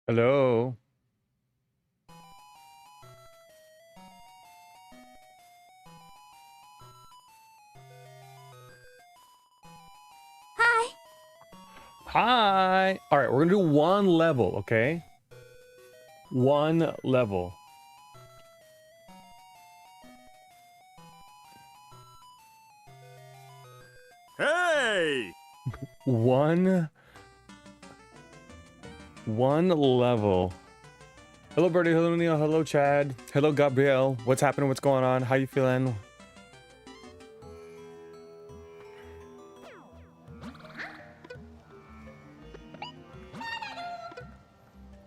Hello. Hi. Hi. All right, we're gonna do one level, okay? One level. Hey! One level. Hello, Birdie. Hello, Neil. Hello, Chad. Hello, Gabrielle. What's happening? What's going on? How you feeling?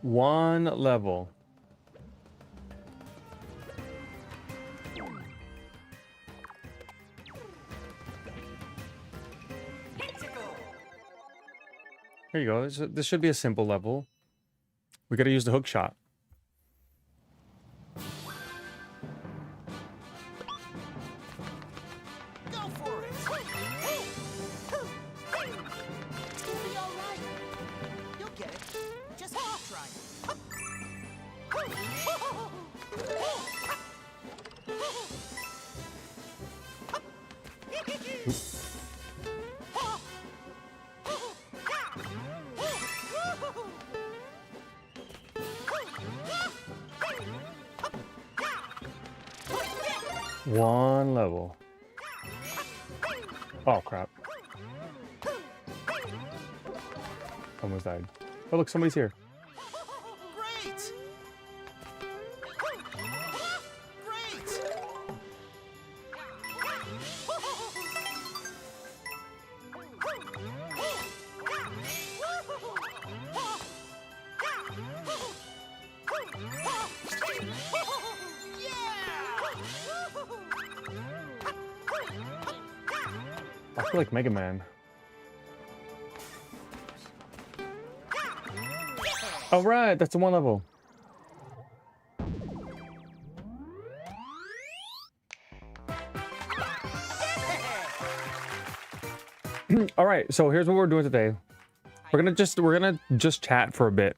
One level. Here you go. This should be a simple level. We gotta use the hook shot. Go for it! You'll be all right. You'll get it. Just keep trying. One level. Oh, crap. Almost died. Oh, look, somebody's here. Great! Great! I feel like Mega Man. All right, that's the one level. All right, so here's what we're doing today. We're gonna just chat for a bit.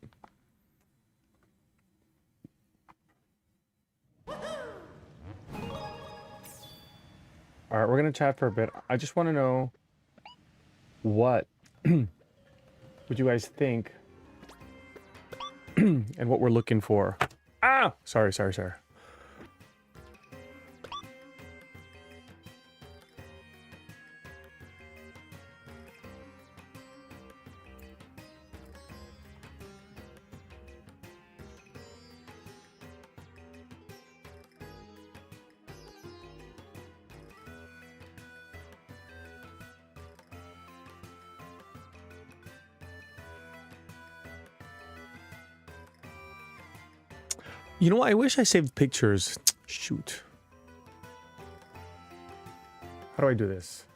All right, we're gonna chat for a bit. I just want to know what would you guys think and what we're looking for. Ah, sorry. You know what? I wish I saved pictures. Shoot. How do I do this?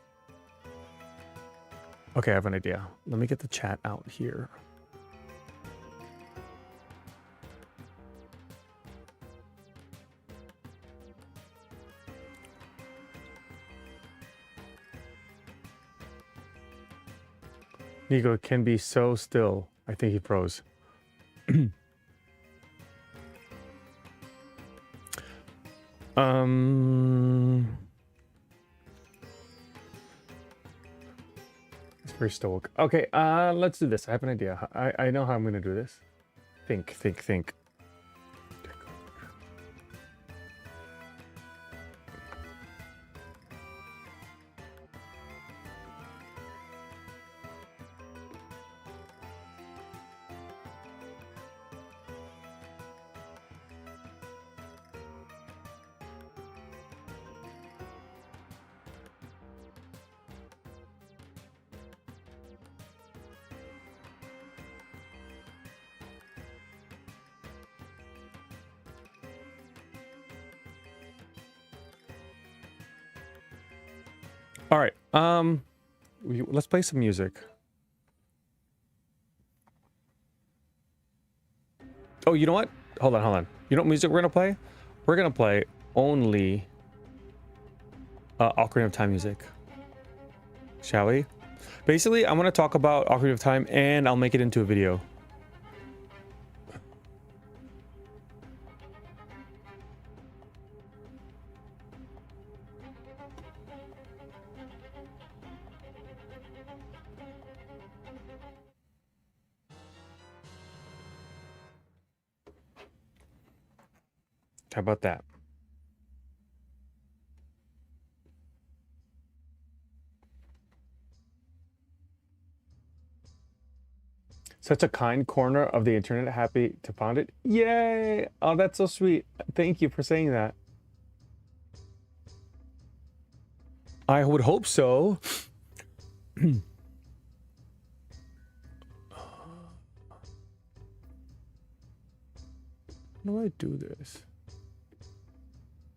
Okay, I have an idea. Let me get the chat out here. Nico can be so still. I think he froze. It's very stoic. Okay, let's do this. I have an idea. I know how I'm gonna do this. Think. All right. Let's play some music. Oh, you know what? Hold on. You know what music we're gonna play? We're gonna play only Ocarina of Time music. Shall we? Basically, I'm gonna talk about Ocarina of Time and I'll make it into a video. How about that? Such a kind corner of the internet. Happy to found it. Yay! Oh, that's so sweet. Thank you for saying that. I would hope so. How do I do this?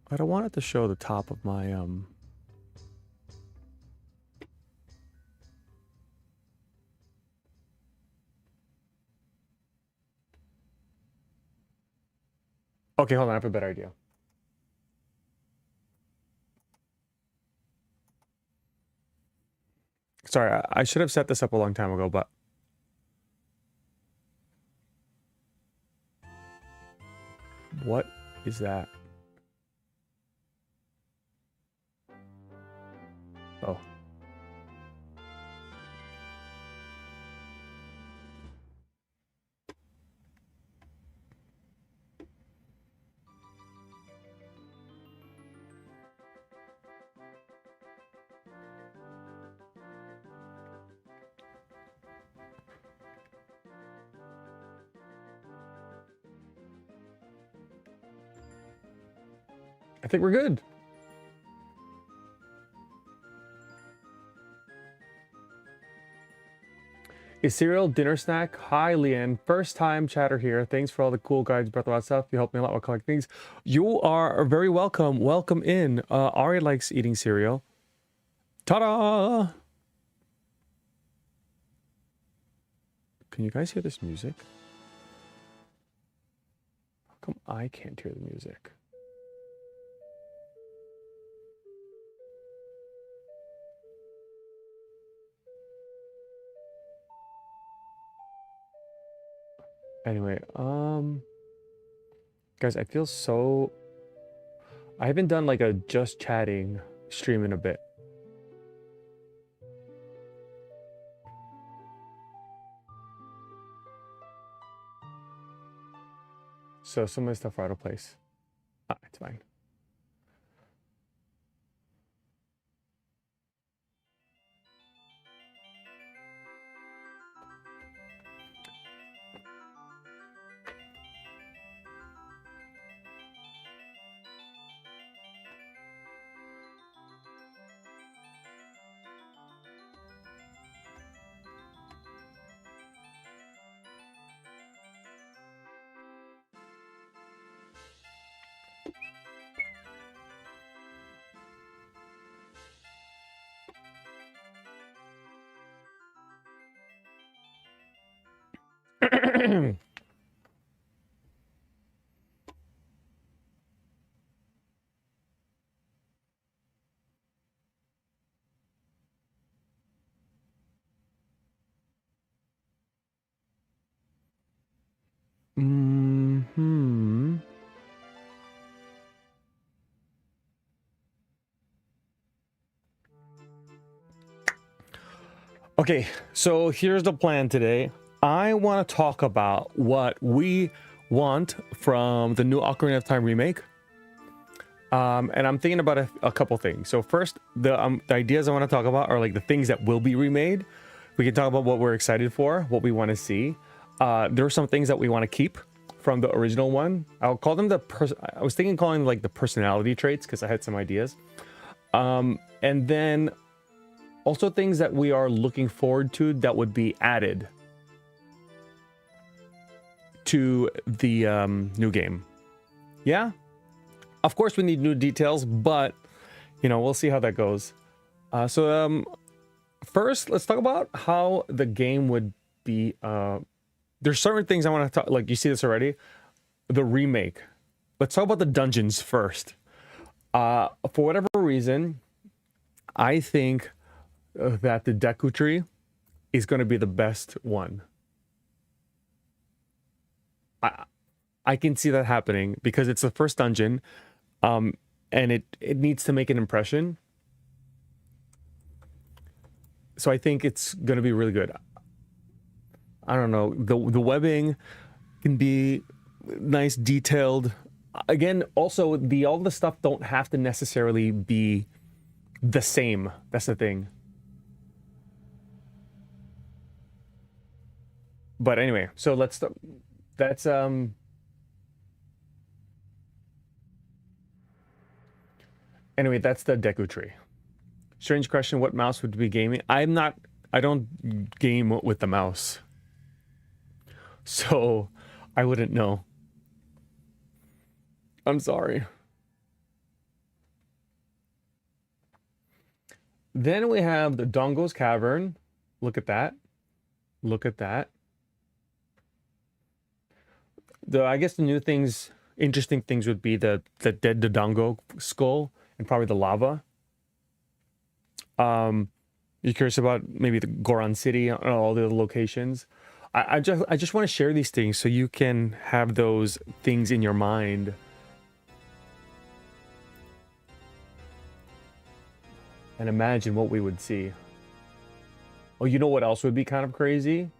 I don't want it to show the top of my Okay, hold on, I have a better idea. Sorry, I should have set this up a long time ago, but what is that? Oh. I think we're good. Is cereal dinner snack? Hi, Leanne. First time chatter here. Thanks for all the cool guides, Breath of Wild stuff. You helped me a lot with collecting things. You are very welcome. Welcome in. Ari likes eating cereal. Ta-da! Can you guys hear this music? How come I can't hear the music? Anyway, guys, I feel so... I haven't done like a just chatting stream in a bit. So some of my stuff are out of place. Ah, it's fine. Okay, so here's the plan today. I want to talk about what we want from the new Ocarina of Time remake. And I'm thinking about a couple things. So first, the ideas I want to talk about are like the things that will be remade. We can talk about what we're excited for, what we want to see. There are some things that we want to keep from the original one. I'll call them I was thinking calling them like the personality traits because I had some ideas. And then also things that we are looking forward to that would be added to the new game. Yeah? Of course we need new details, but, you know, we'll see how that goes. First, let's talk about how the game would be. There's certain things I want to talk, like you see this already. The remake. Let's talk about the dungeons first. For whatever reason, I think that the Deku Tree is going to be the best one. I can see that happening because it's the first dungeon, and it needs to make an impression. So I think it's going to be really good. I don't know, the webbing can be nice, detailed. again, also all the stuff don't have to necessarily be the same. That's the thing. But anyway, so that's anyway, that's the Deku tree. Strange question, what mouse would be gaming? I don't game with the mouse. So I wouldn't know. I'm sorry. Then we have the Dongo's Cavern. Look at that. Look at that. I guess the new things, interesting things would be the dead Dodongo skull and probably the lava. You're curious about maybe the Goron City and all the other locations. I just want to share these things so you can have those things in your mind. And imagine what we would see. Oh, you know what else would be kind of crazy?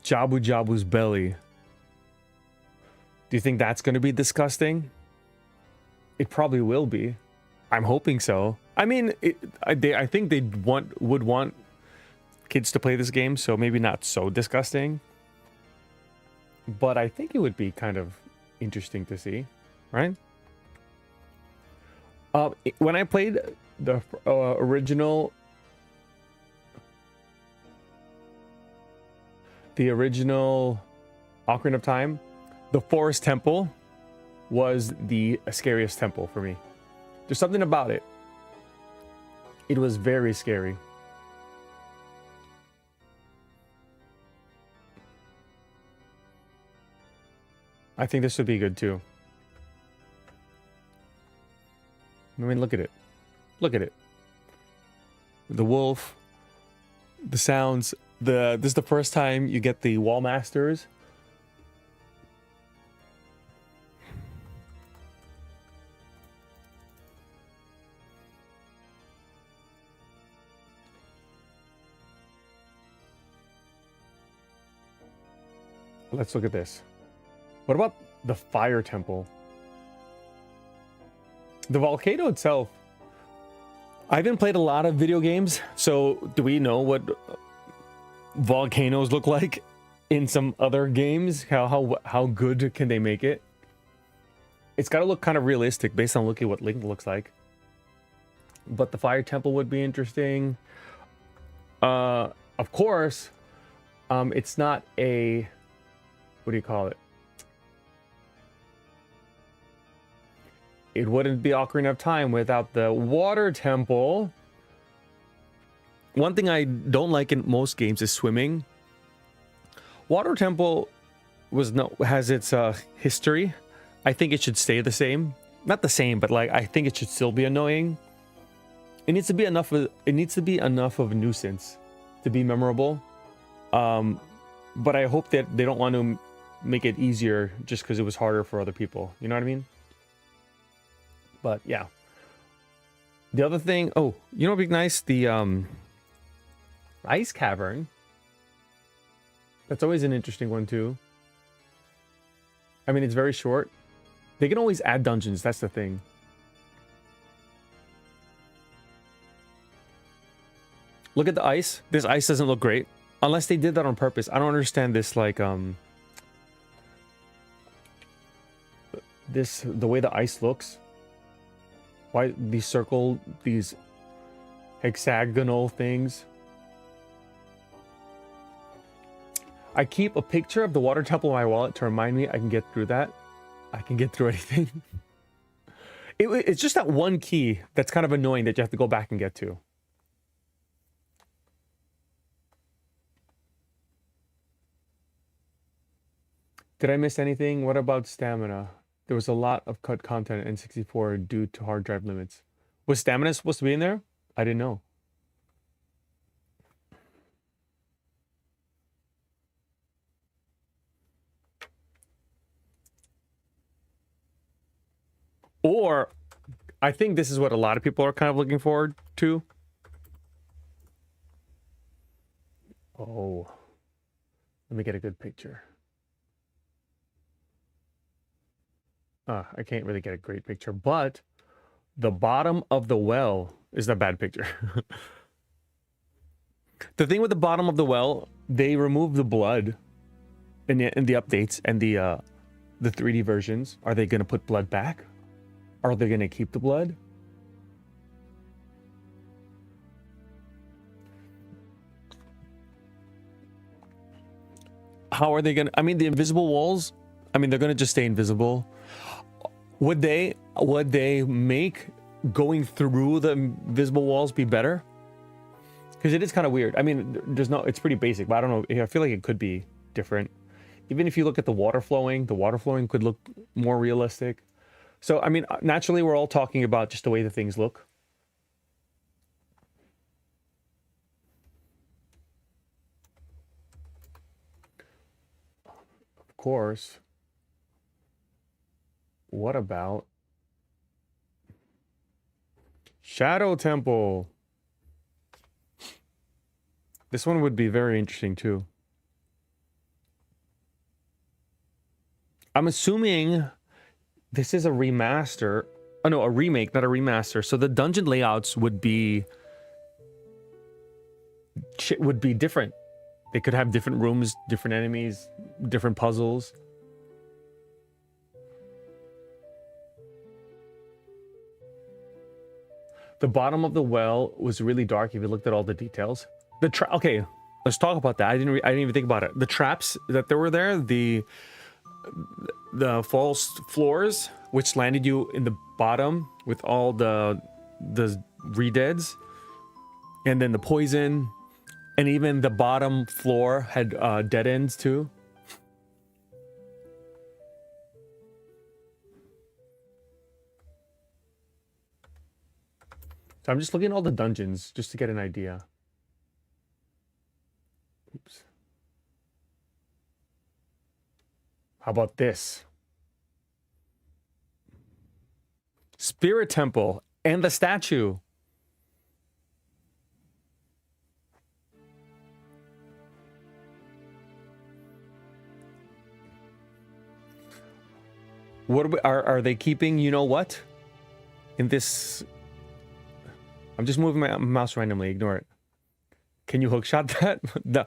Jabu Jabu's belly. Do you think that's going to be disgusting? It probably will be. I'm hoping so. I mean, I think they would want kids to play this game, so maybe not so disgusting. But I think it would be kind of interesting to see, right? When I played the original Ocarina of Time, the Forest Temple was the scariest temple for me. There's something about it. It was very scary. I think this would be good too. I mean, look at it. Look at it. The wolf, the sounds, this is the first time you get the wall masters. Let's look at this. What about the fire temple? The volcano itself. I haven't played a lot of video games, so do we know what volcanoes look like in some other games? How good can they make it? It's got to look kind of realistic based on looking at what Link looks like. But the fire temple would be interesting. Of course, it's not a, what do you call it? It wouldn't be Ocarina of Time without the water temple. One thing I don't like in most games is swimming. Water temple has its history. I think it should stay the same. Not the same, but like I think it should still be annoying. It needs to be enough of a nuisance to be memorable. But I hope that they don't want to make it easier just because it was harder for other people. You know what I mean? But yeah. The other thing, oh, you know what'd be nice? The ice cavern. That's always an interesting one too. I mean, it's very short. They can always add dungeons, that's the thing. Look at the ice. This ice doesn't look great. Unless they did that on purpose. I don't understand this, like, the way the ice looks. Why these hexagonal things. I keep a picture of the water temple in my wallet to remind me I can get through that. I can get through anything. It's just that one key that's kind of annoying that you have to go back and get to. Did I miss anything? What about stamina? There was a lot of cut content in N64 due to hard drive limits. Was stamina supposed to be in there? I didn't know. Or, I think this is what a lot of people are kind of looking forward to. Oh. Let me get a good picture. I can't really get a great picture, but the bottom of the well is the bad picture. The thing with the bottom of the well, they remove the blood in the updates and the 3D versions. Are they going to put blood back? Are they going to keep the blood? How are they going to... I mean, the invisible walls, I mean, they're going to just stay invisible. Would they make going through the invisible walls be better? Because it is kind of weird. I mean, there's no... It's pretty basic, but I don't know. I feel like it could be different. Even if you look at the water flowing could look more realistic. So, I mean, naturally, we're all talking about just the way the things look. Of course. What about Shadow Temple? This one would be very interesting too. I'm assuming this is a remaster. Oh no, a remake, not a remaster. So the dungeon layouts would be different. They could have different rooms, different enemies, different puzzles. The bottom of the well was really dark if you looked at all the details. Okay, let's talk about that. I didn't even think about it. The traps that there were there, the false floors, which landed you in the bottom with all the redeads, and then the poison, and even the bottom floor had dead ends too. So I'm just looking at all the dungeons just to get an idea. Oops. How about this? Spirit Temple and the statue. What are they keeping? You know what? In this, I'm just moving my mouse randomly. Ignore it. Can you hookshot that? No,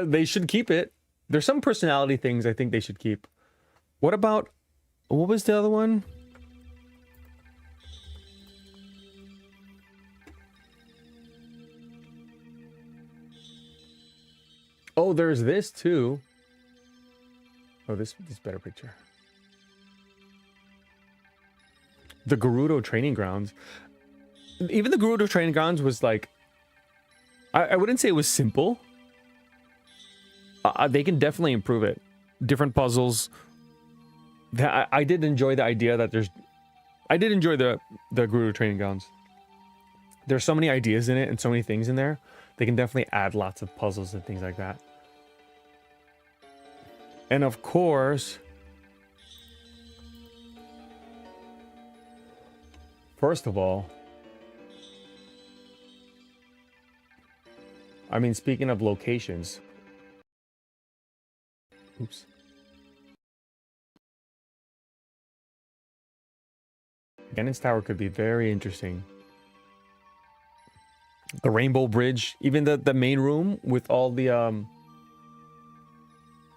they should keep it. There's some personality things I think they should keep. What about, what was the other one? Oh, there's this too. Oh, this better picture. The Gerudo training grounds. Even the Gerudo training grounds was like, I wouldn't say it was simple. They can definitely improve it. Different puzzles. I did enjoy the idea that there's... I did enjoy the Gerudo training grounds. There's so many ideas in it and so many things in there. They can definitely add lots of puzzles and things like that. And of course... First of all... I mean, speaking of locations... Oops. Ganon's Tower could be very interesting. The Rainbow Bridge, even the main room with all the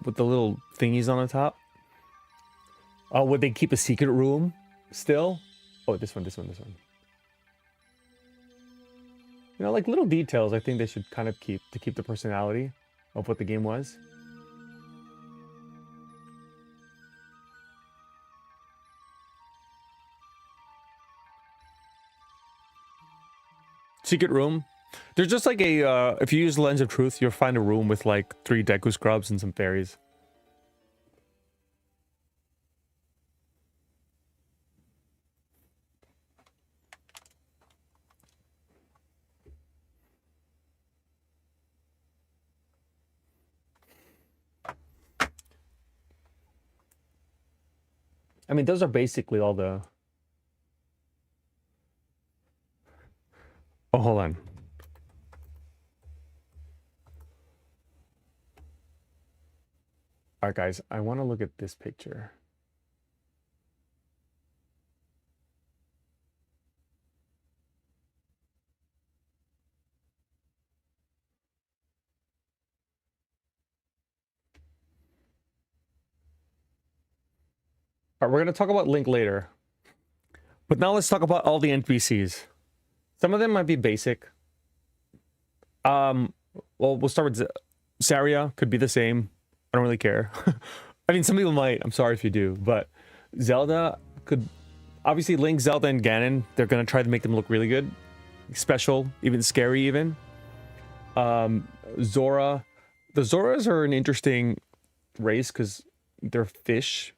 little thingies on the top. Would they keep a secret room still? Oh, this one. You know, like little details I think they should kind of keep to keep the personality of what the game was. Secret room. There's just like a, if you use the Lens of Truth, you'll find a room with like 3 Deku Scrubs and some fairies. I mean, those are basically all the... Oh, hold on. All right, guys, I want to look at this picture. All right, we're gonna talk about Link later, but now let's talk about all the NPCs. Some of them might be basic. Um, well, we'll start with Saria. Could be the same. I don't really care. I mean, some people might. I'm sorry if you do, but Zelda could obviously Link, Zelda, and Ganon. They're gonna try to make them look really good, special, even scary, even. Zora. The Zoras are an interesting race because they're fish,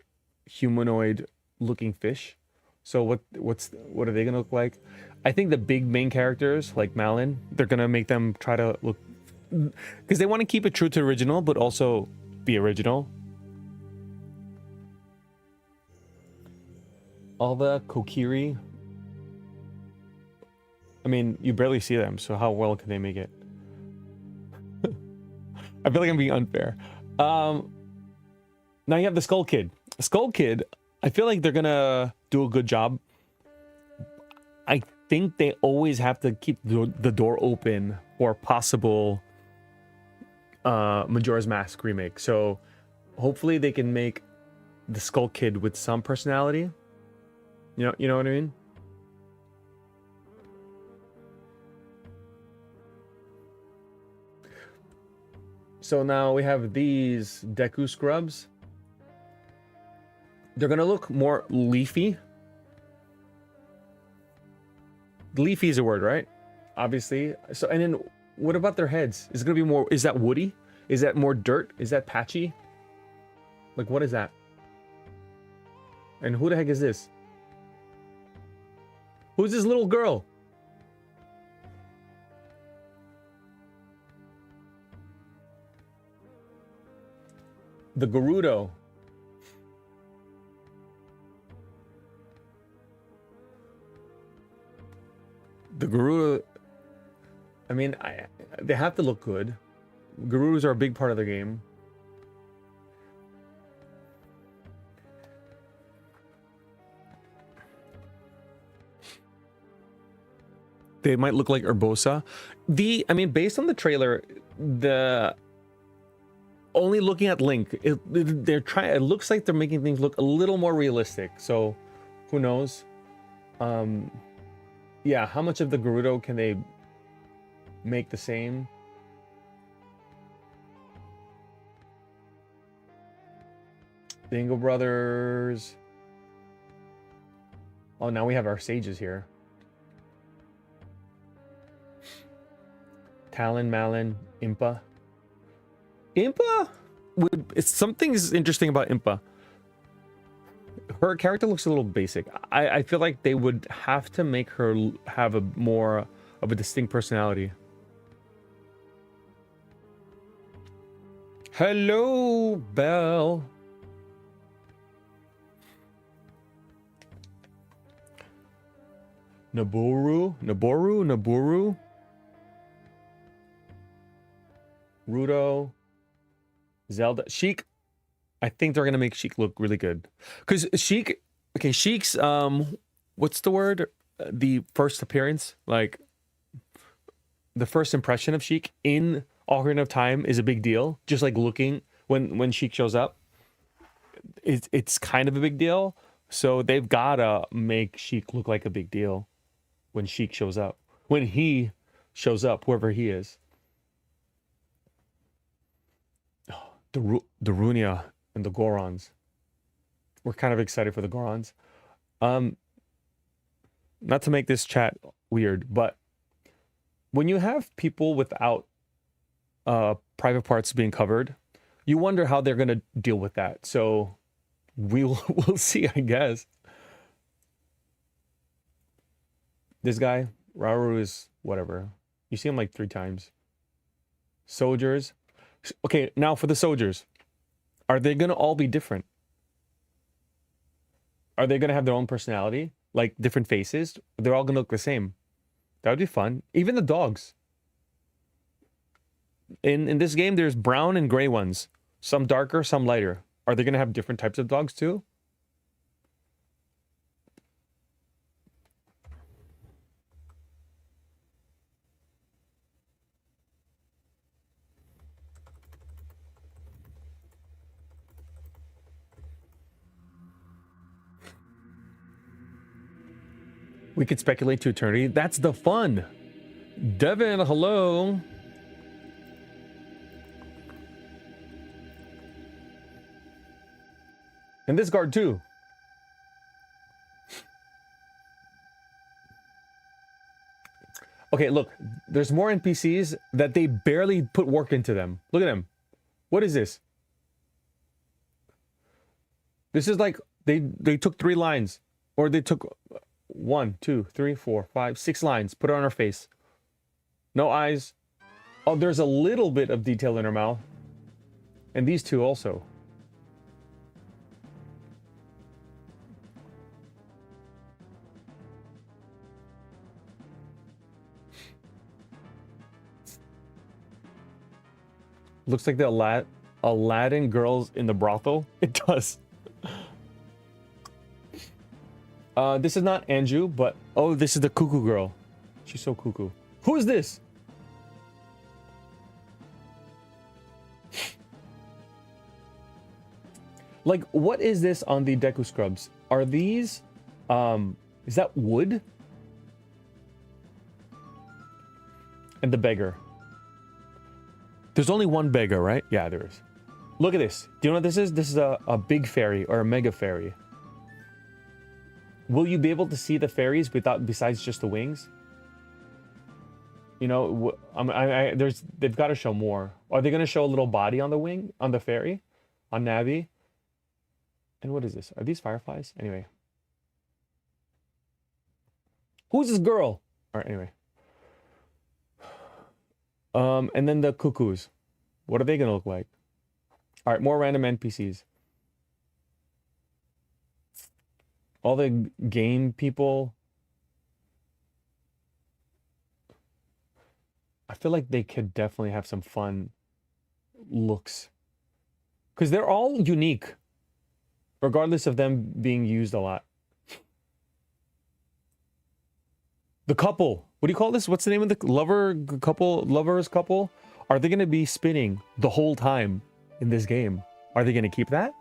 humanoid looking fish. So what are they gonna look like? I think the big main characters like Malin, they're gonna make them try to look, because they want to keep it true to original but also be original. All the Kokiri, I mean, you barely see them, so how well can they make it? I feel like I'm being unfair. Now you have the Skull Kid. Skull Kid, I feel like they're gonna do a good job. I think they always have to keep the door open for possible Majora's Mask remake. So hopefully they can make the Skull Kid with some personality. You know what I mean? So now we have these Deku Scrubs. They're gonna look more leafy. Leafy is a word, right? Obviously. So, and then what about their heads? Is it gonna be more, is that woody? Is that more dirt? Is that patchy? Like, what is that? And who the heck is this? Who's this little girl? The Gerudo. The Gerudo, I mean, they have to look good. Gerudos are a big part of the game. They might look like Urbosa. I mean, based on the trailer, only looking at Link, it looks like they're making things look a little more realistic. So, who knows? Yeah, how much of the Gerudo can they make the same? The Ingo brothers. Oh, now we have our sages here. Talon, Malin, Impa. Impa? Something is interesting about Impa. Her character looks a little basic. I feel like they would have to make her have a more of a distinct personality. Hello, Belle. Naboru. Rudo. Zelda. Sheik. I think they're gonna make Sheik look really good. Because Sheik, okay, Sheik's what's the word? The first appearance, like the first impression of Sheik in Ocarina of Time is a big deal. Just like looking when Sheik shows up, it's kind of a big deal. So they've gotta make Sheik look like a big deal when Sheik shows up. When he shows up, whoever he is. The Runia and the Gorons. We're kind of excited for the Gorons. Not to make this chat weird, but when you have people without private parts being covered, you wonder how they're gonna deal with that. So we'll see, I guess. This guy, Rauru, is whatever. You see him like 3 times. Soldiers. Okay, now for the soldiers. Are they gonna all be different? Are they gonna have their own personality? Like different faces? They're all gonna look the same. That would be fun. Even the dogs. In this game, there's brown and gray ones. Some darker, some lighter. Are they gonna have different types of dogs too? We could speculate to eternity. That's the fun. Devin, hello. And this guard too. Okay, look, there's more NPCs that they barely put work into them. Look at them. What is this? This is like they took 3 lines, or they took 1, 2, 3, 4, 5, 6 lines, put it on her face. No eyes. Oh, there's a little bit of detail in her mouth. And these two also. Looks like the Aladdin girls in the brothel. It does. This is not Anju, but oh, this is the cuckoo girl. She's so cuckoo. Who is this? Like, what is this on the Deku Scrubs? Are these, is that wood? And the beggar. There's only one beggar, right? Yeah, there is. Look at this. Do you know what this is? This is a big fairy or a mega fairy. Will you be able to see the fairies besides just the wings? You know, they've got to show more. Are they going to show a little body on the wing, on the fairy, on Navi? And what is this? Are these fireflies? Anyway. Who's this girl? All right, anyway. And then the cuckoos. What are they going to look like? All right, more random NPCs. All the game people. I feel like they could definitely have some fun looks. Because they're all unique. Regardless of them being used a lot. The couple. What do you call this? What's the name of the lovers couple? Are they going to be spinning the whole time in this game? Are they going to keep that?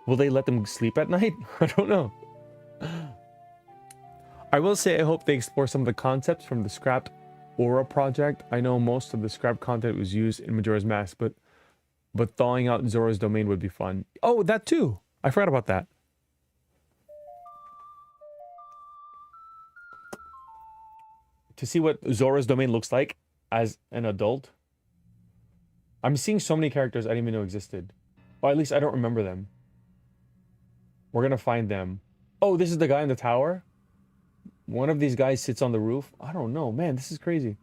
Will they let them sleep at night? I don't know. I will say I hope they explore some of the concepts from the scrapped Aura project. I know most of the scrapped content was used in Majora's Mask, but thawing out Zora's domain would be fun. Oh, that too. I forgot about that. To see what Zora's domain looks like as an adult. I'm seeing so many characters I didn't even know existed. Or at least I don't remember them. We're gonna find them. Oh, this is the guy in the tower? One of these guys sits on the roof? I don't know. Man, this is crazy.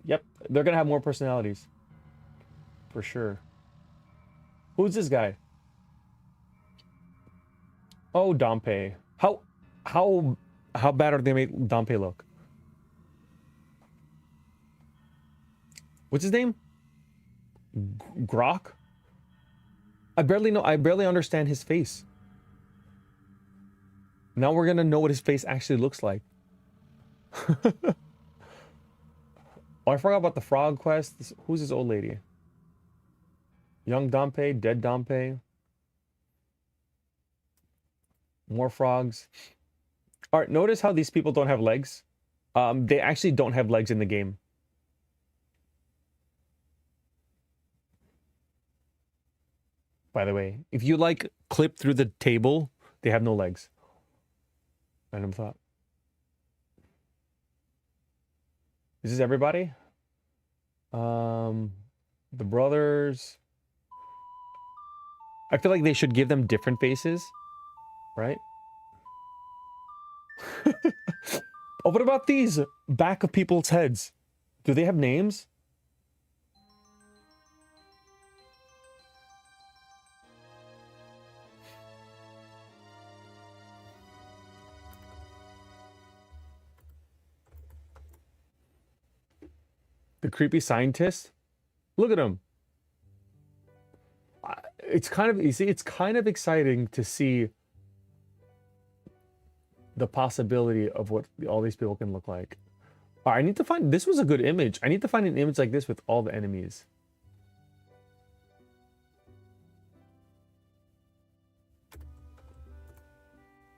Yep, they're gonna have more personalities. For sure. Who's this guy? Oh, Dompe. How bad are they make Dompe look? What's his name? Grok? I barely understand his face. Now we're gonna know what his face actually looks like. Oh, I forgot about the frog quest. Who's this old lady? Young Dompe, dead Dompe. More frogs. All right, notice how these people don't have legs. They actually don't have legs in the game. By the way, if you like clip through the table, they have no legs. Random thought. Is this everybody? The brothers. I feel like they should give them different faces, right? Oh, what about these back of people's heads? Do they have names? The creepy scientist? Look at him. It's kind of, you see, it's kind of exciting to see the possibility of what all these people can look like. All right, I need to find, this was a good image. I need to find an image like this with all the enemies.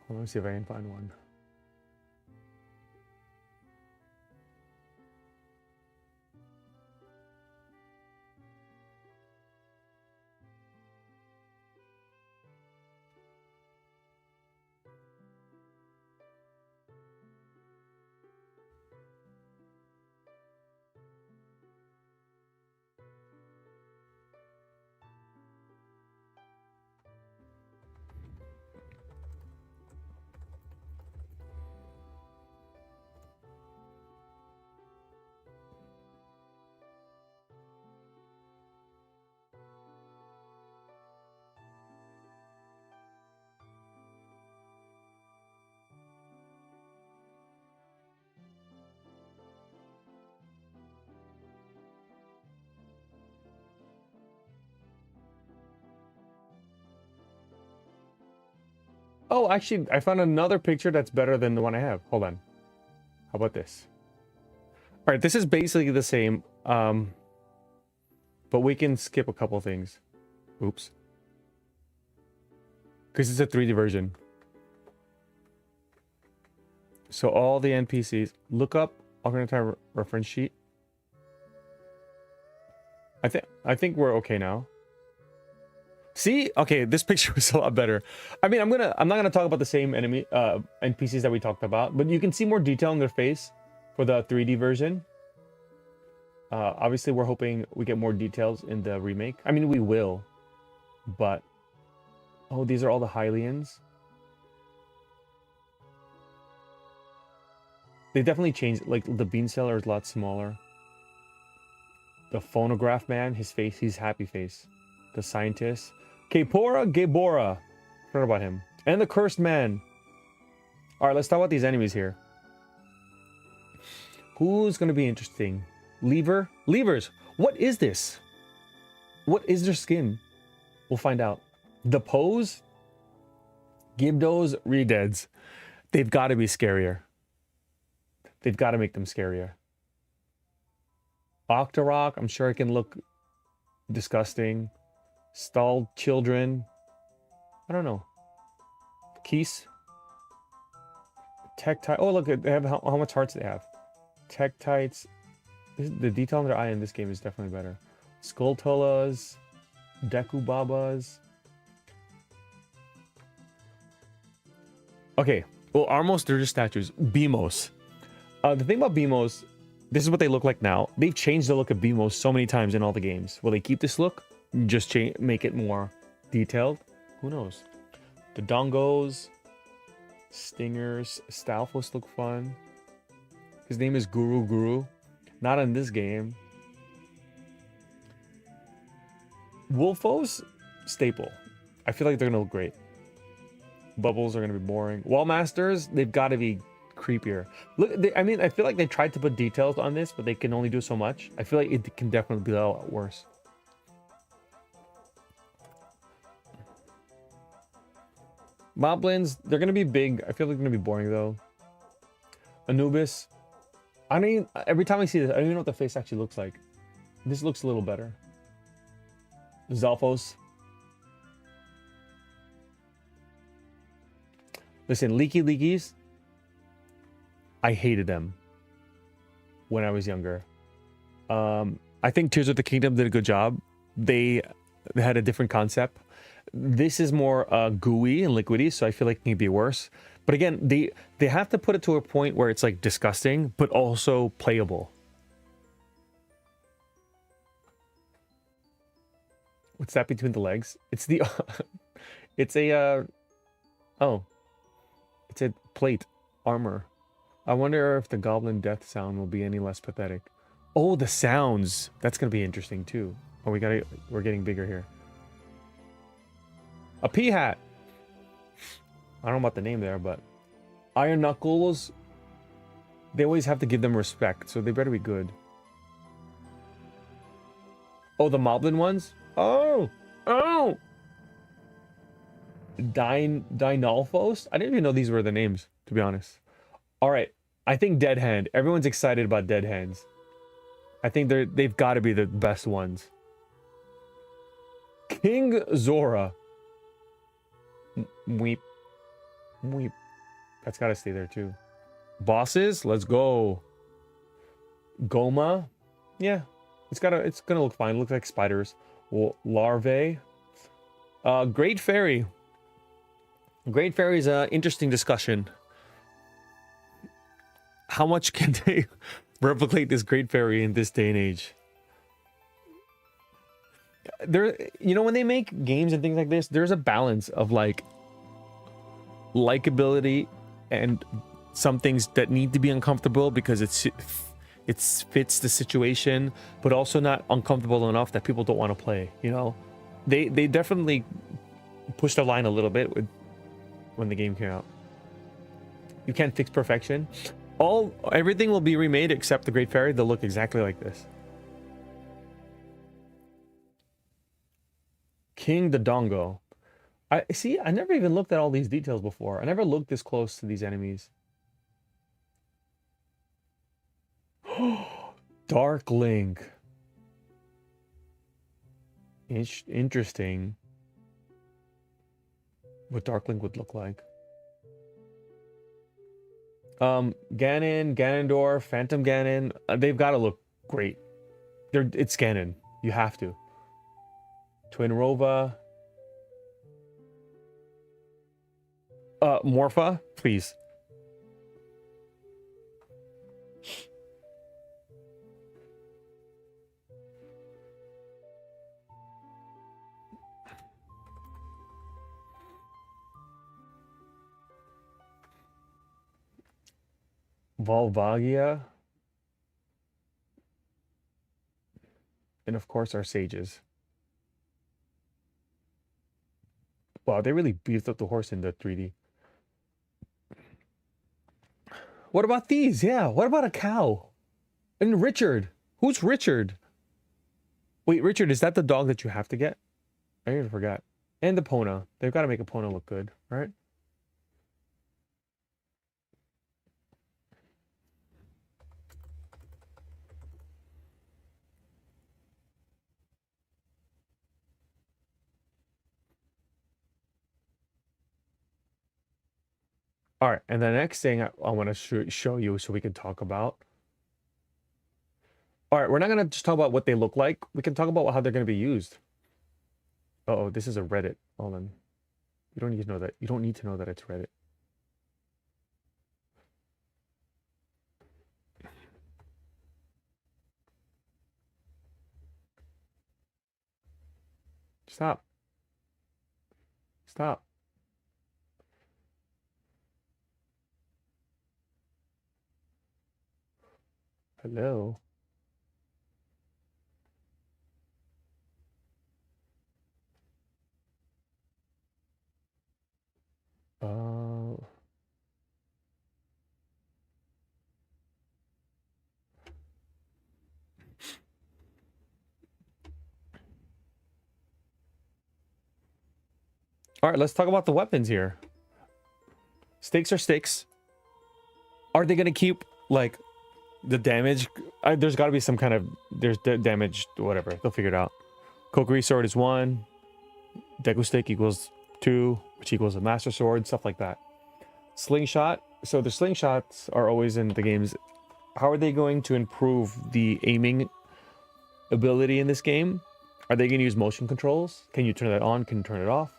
Let me see if I can find one. Oh, actually, I found another picture that's better than the one I have. Hold on. How about this? All right, this is basically the same, but we can skip a couple things. Oops. Because it's a 3D version. So all the NPCs, look up Ocarina of Time reference sheet. I think we're okay now. See? Okay, this picture was a lot better. I mean, I'm not gonna talk about the same enemy NPCs that we talked about, but you can see more detail in their face for the 3D version. Obviously, we're hoping we get more details in the remake. I mean, we will, but oh, these are all the Hylians. They definitely changed. Like the bean seller is a lot smaller. The phonograph man, his face, he's happy face. The scientist, Kapora Gabora, heard about him, and the cursed man. All right, let's talk about these enemies here. Who's gonna be interesting? Levers. What is this? What is their skin? We'll find out. The pose. Gibdos, Redeads. They've got to be scarier. They've got to make them scarier. Octorok, I'm sure it can look disgusting. Stalled children. I don't know. Keys. Tektites. Oh, look, they have how much hearts they have. Tektites. The detail on their eye in this game is definitely better. Skulltulas. Dekubabas. Okay. Well, Armos, they're just statues. Beamos. The thing about Beamos, this is what they look like now. They've changed the look of Beamos so many times in all the games. Will they keep this look? Just make it more detailed? Who knows? The Dongos, Stingers, Stalfos look fun. His name is Guru. Not in this game. Wolfos, staple. I feel like they're gonna look great. Bubbles are gonna be boring. Wallmasters, they've got to be creepier. Look, I mean, I feel like they tried to put details on this, but they can only do so much. I feel like it can definitely be a lot worse. Moblins, they're gonna be big. I feel like they're gonna be boring though. Anubis, I mean, every time I see this, I don't even know what the face actually looks like. This looks a little better. Zalfos. Listen, Leakies, I hated them when I was younger. I think Tears of the Kingdom did a good job. They had a different concept. This is more gooey and liquidy, so I feel like it can be worse. But again, they have to put it to a point where it's like disgusting, but also playable. What's that between the legs? It's the it's a it's a plate armor. I wonder if the goblin death sound will be any less pathetic. Oh, the sounds. That's gonna be interesting too. Oh, we're getting bigger here. A pea hat. I don't know about the name there, but Iron Knuckles, they always have to give them respect, so they better be good. Oh, the Moblin ones? Oh! Dynalphos? I didn't even know these were the names, to be honest. Alright, I think Dead Hand. Everyone's excited about Dead Hands. I think they've got to be the best ones. King Zora. Weep. That's got to stay there too. Bosses, let's go. Goma, yeah, it's gonna look fine. Look like spiders. Well, larvae. Great Fairy. Great Fairy's an interesting discussion. How much can they replicate this Great Fairy in this day and age? When they make games and things like this, there's a balance of like likability and some things that need to be uncomfortable because it fits the situation, but also not uncomfortable enough that people don't want to play. They definitely pushed the line a little bit when the game came out. You can't fix perfection. Everything will be remade except the Great Fairy. They'll look exactly like this. King Dodongo. I see. I never even looked at all these details before. I never looked this close to these enemies. Dark Link. Interesting. What Dark Link would look like. Ganon, Ganondorf, Phantom Ganon. They've got to look great. It's Ganon. You have to. Twin Rova. Morpha, please. Volvagia. And of course our sages. Wow, they really beefed up the horse in the 3D. What about these? Yeah, what about a cow? And Richard. Who's Richard? Wait, Richard, is that the dog that you have to get? I even forgot. And the Pona. They've got to make a Pona look good, right? All right, and the next thing I want to show you so we can talk about. All right, we're not going to just talk about what they look like. We can talk about how they're going to be used. Uh-oh, this is a Reddit. Hold on. You don't need to know that. You don't need to know that it's Reddit. Stop. Stop. Hello. Uh, all right, let's talk about the weapons here. Stakes are stakes. Are they going to keep, like, the damage? There's got to be some kind of... There's damage, whatever. They'll figure it out. Kokiri Sword is 1. Deku Stick equals 2, which equals a Master Sword, stuff like that. Slingshot. So the slingshots are always in the games. How are they going to improve the aiming ability in this game? Are they going to use motion controls? Can you turn that on? Can you turn it off?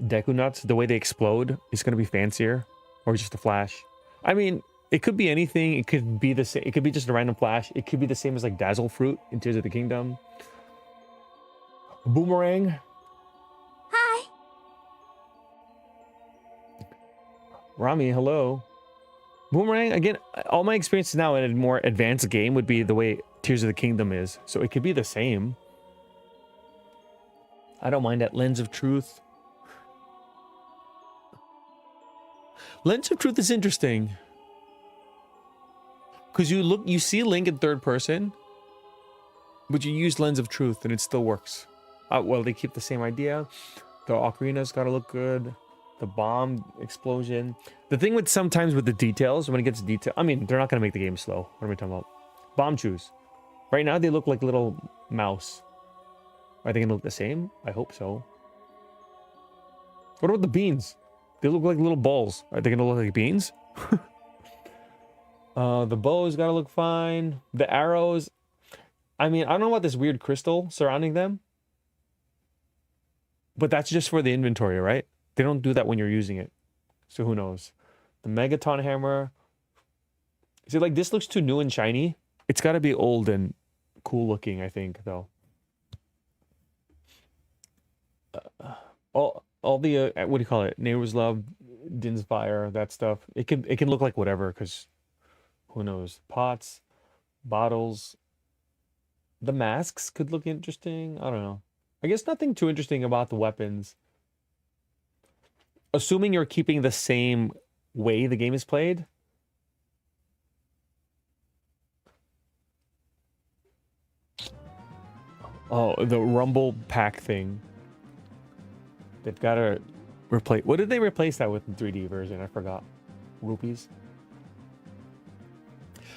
Deku Nuts, the way they explode is going to be fancier, or just a flash. I mean, it could be anything. It could be the same. It could be just a random flash. It could be the same as like Dazzle Fruit in Tears of the Kingdom. Boomerang. Hi. Rami, hello. Boomerang, again, all my experiences now in a more advanced game would be the way Tears of the Kingdom is. So it could be the same. I don't mind that. Lens of Truth. Lens of Truth is interesting. Because you see Link in third person, but you use Lens of Truth and it still works. Well, they keep the same idea. The ocarina's got to look good. The bomb explosion. The thing with sometimes with the details, when it gets detail, I mean, they're not going to make the game slow. What am I talking about? Bomb chews. Right now, they look like little mouse. Are they going to look the same? I hope so. What about the beans? They look like little balls. Are they going to look like beans? The bow's got to look fine. The arrows. I mean, I don't know about this weird crystal surrounding them. But that's just for the inventory, right? They don't do that when you're using it. So who knows? The Megaton Hammer. See, like, this looks too new and shiny. It's got to be old and cool looking, I think, though. All the, what do you call it? Neighbor's Love, Din's Fire, that stuff. It can look like whatever, because who knows? Pots, bottles. The masks could look interesting. I don't know. I guess nothing too interesting about the weapons. Assuming you're keeping the same way the game is played. Oh, the Rumble pack thing. They've got to replace. What did they replace that with in 3D version? I forgot. Rupees.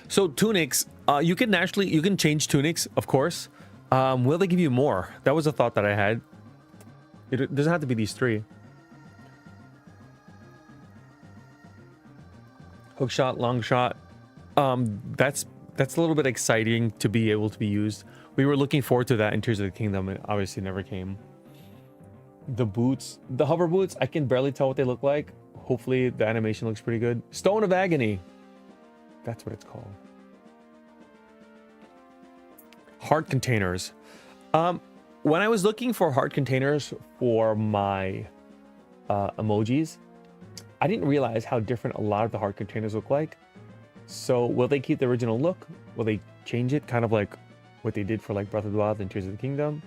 So tunics, you can change tunics, of course. Will they give you more? That was a thought that I had. It doesn't have to be these three. Hook shot, long shot. That's a little bit exciting to be able to be used. We were looking forward to that in Tears of the Kingdom. It obviously never came. The boots, the hover boots, I can barely tell what they look like. Hopefully the animation looks pretty good. Stone of Agony. That's what it's called. Heart containers. When I was looking for heart containers for my emojis, I didn't realize how different a lot of the heart containers look like. So will they keep the original look? Will they change it? Kind of like what they did for like Breath of the Wild and Tears of the Kingdom.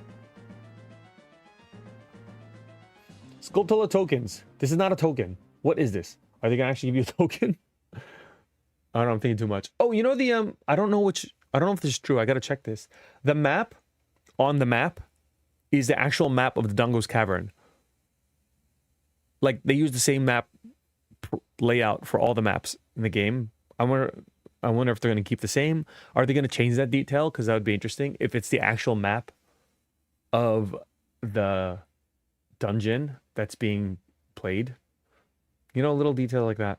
Skulltula tokens. This is not a token. What is this? Are they gonna actually give you a token? I don't know, I'm thinking too much. Oh, you know the I don't know if this is true. I gotta check this. The map on the map is the actual map of the Dungo's Cavern. Like they use the same map layout for all the maps in the game. I wonder if they're gonna keep the same. Are they gonna change that detail? Because that would be interesting. If it's the actual map of the dungeon that's being played. You know, a little detail like that.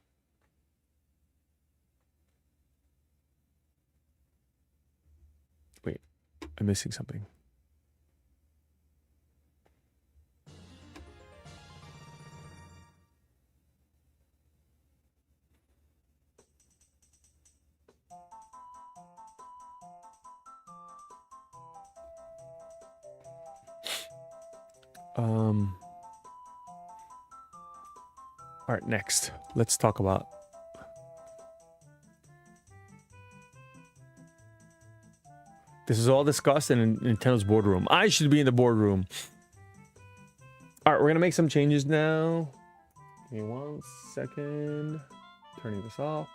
Wait, I'm missing something. All right, next. Let's talk about this is all discussed in Nintendo's boardroom. I should be in the boardroom. All right, we're gonna make some changes now. Give me 1 second. Turning this off.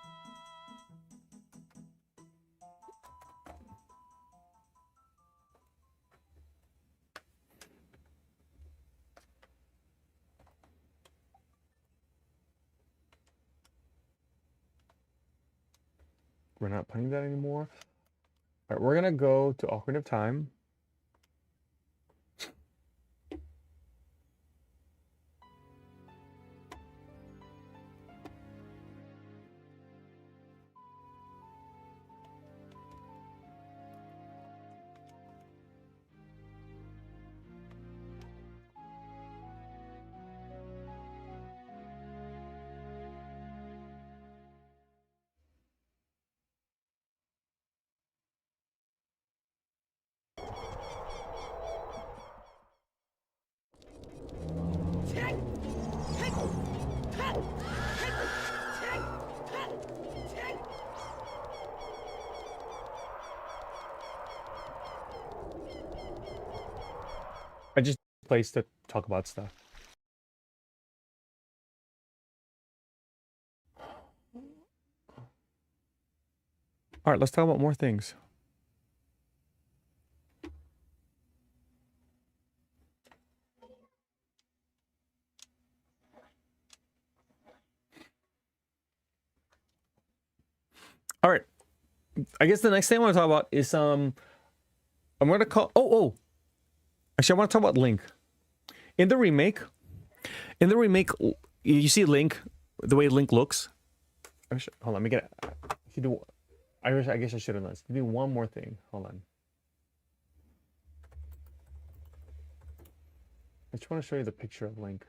We're not playing that anymore. All right, we're gonna go to Ocarina of Time. I just placed to talk about stuff. All right, let's talk about more things. All right. I guess the next thing I want to talk about is I'm going to call actually I want to talk about Link. In the remake, you see Link, the way Link looks. Hold on, let me get it. I guess I should have done this. Do one more thing. Hold on. I just want to show you the picture of Link.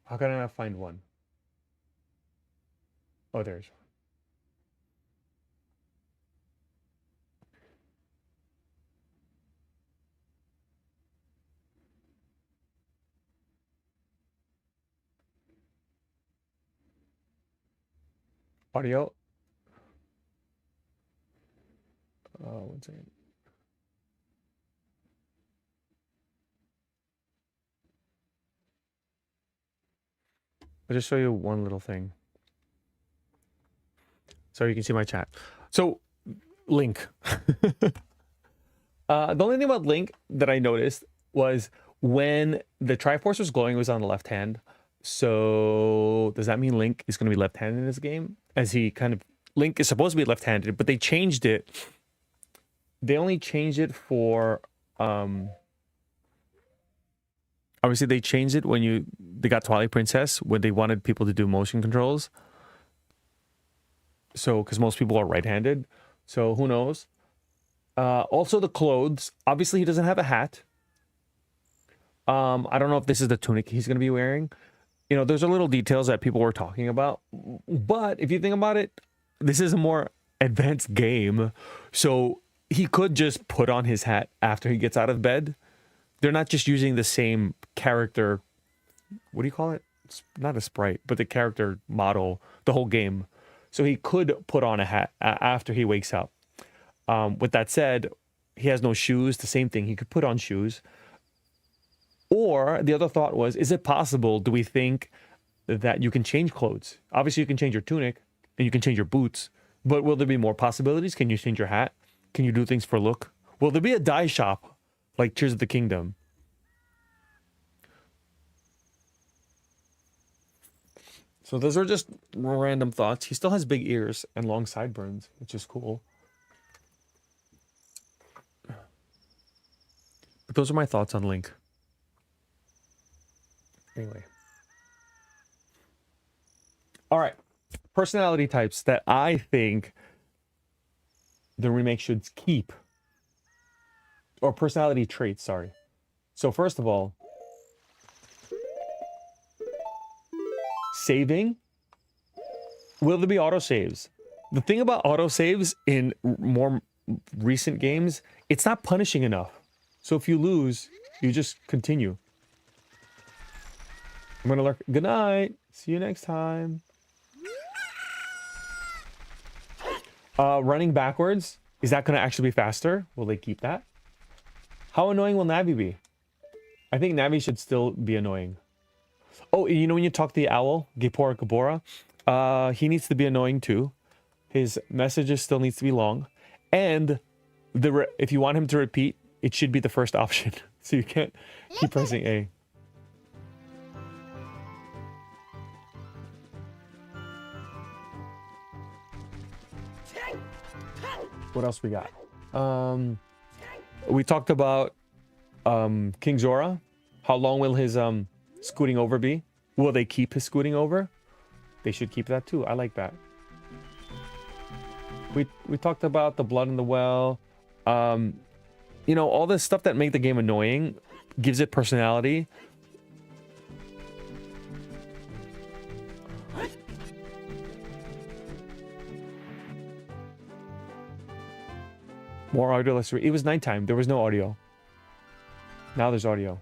How can I not find one? Oh, there's one. Audio. 1 second. I'll just show you one little thing. so you can see my chat. So Link. The only thing about Link that I noticed was when the Triforce was glowing, it was on the left hand. So does that mean Link is going to be left-handed in this game? As he kind of, Link is supposed to be left-handed, but they changed it. They only changed it for, obviously they changed it when they got Twilight Princess, when they wanted people to do motion controls. So, because most people are right-handed. So who knows? Also the clothes. Obviously he doesn't have a hat. I don't know if this is the tunic he's going to be wearing. You know, those are little details that people were talking about. But if you think about it, this is a more advanced game. So he could just put on his hat after he gets out of bed. They're not just using the same character. What do you call it? It's not a sprite, but the character model, the whole game. So he could put on a hat after he wakes up. With that said, he has no shoes. The same thing. He could put on shoes. Or the other thought was, is it possible, do we think that you can change clothes? Obviously, you can change your tunic and you can change your boots. But will there be more possibilities? Can you change your hat? Can you do things for look? Will there be a dye shop like Tears of the Kingdom? So those are just random thoughts. He still has big ears and long sideburns, which is cool. But those are my thoughts on Link. Anyway. All right. Personality types that I think the remake should keep. Or personality traits, sorry. So first of all, saving. Will there be autosaves? The thing about autosaves in more recent games, it's not punishing enough. So if you lose, you just continue. I'm gonna lurk. Good night. See you next time. Running backwards. Is that gonna actually be faster? Will they keep that? How annoying will Navi be? I think Navi should still be annoying. Oh, you know when you talk to the owl, Gepora Gabora, he needs to be annoying too. His messages still needs to be long. And if you want him to repeat, it should be the first option. So you can't keep pressing A. What else we got? We talked about King Zora. How long will his scooting over be? Will they keep his scooting over? They should keep that too. I like that. We talked about the blood in the well. You know, all this stuff that make the game annoying gives it personality. More audio, less it was nighttime. There was no audio. Now there's audio.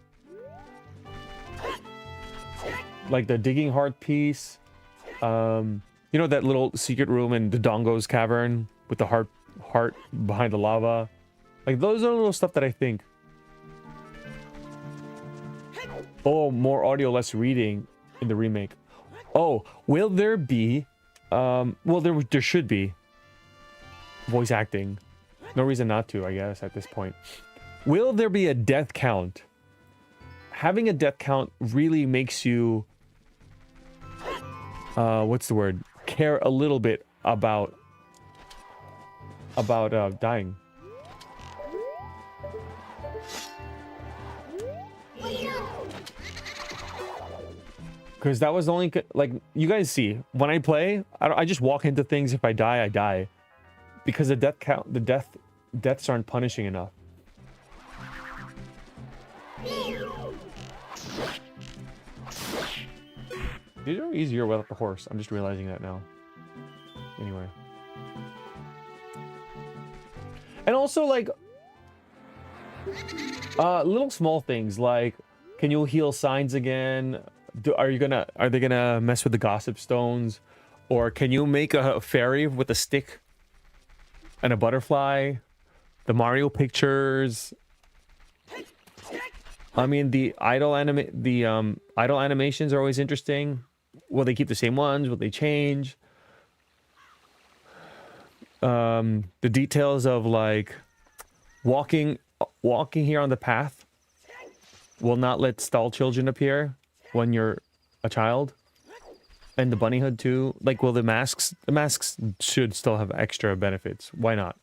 Like the digging heart piece. You know that little secret room in Dodongo's cavern with the heart behind the lava. Like those are little stuff that I think. Oh, more audio, less reading in the remake. Oh, will there be? Well, there should be voice acting. No reason not to, I guess, at this point. Will there be a death count? Having a death count really makes you, what's the word? Care a little bit about dying. Because that was the only, like, you guys see, when I play, I just walk into things. If I die, I die. Because the death count, deaths aren't punishing enough. These are easier without the horse. I'm just realizing that now. Anyway. And also, like, little small things like, can you heal signs again? Are they gonna mess with the gossip stones? Or can you make a fairy with a stick and a butterfly? The Mario pictures. I mean, the idle animations are always interesting. Will they keep the same ones? Will they change? the details of like walking here on the path will not let stall children appear when you're a child. And the bunny hood too. Like, well, the masks should still have extra benefits. Why not?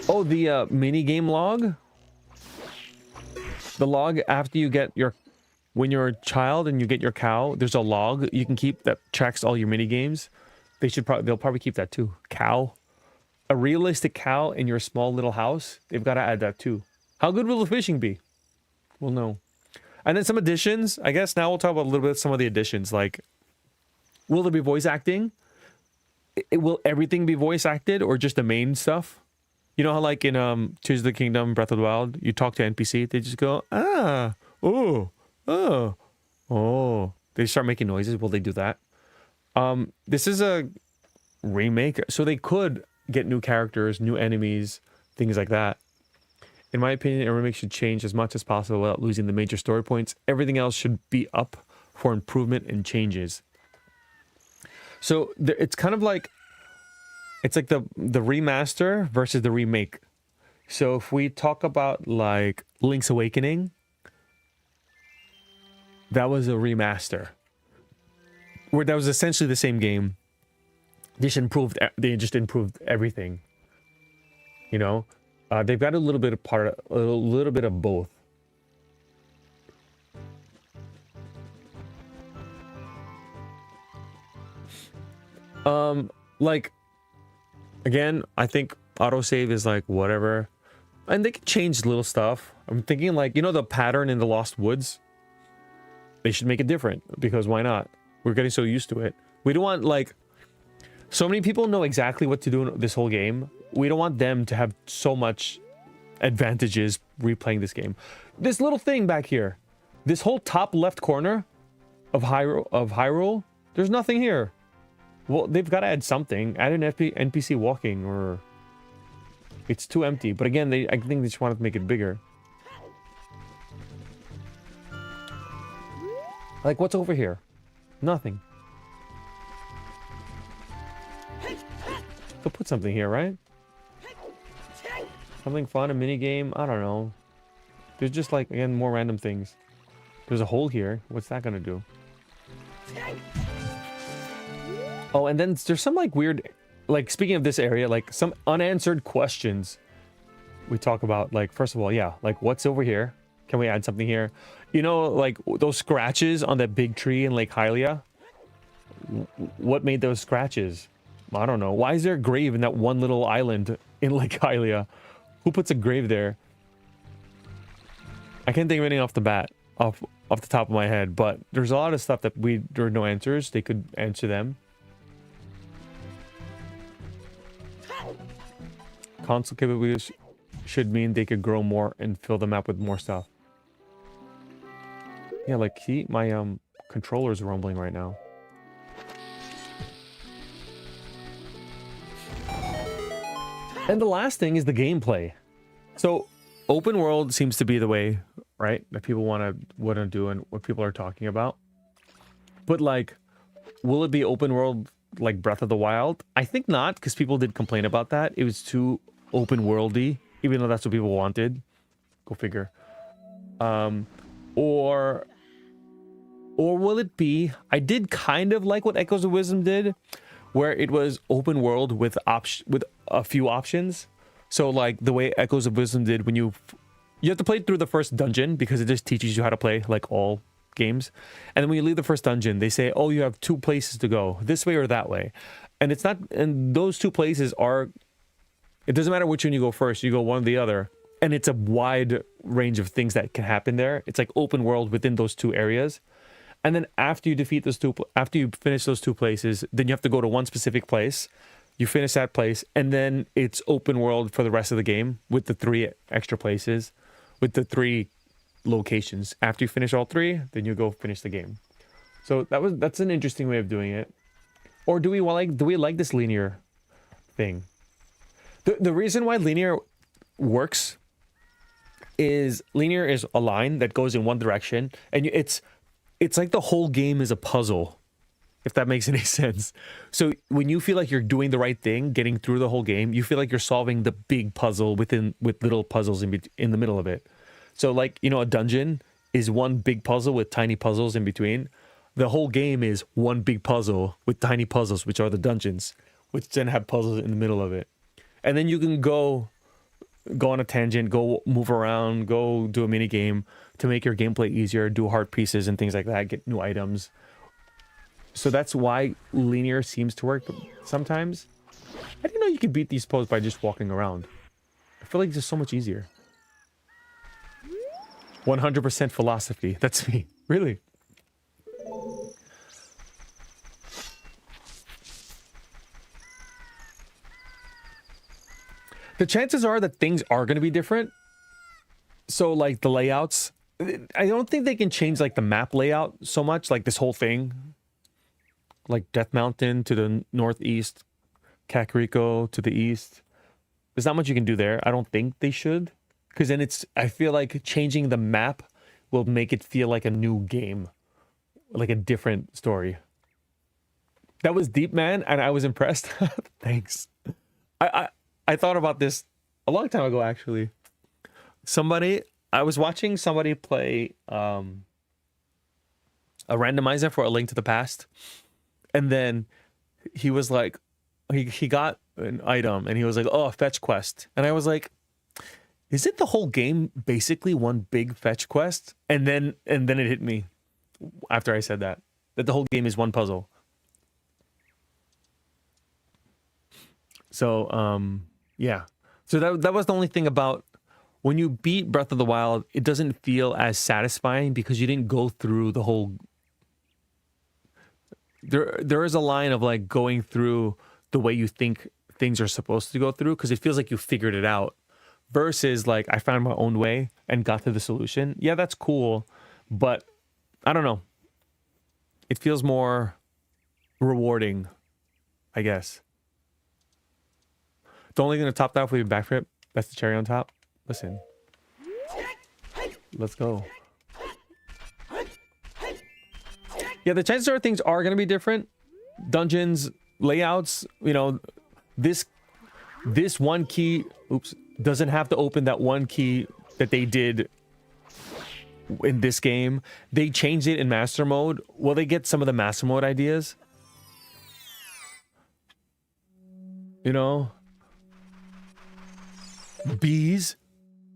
Oh, the mini game log. The log after you get your, when you're a child and you get your cow, there's a log you can keep that tracks all your mini games. They'll probably keep that too. Cow, a realistic cow in your small little house. They've got to add that too. How good will the fishing be? We'll know. And then some additions. I guess now we'll talk about a little bit of some of the additions. Like, will there be voice acting? Will everything be voice acted or just the main stuff? You know how like in Tears of the Kingdom, Breath of the Wild, you talk to NPC, they just go, ah, oh, oh, oh. They start making noises. Will they do that? This is a remake, so they could get new characters, new enemies, things like that. In my opinion, a remake should change as much as possible without losing the major story points. Everything else should be up for improvement and changes. So it's kind of like, it's like the remaster versus the remake. So if we talk about like Link's Awakening, that was a remaster, where that was essentially the same game. They just improved everything. You know, they've got a little bit of both. Like, again, I think autosave is like whatever, and they can change little stuff. I'm thinking like, you know, the pattern in the Lost Woods, they should make it different, because why not? We're getting so used to it. We don't want, like, so many people know exactly what to do in this whole game. We don't want them to have so much advantages replaying this game. This little thing back here, this whole top left corner of Hyrule, there's nothing here. Well, they've got to add something. Add an NPC walking, or it's too empty. But again, I think they just wanted to make it bigger. Like, what's over here? Nothing. They'll put something here, right? Something fun, a mini game. I don't know. There's just like, again, more random things. There's a hole here. What's that gonna do? Oh, and then there's some like weird, like, speaking of this area, like some unanswered questions we talk about. Like, first of all, yeah, like, what's over here? Can we add something here? You know, like those scratches on that big tree in Lake Hylia. What made those scratches? I don't know. Why is there a grave in that one little island in Lake Hylia? Who puts a grave there? I can't think of anything off the bat, off the top of my head, but there's a lot of stuff that there are no answers. They could answer them. Console capabilities should mean they could grow more and fill the map with more stuff. Yeah, like, see, my controller's rumbling right now. And the last thing is the gameplay. So open world seems to be the way, right, that people want to do and what people are talking about. But like, will it be open world like Breath of the Wild? I think not, because people did complain about that. It was too open worldy, even though that's what people wanted. Go figure. Or will it be? I did kind of like what Echoes of Wisdom did, where it was open world with a few options. So like the way Echoes of Wisdom did, when you have to play through the first dungeon, because it just teaches you how to play like all games. And then when you leave the first dungeon, they say, oh, you have two places to go, this way or that way. And it's not, and those two places are, it doesn't matter which one you go first, you go one or the other. And it's a wide range of things that can happen there. It's like open world within those two areas. And then after you defeat those two, after you finish those two places, then you have to go to one specific place. You finish that place, and then it's open world for the rest of the game with the 3 extra places, with the 3 locations. After you finish all 3, then you go finish the game. So that's an interesting way of doing it. Or do we like this linear thing? The reason why linear works is linear is a line that goes in one direction, and it's it's like the whole game is a puzzle, if that makes any sense. So when you feel like you're doing the right thing, getting through the whole game, you feel like you're solving the big puzzle with little puzzles in the middle of it. So like, you know, a dungeon is one big puzzle with tiny puzzles in between. The whole game is one big puzzle with tiny puzzles, which are the dungeons, which then have puzzles in the middle of it. And then you can go on a tangent, go move around, go do a mini game to make your gameplay easier, do hard pieces and things like that, get new items. So that's why linear seems to work sometimes. I didn't know you could beat these poses by just walking around. I feel like it's just so much easier. 100% philosophy. That's me. Really. The chances are that things are going to be different. So like the layouts, I don't think they can change like the map layout so much, like this whole thing. Like Death Mountain to the northeast, Kakariko to the east. There's not much you can do there. I don't think they should. Because then I feel like changing the map will make it feel like a new game. Like a different story. That was deep, man, and I was impressed. Thanks. I thought about this a long time ago, actually. I was watching somebody play a randomizer for A Link to the Past. And then he was like, he got an item and he was like, oh, fetch quest. And I was like, is it the whole game basically one big fetch quest? And then it hit me after I said that the whole game is one puzzle. So, yeah. So that was the only thing about when you beat Breath of the Wild, it doesn't feel as satisfying because you didn't go through the whole. There is a line of like going through the way you think things are supposed to go through because it feels like you figured it out versus like I found my own way and got to the solution. Yeah, that's cool, but I don't know. It feels more rewarding, I guess. The only thing to top that off would be backflip. That's the cherry on top. Listen. Let's go. Yeah, the chances are things are going to be different. Dungeons, layouts, you know, this one key, doesn't have to open that one key that they did in this game. They changed it in master mode. Will they get some of the master mode ideas? You know? Bees?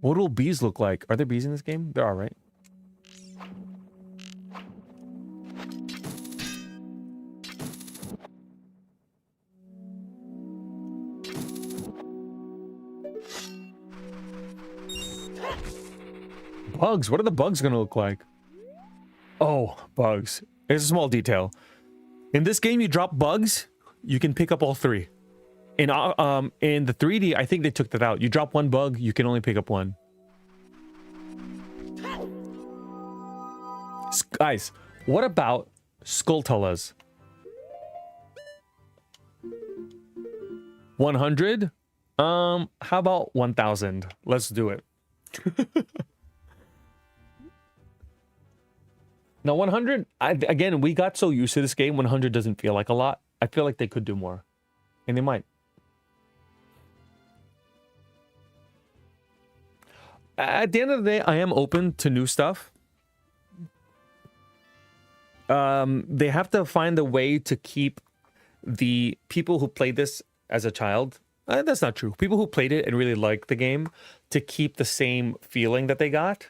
What will bees look like? Are there bees in this game? There are, right? Bugs. What are the bugs going to look like? Oh, bugs. Here's a small detail. In this game, you drop bugs, you can pick up all three. In the 3D, I think they took that out. You drop one bug, you can only pick up one. Guys, what about Skulltulas? 100? How about 1,000? Let's do it. Now 100, again, we got so used to this game, 100 doesn't feel like a lot. I feel like they could do more. And they might. At the end of the day, I am open to new stuff. They have to find a way to keep the people who played this as a child. That's not true. People who played it and really liked the game to keep the same feeling that they got.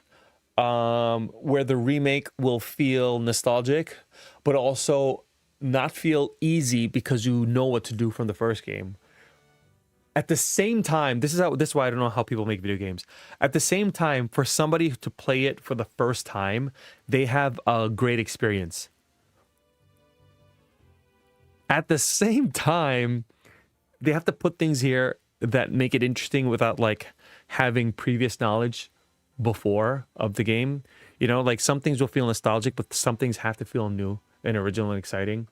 Where the remake will feel nostalgic, but also not feel easy because you know what to do from the first game. At the same time, this is why I don't know how people make video games. At the same time, for somebody to play it for the first time, they have a great experience. At the same time, they have to put things here that make it interesting without like having previous knowledge before of the game. You know, like some things will feel nostalgic, but some things have to feel new and original and exciting.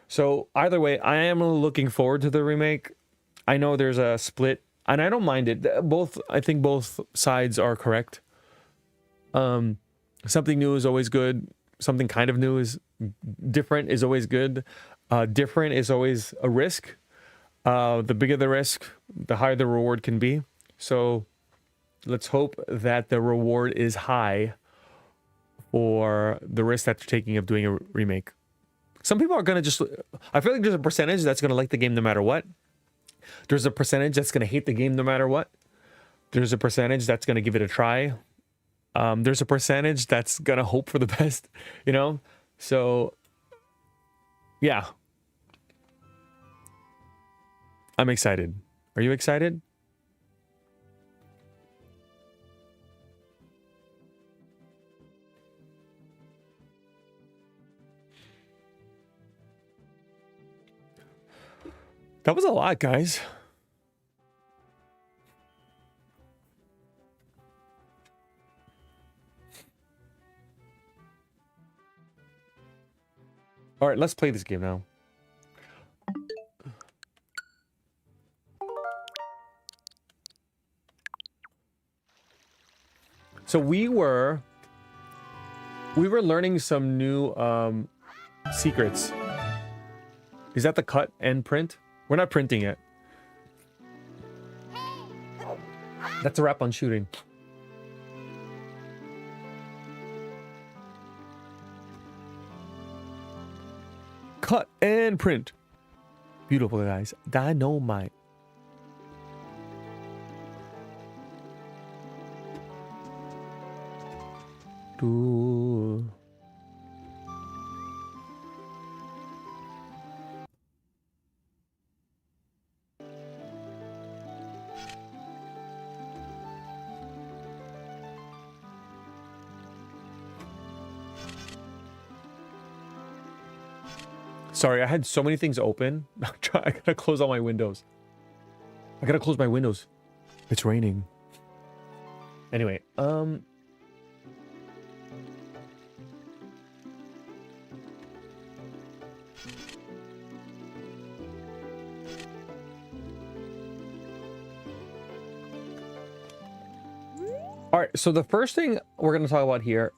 So either way, I am looking forward to the remake. I know there's a split, and I don't mind it. I think both sides are correct. Something new is always good. something kind of new is different is always good. Different is always a risk. The bigger the risk, the higher the reward can be. So let's hope that the reward is high for the risk that you're taking of doing a remake. Some people are going to just... I feel like there's a percentage that's going to like the game no matter what. There's a percentage that's going to hate the game no matter what. There's a percentage that's going to give it a try. There's a percentage that's going to hope for the best, you know? So, yeah. I'm excited. Are you excited? That was a lot, guys. All right, let's play this game now. So we were learning some new secrets. Is that the cut and print? We're not printing it. That's a wrap on shooting. Cut and print. Beautiful, guys. Dynamite. Ooh. Sorry, I had so many things open. I gotta close all my windows. I gotta close my windows. It's raining. Anyway, all right, so the first thing we're going to talk about here.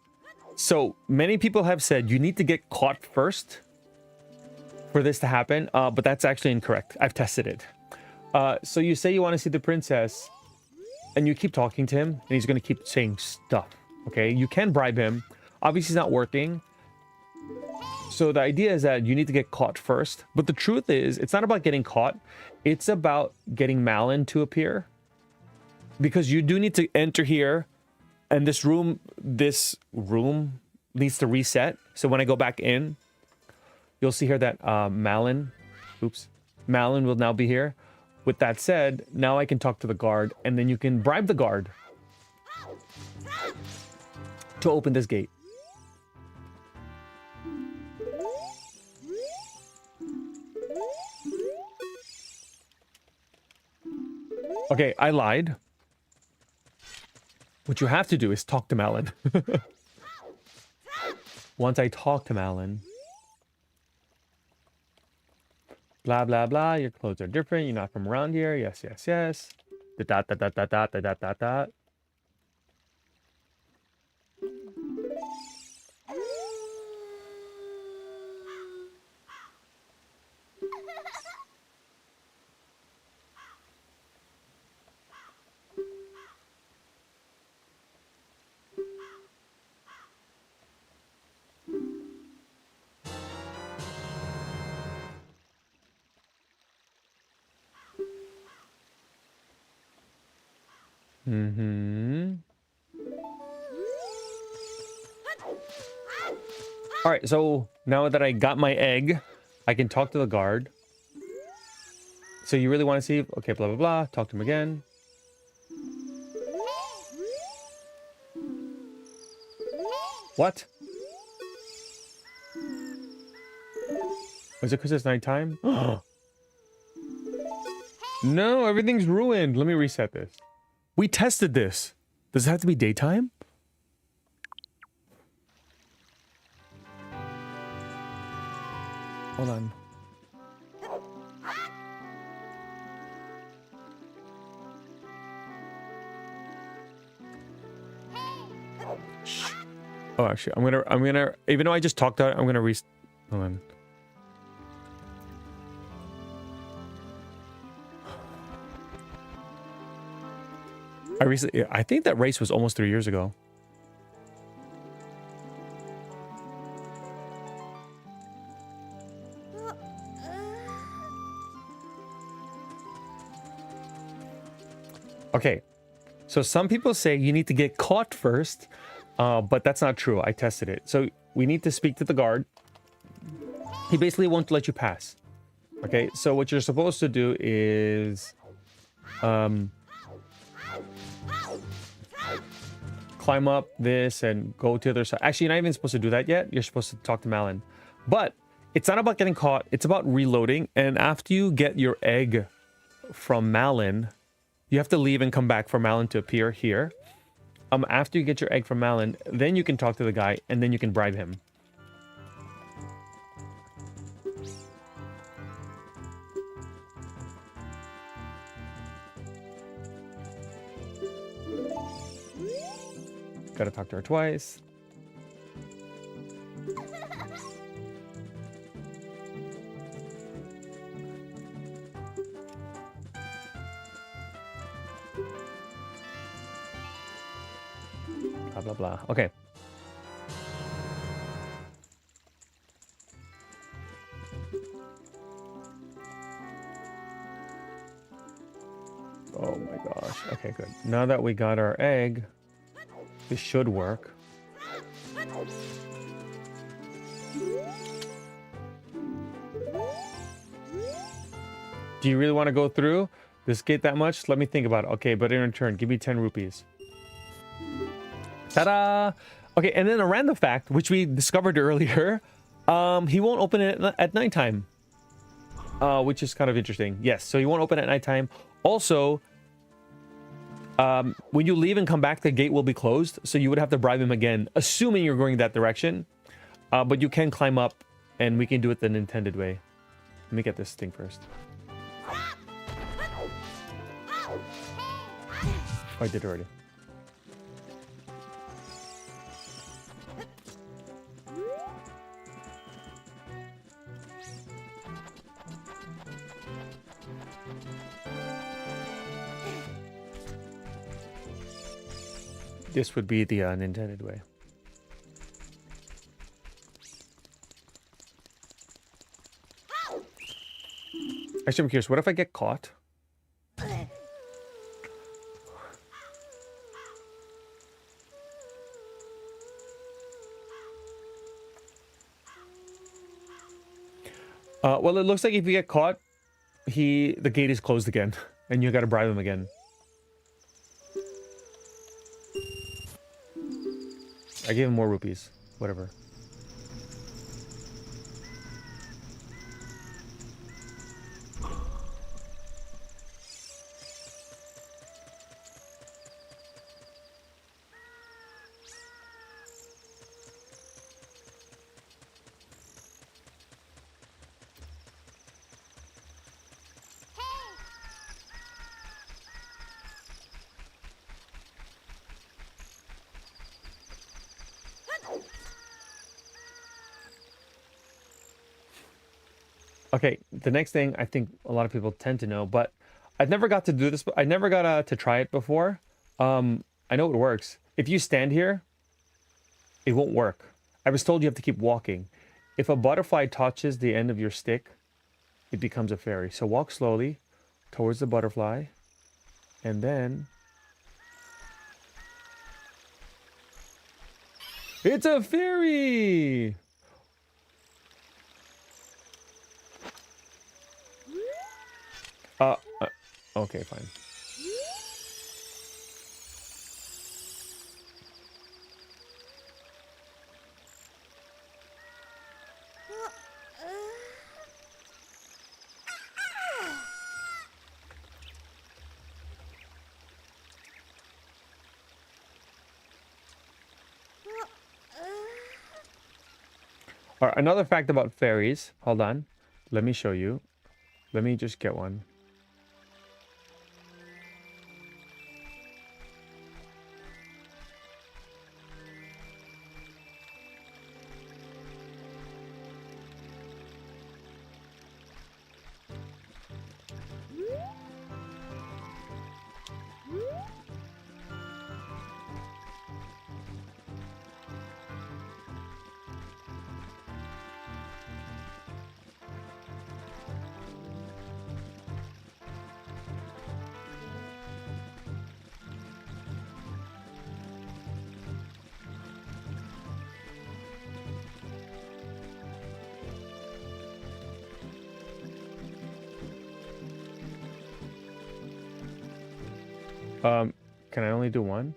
So many people have said you need to get caught first for this to happen, but that's actually incorrect. I've tested it. So you say you want to see the princess, and you keep talking to him, and he's going to keep saying stuff. Okay, you can bribe him. Obviously, it's not working. So the idea is that you need to get caught first. But the truth is, it's not about getting caught. It's about getting Malin to appear. Because you do need to enter here, and this room needs to reset. So when I go back in, you'll see here that Malin will now be here. With that said, now I can talk to the guard, and then you can bribe the guard to open this gate. Okay, I lied. What you have to do is talk to Malin. Once I talk to Malin, blah blah blah, your clothes are different, you're not from around here, yes yes yes, dot dot dot dot dot dot dot dot dot. All right, so now that I got my egg, I can talk to the guard. So you really want to see? Okay, blah, blah, blah. Talk to him again. What? Is it because it's nighttime? No, everything's ruined. Let me reset this. We tested this. Does it have to be daytime? Hold on. Shh. Oh, actually, I'm gonna, even though I just talked out, I'm gonna hold on. I think that race was almost 3 years ago. Okay, so some people say you need to get caught first, but that's not true. I tested it. So we need to speak to the guard. He basically won't let you pass. Okay, so what you're supposed to do is climb up this and go to the other side. Actually, you're not even supposed to do that yet. You're supposed to talk to Malin. But it's not about getting caught. It's about reloading. And after you get your egg from Malin, you have to leave and come back for Malin to appear here. After you get your egg from Malin, then you can talk to the guy and then you can bribe him. Gotta talk to her twice. Blah, blah, blah. Okay. Oh my gosh. Okay, good. Now that we got our egg, this should work. Do you really want to go through this gate that much? Let me think about it. Okay, but in return, give me 10 rupees. Ta-da! Okay, and then a random fact, which we discovered earlier, he won't open it at nighttime, which is kind of interesting. Yes, so he won't open at nighttime. Also, when you leave and come back, the gate will be closed, so you would have to bribe him again, assuming you're going that direction. But you can climb up, and we can do it the intended way. Let me get this thing first. Oh, I did already. This would be the unintended way. Actually, I'm curious. What if I get caught? Well, it looks like if you get caught, the gate is closed again, and you got to bribe him again. I gave him more rupees. Whatever. Okay, the next thing I think a lot of people tend to know, but I've never got to do this. I never got to try it before. I know it works. If you stand here, it won't work. I was told you have to keep walking. If a butterfly touches the end of your stick, it becomes a fairy. So walk slowly towards the butterfly, and then... It's a fairy! Okay, fine. All right, another fact about fairies. Hold on. Let me show you. Let me just get one. Can I only do one?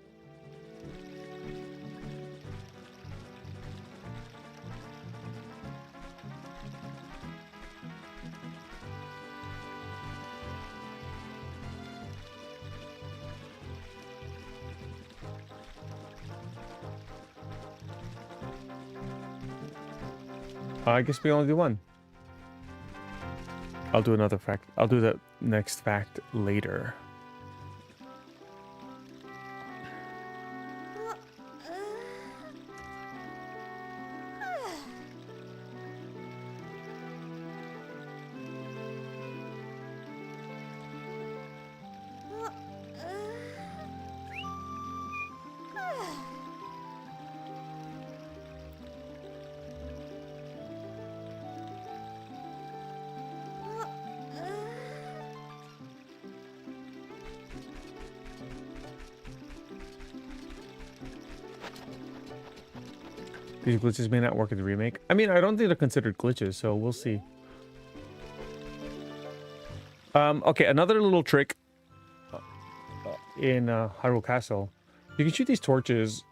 I guess we only do one. I'll do another fact. I'll do the next fact later. These glitches may not work in the remake. I mean, I don't think they're considered glitches, so we'll see. Okay, another little trick in Hyrule Castle. You can shoot these torches.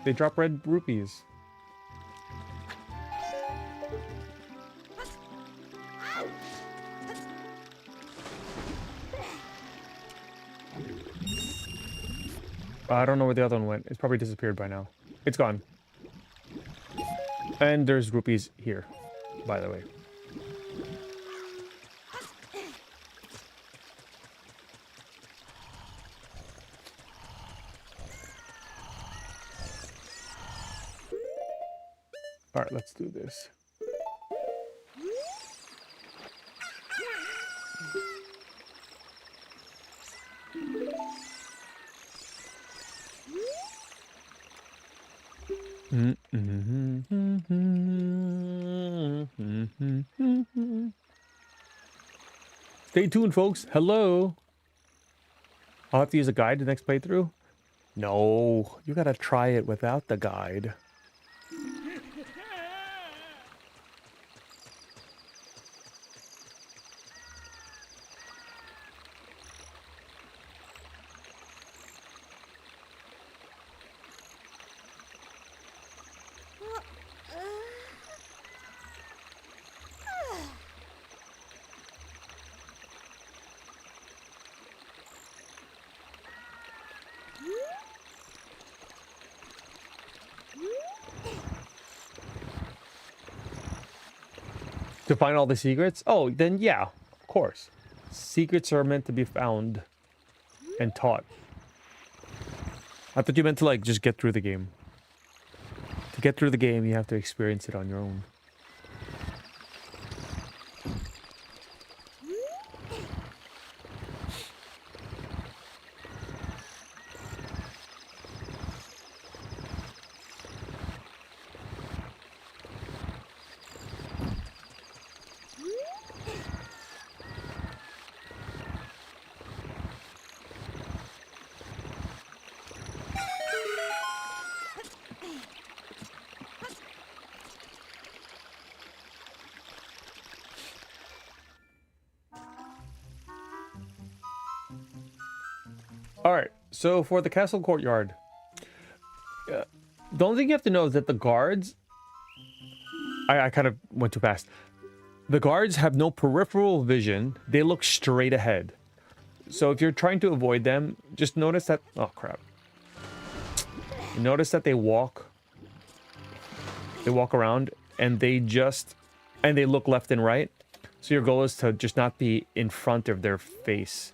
They drop red rupees. I don't know where the other one went. It's probably disappeared by now. It's gone. And there's rupees here, by the way. All right, let's do this. Stay tuned, folks. Hello. I'll have to use a guide the next playthrough. No, you gotta try it without the guide. To find all the secrets? Oh, then yeah, of course. Secrets are meant to be found and taught. I thought you meant to, like, just get through the game. To get through the game, you have to experience it on your own. Alright, so for the castle courtyard, the only thing you have to know is that the guards... I kind of went too fast. The guards have no peripheral vision. They look straight ahead. So if you're trying to avoid them, just notice that... Oh, crap. Notice that they walk around, and they look left and right. So your goal is to just not be in front of their face.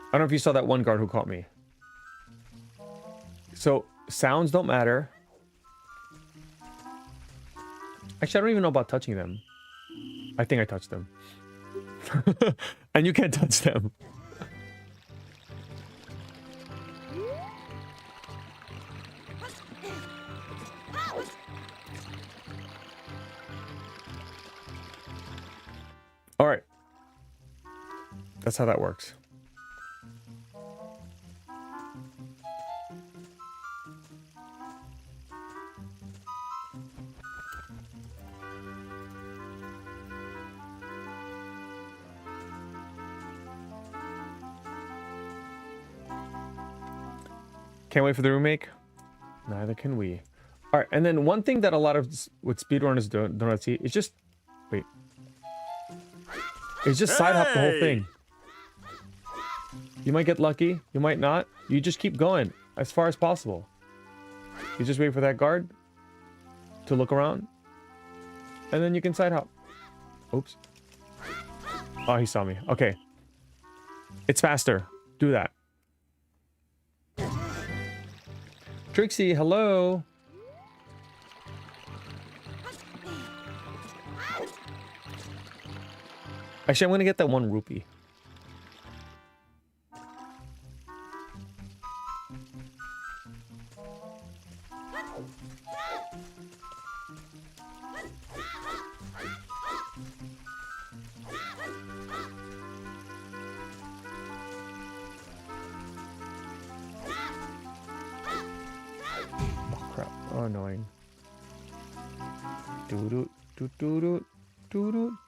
I don't know if you saw that one guard who caught me. So, sounds don't matter. Actually, I don't even know about touching them. I think I touched them. And you can't touch them. All right. That's how that works. Can't wait for the remake. Neither can we. All right, and then one thing that a lot of what speedrunners don't see is just wait. It's just side hop the whole thing. You might get lucky, you might not. You just keep going as far as possible. You just wait for that guard to look around, and then you can side hop. Oops. Oh, he saw me. Okay. It's faster. Do that. Trixie, hello. Actually, I'm gonna get that 1 rupee. Oh crap! Oh, annoying. Doo doo doo doo doo doo doo.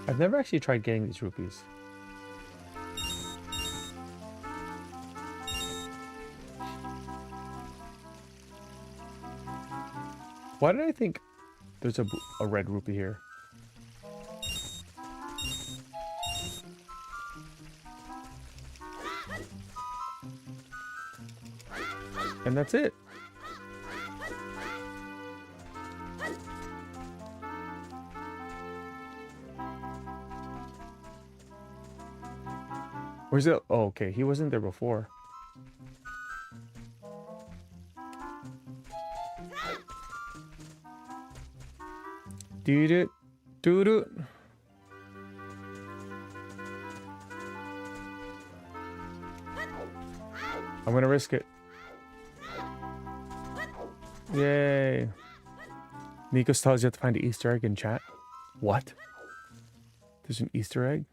I've never actually tried getting these rupees. Why did I think there's a red rupee here? And that's it. Where's it? Oh, okay. He wasn't there before. Doo-doo. Doo-doo. I'm gonna risk it. Yay. Nikos tells you have to find an Easter egg in chat. What? There's an Easter egg?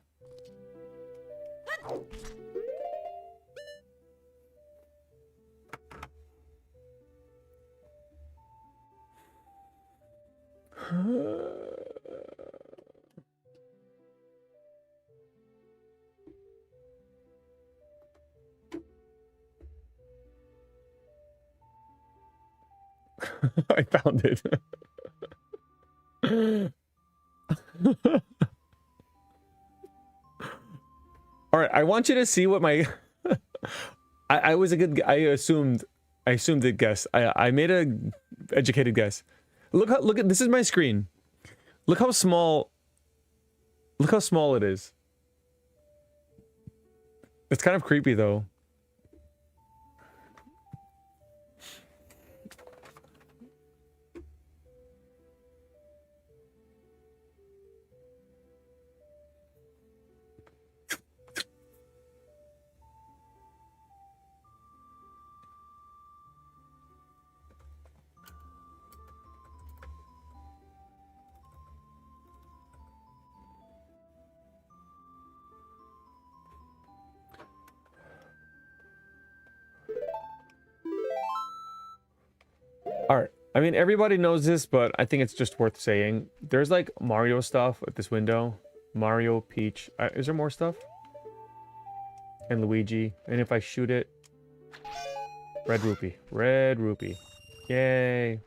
I found it. All right, I want you to see what my I was a good I assumed a guess. I made a educated guess. Look at this is my screen. Look how small it is. It's kind of creepy though. Alright, I mean, everybody knows this, but I think it's just worth saying. There's like Mario stuff at this window. Mario, Peach. Is there more stuff? And Luigi. And if I shoot it... Red rupee. Red rupee. Yay.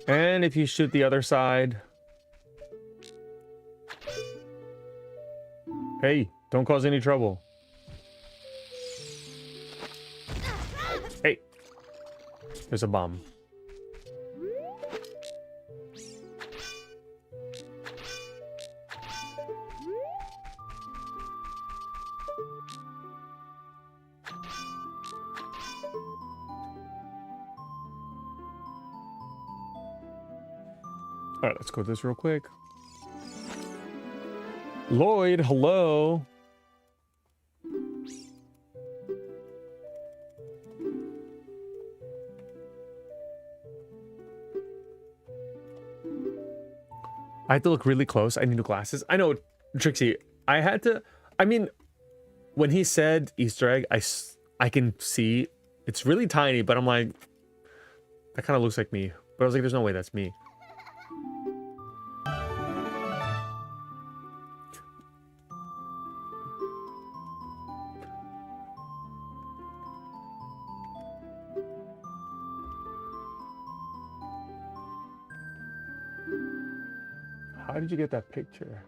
And if you shoot the other side... Hey, don't cause any trouble. Hey. There's a bomb. Alright, let's go this real quick. Lloyd, hello. I had to look really close. I need new glasses. I know, Trixie. I had to. I mean, when he said Easter egg, I can see it's really tiny, but I'm like, that kind of looks like me. But I was like, there's no way that's me. How did you get that picture?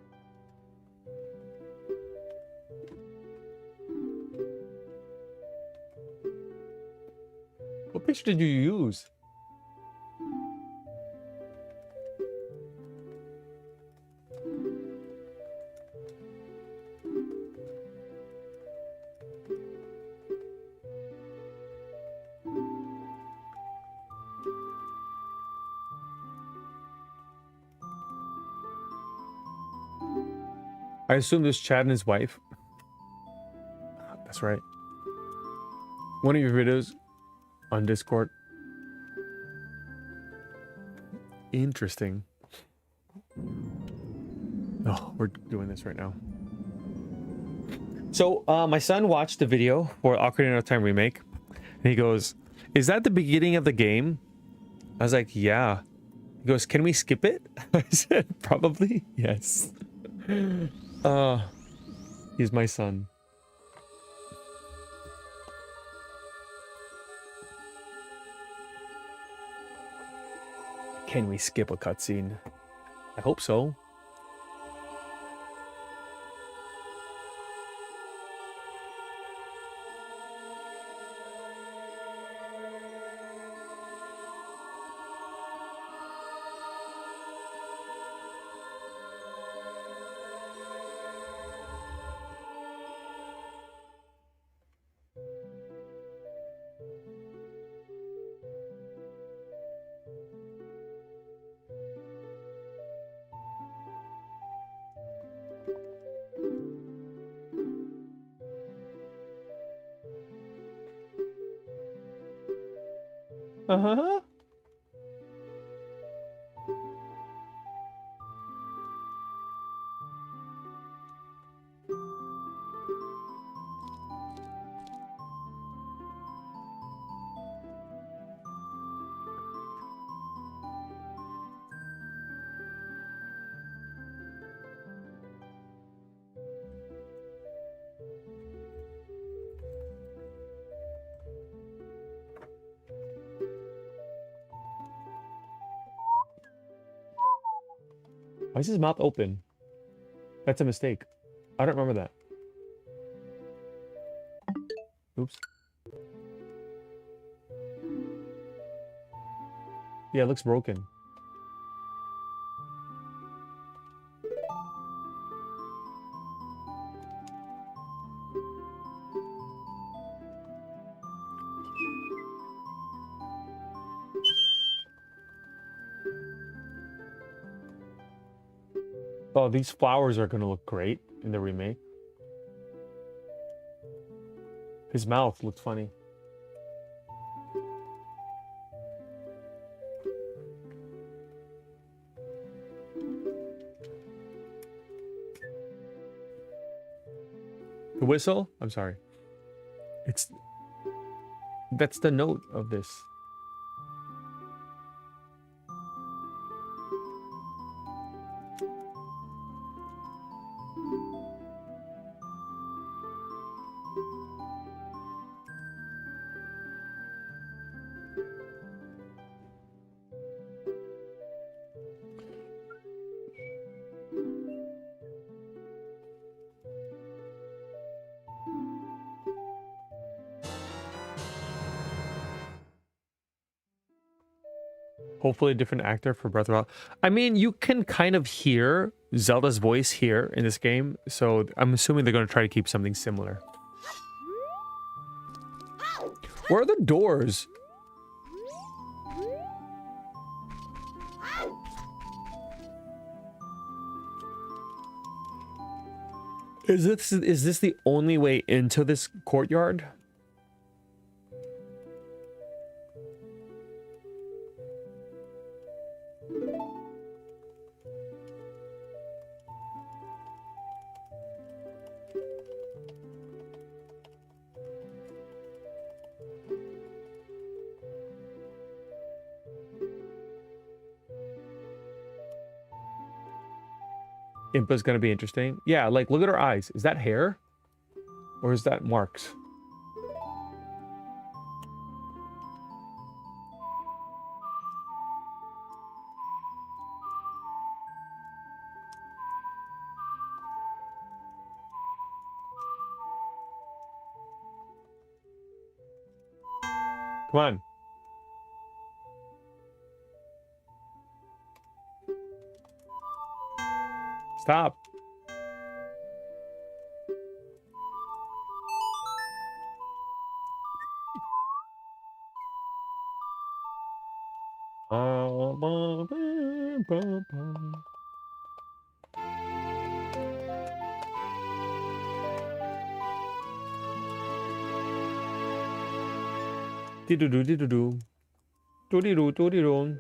What picture did you use? I assume this Chad and his wife. That's right. One of your videos on Discord. Interesting. Oh, we're doing this right now. So, my son watched the video for Ocarina of Time Remake, and he goes, "Is that the beginning of the game?" I was like, "Yeah." He goes, "Can we skip it?" I said, "Probably, yes." He's my son. Can we skip a cutscene? I hope so. Uh-huh. Why is his mouth open? That's a mistake. I don't remember that. Oops. Yeah, it looks broken. Oh, these flowers are gonna look great in the remake. His mouth looks funny. The whistle? I'm sorry. That's the note of this. Hopefully a different actor for Breath of the Wild. I mean, you can kind of hear Zelda's voice here in this game, so I'm assuming they're going to try to keep something similar. Where are the doors? Is this the only way into this courtyard? Impa's gonna be interesting. Yeah, like look at her eyes. Is that hair? Or is that marks? Come on. Stop. Dee-doo-doo, dee-doo-doo. Doo-dee-doo, doo-dee-doo.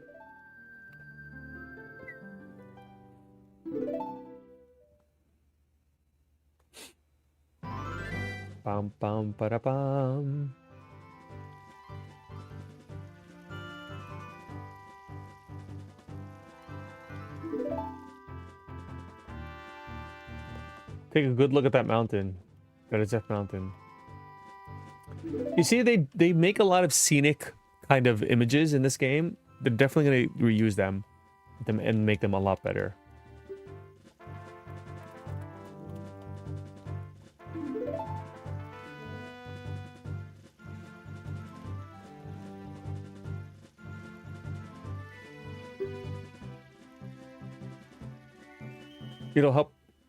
Bum, bum, ba-da-bum. Take a good look at that mountain. That is F Mountain. You see, they make a lot of scenic kind of images in this game. They're definitely gonna reuse them and make them a lot better.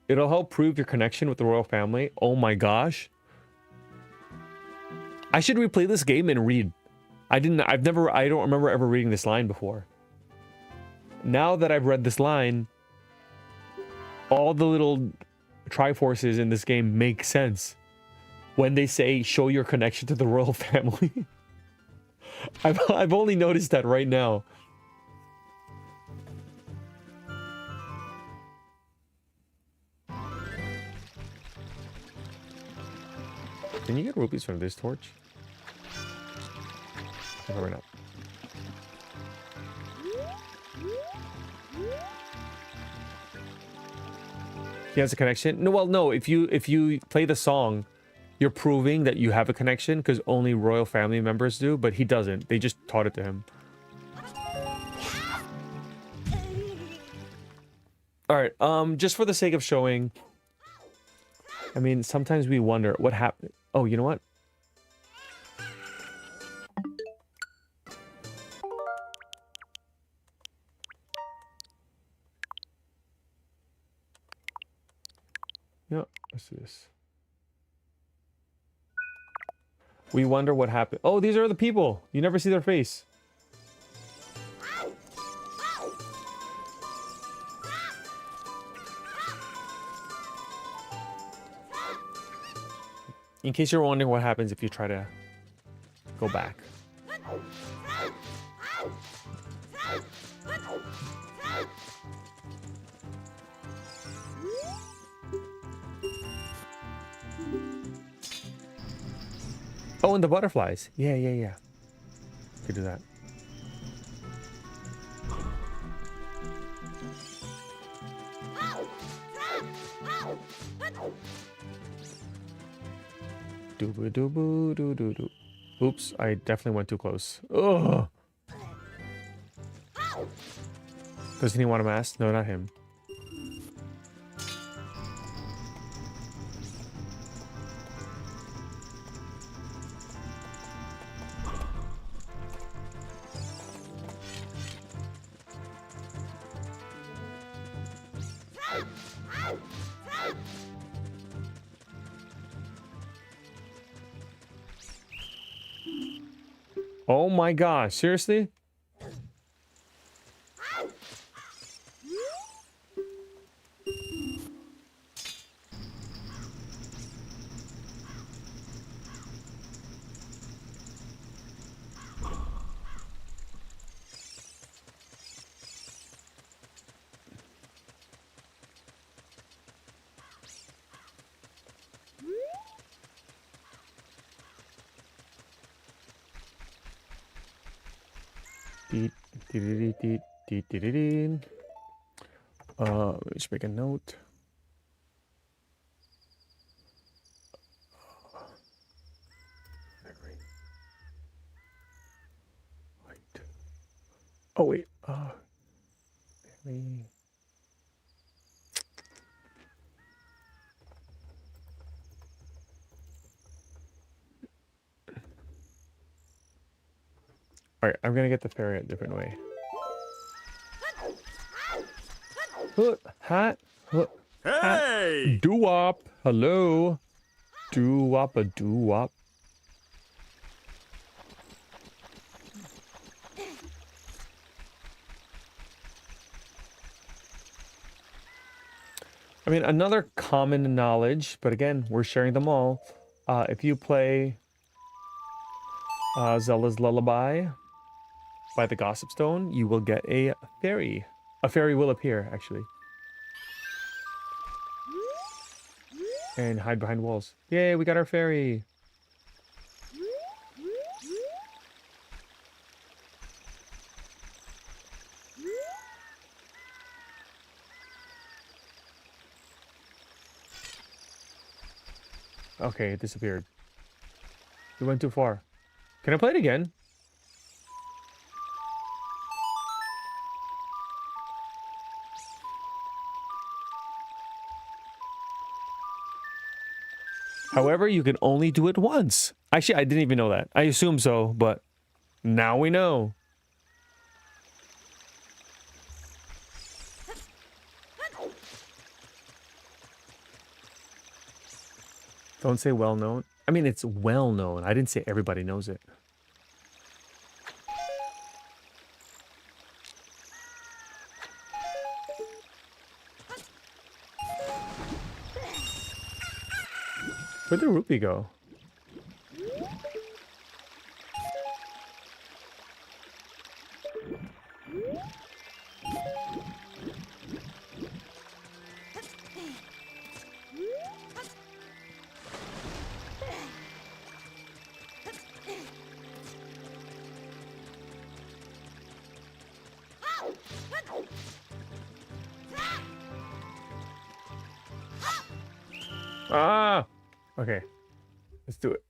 It'll help prove your connection with the royal family. Oh my gosh. I should replay this game and read. I don't remember ever reading this line before. Now that I've read this line, all the little Triforces in this game make sense. When they say, show your connection to the royal family. I've only noticed that right now. Can you get rupees from this torch? Probably not. He has a connection? No, well, no. If you play the song, you're proving that you have a connection because only royal family members do, but he doesn't. They just taught it to him. All right. Just for the sake of showing. I mean, sometimes we wonder what happened. Oh, you know what? Yeah, let's do this. We wonder what happened. Oh, these are the people. You never see their face. In case you're wondering what happens if you try to go back. Oh, and the butterflies. Yeah. Could do that. Doo doo boo doo doo doo. Oops, I definitely went too close. Ugh. Doesn't he want a mask? No, not him. Oh my gosh, seriously? Deet, deet, deet, deet, deet, deet, deet. Let me just make a note. Wait. Oh wait. Very. All right, I'm gonna get the fairy a different way. Hoot, hat, hoot, hat. Hey! Doo-wop. Hello. Doo-wop a doo-wop. I mean, another common knowledge, but again, we're sharing them all. If you play Zelda's Lullaby by the Gossip Stone, you will get a fairy. A fairy will appear, actually. And hide behind walls. Yay, we got our fairy. Okay, it disappeared. We went too far. Can I play it again? However, you can only do it once. Actually, I didn't even know that. I assume so, but now we know. Don't say well known. I mean, it's well known. I didn't say everybody knows it. Where'd the rupee go? Ah! Okay. Let's do it.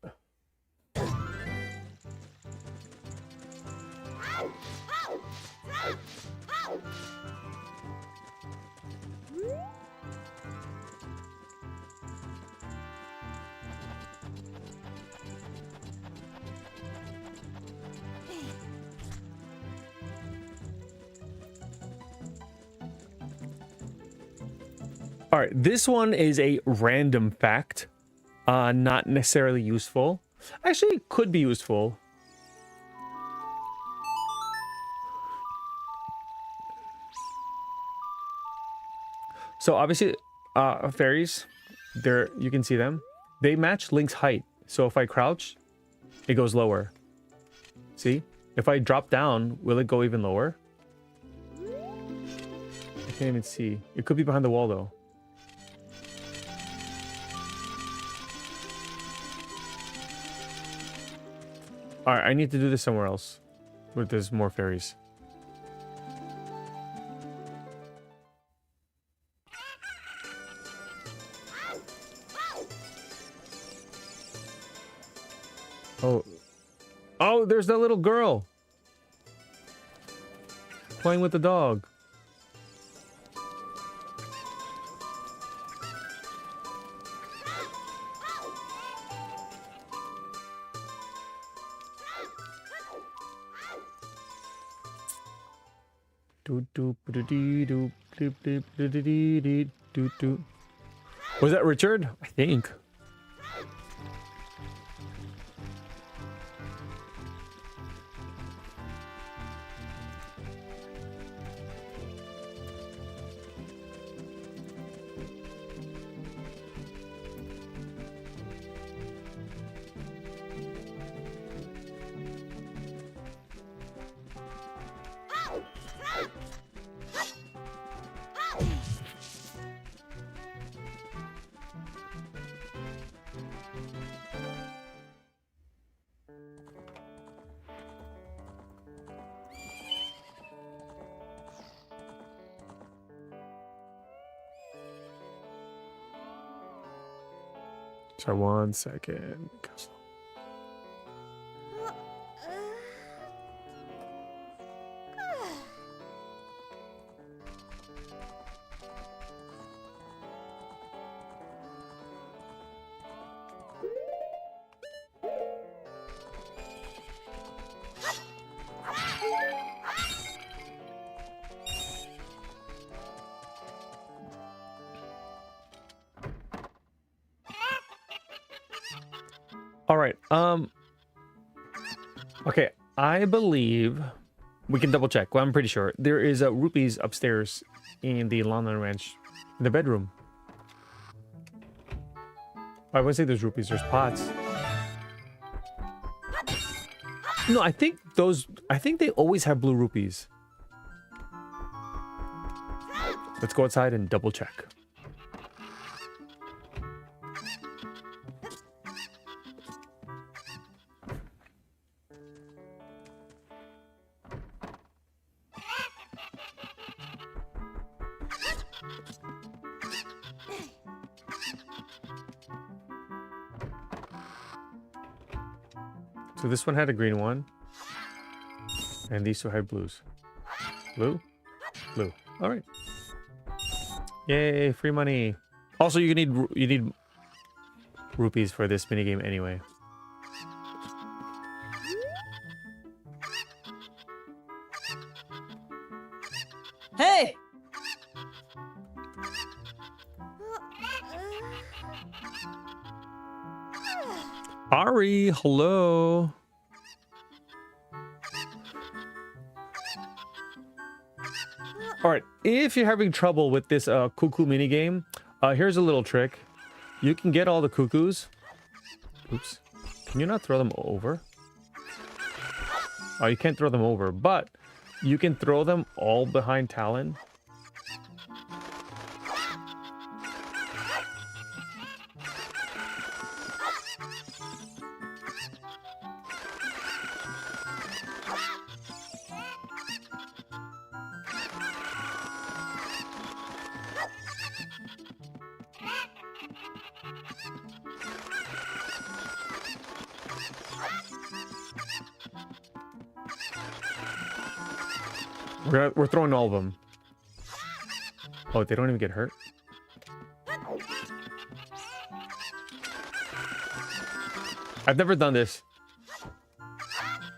All right, this one is a random fact, not necessarily useful. Actually, it could be useful. So obviously, fairies, there you can see them. They match Link's height. So if I crouch, it goes lower. See? If I drop down, will it go even lower? I can't even see. It could be behind the wall though. Alright, I need to do this somewhere else. Where there's more fairies. Oh. Oh, there's that little girl. Playing with the dog. Was that Richard? I think. Sorry, 1 second. All right. Okay, I believe we can double check. Well, I'm pretty sure there is rupees upstairs in the London Ranch, in the bedroom. I wouldn't say there's rupees. There's pots. No, I think they always have blue rupees. Let's go outside and double check. So this one had a green one. And these two had blues. Blue? Blue. All right. Yay, free money. Also, you need rupees for this minigame anyway. Hey! Ari, hello. All right, if you're having trouble with this cuckoo minigame, here's a little trick. You can get all the cuckoos. Oops. Can you not throw them over? Oh, you can't throw them over, but you can throw them all behind Talon. We're throwing all of them. Oh, they don't even get hurt? I've never done this,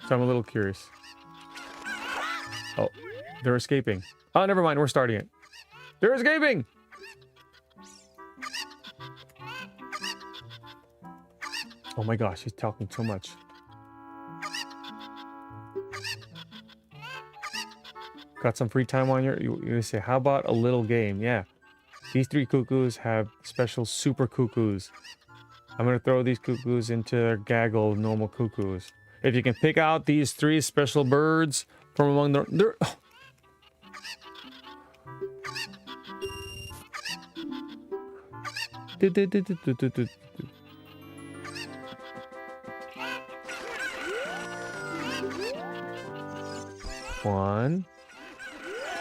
so I'm a little curious. Oh, they're escaping. Oh, never mind. We're starting it. They're escaping! Oh my gosh, he's talking so much. Got some free time on you say, how about a little game? Yeah. These 3 cuckoos have special super cuckoos. I'm going to throw these cuckoos into a gaggle of normal cuckoos. If you can pick out these 3 special birds from among their... One,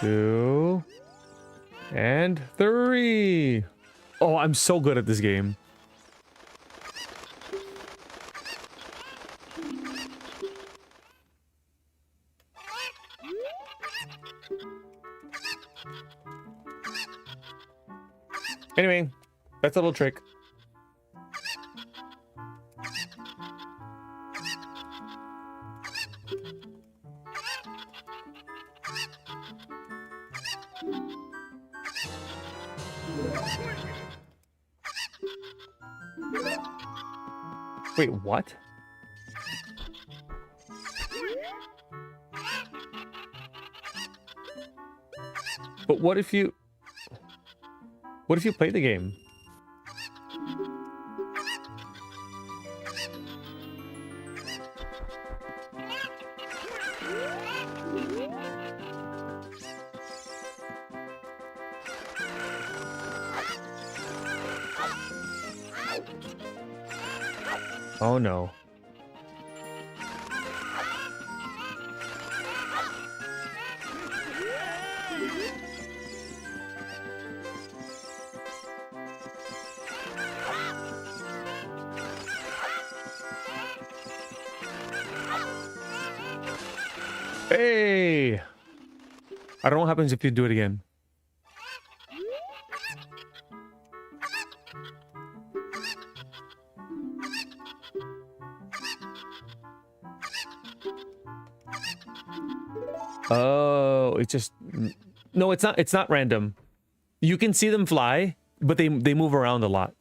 2, and 3. Oh, I'm so good at this game. Anyway, that's a little trick. Wait, what? But what if you play the game? Oh no. Hey! I don't know what happens if you do it again. Oh, it's just... No, it's not. It's not random. You can see them fly, but they move around a lot.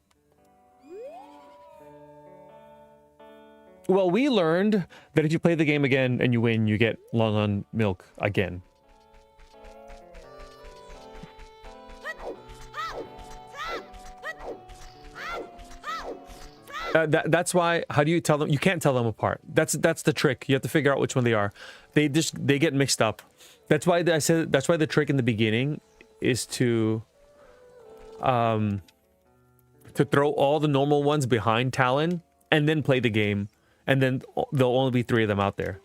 Well, we learned that if you play the game again and you win, you get long on milk again. That's why. How do you tell them? You can't tell them apart. That's the trick. You have to figure out which one they are. They get mixed up. That's why I said. That's why the trick in the beginning is to throw all the normal ones behind Talon and then play the game, and then there'll only be 3 of them out there.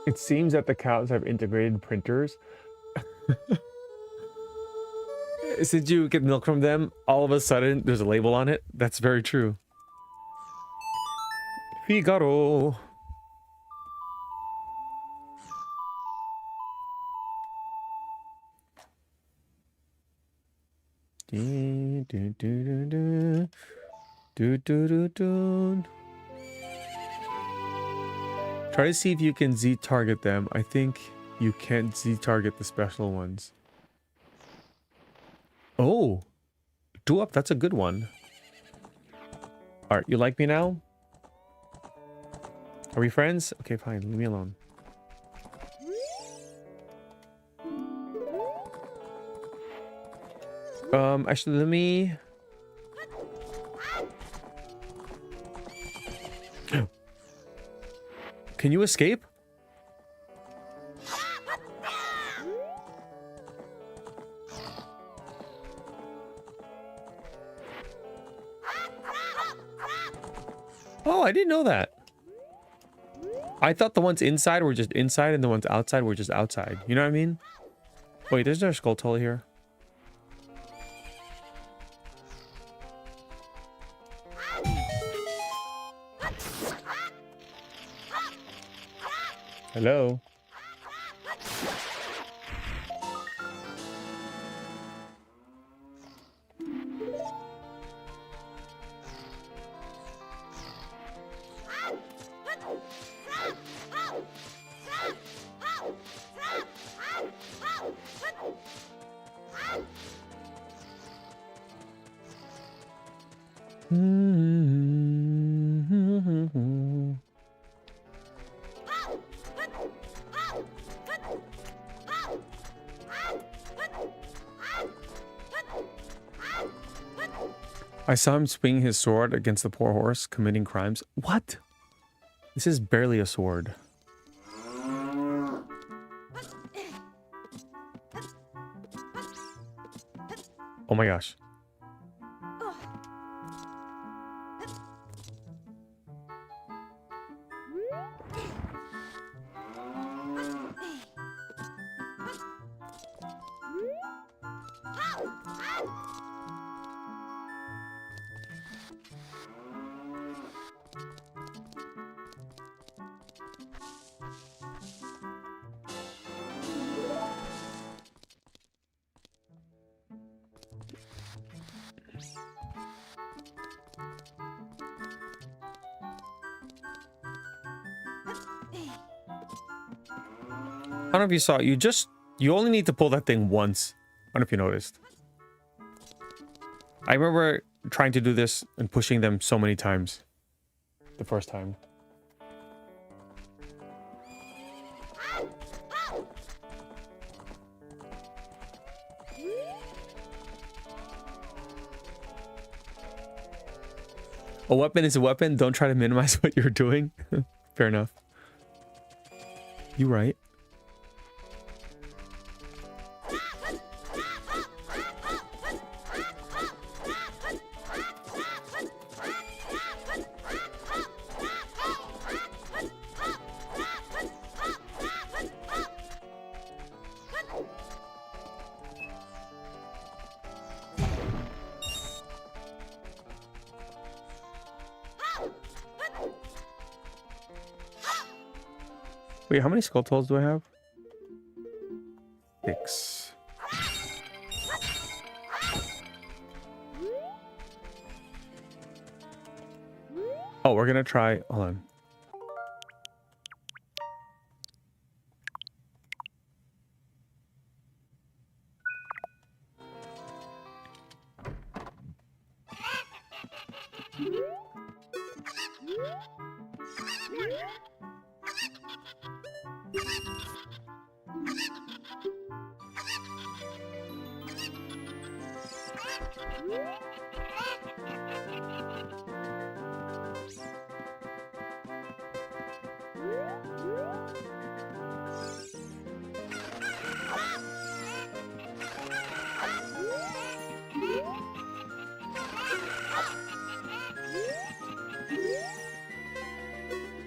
It seems that the cows have integrated printers. Since you get milk from them, all of a sudden there's a label on it. That's very true. Figaro. Do, do, do, do, do, do, do, do. Try to see if you can Z-target them. I think you can't Z-target the special ones. Oh, 2 up. That's a good one. All right, you like me now? Are we friends? Okay, fine. Leave me alone. Actually, let me... Can you escape? Oh, I didn't know that. I thought the ones inside were just inside and the ones outside were just outside. You know what I mean? Wait, there's no skull toll here. Hello? I saw him swinging his sword against the poor horse, committing crimes. What? This is barely a sword. Oh my gosh. I don't know if you saw it. You only need to pull that thing once. I don't know if you noticed. I remember trying to do this and pushing them so many times. The first time. A weapon is a weapon. Don't try to minimize what you're doing. Fair enough. You right. Wait, how many skull tools do I have? 6. Oh, we're gonna try. Hold on.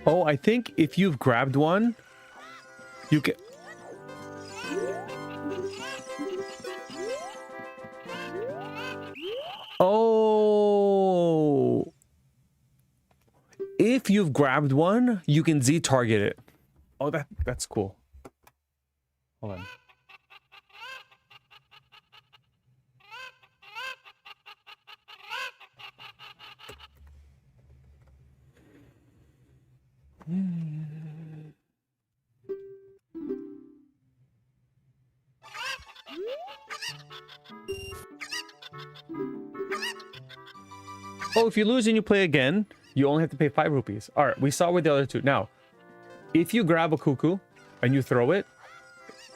Oh, I think if you've grabbed one, you can. Oh, if you've grabbed one, you can Z target it. Oh, that's cool. Hold on. Oh, if you lose and you play again, you only have to pay 5 rupees. All right, we saw with the other two. Now, if you grab a cuckoo and you throw it,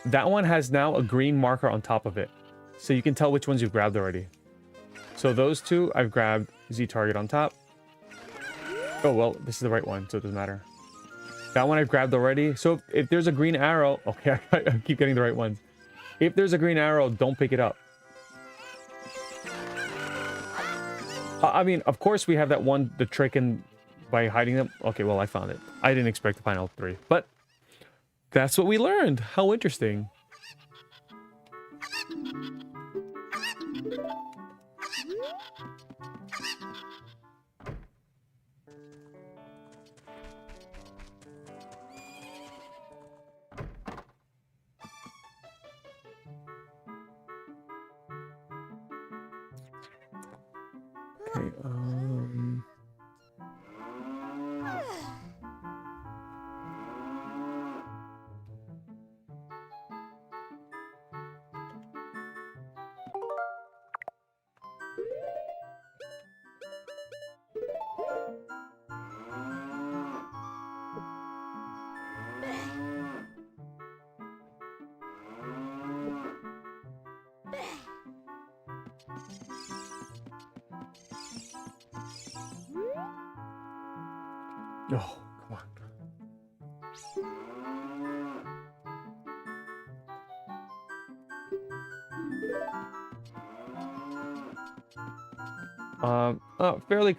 that one has now a green marker on top of it. So you can tell which ones you've grabbed already. So those two, I've grabbed Z target on top. Oh, well, this is the right one, so it doesn't matter. That one I've grabbed already. So if there's a green arrow... Okay, I keep getting the right ones. If there's a green arrow, don't pick it up. I mean, of course we have that one, the trick in by hiding them. Okay, well, I found it. I didn't expect to find all 3, but that's what we learned. How interesting. Okay, oh, come on. Fairly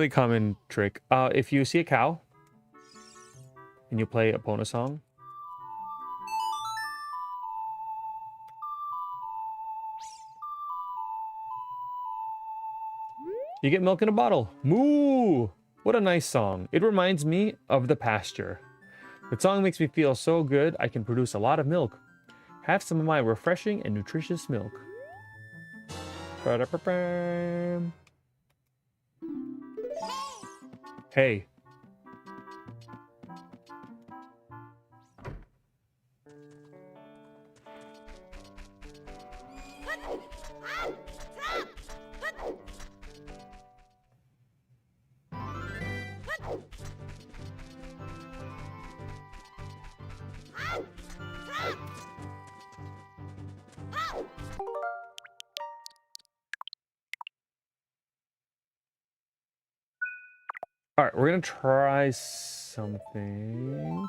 common trick. If you see a cow and you play a Epona song, you get milk in a bottle. Moo! What a nice song. It reminds me of the pasture. The song makes me feel so good I can produce a lot of milk. Have some of my refreshing and nutritious milk. Ba-da-ba-bam. Hey. All right, we're gonna try something.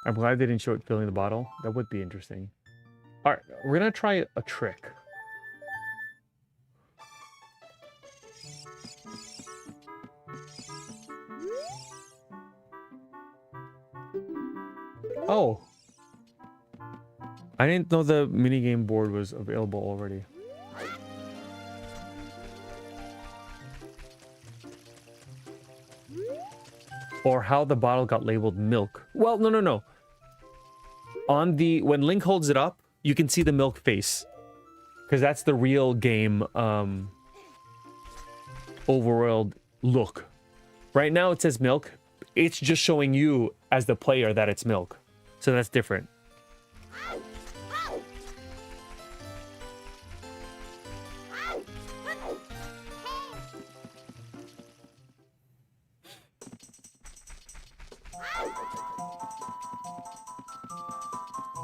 I'm glad they didn't show it filling the bottle. That would be interesting. All right, we're gonna try a trick. Oh. I didn't know the minigame board was available already. Or how the bottle got labeled milk. Well, no. On the when Link holds it up, you can see the milk face. Because that's the real game overworld look. Right now it says milk. It's just showing you as the player that it's milk. So that's different.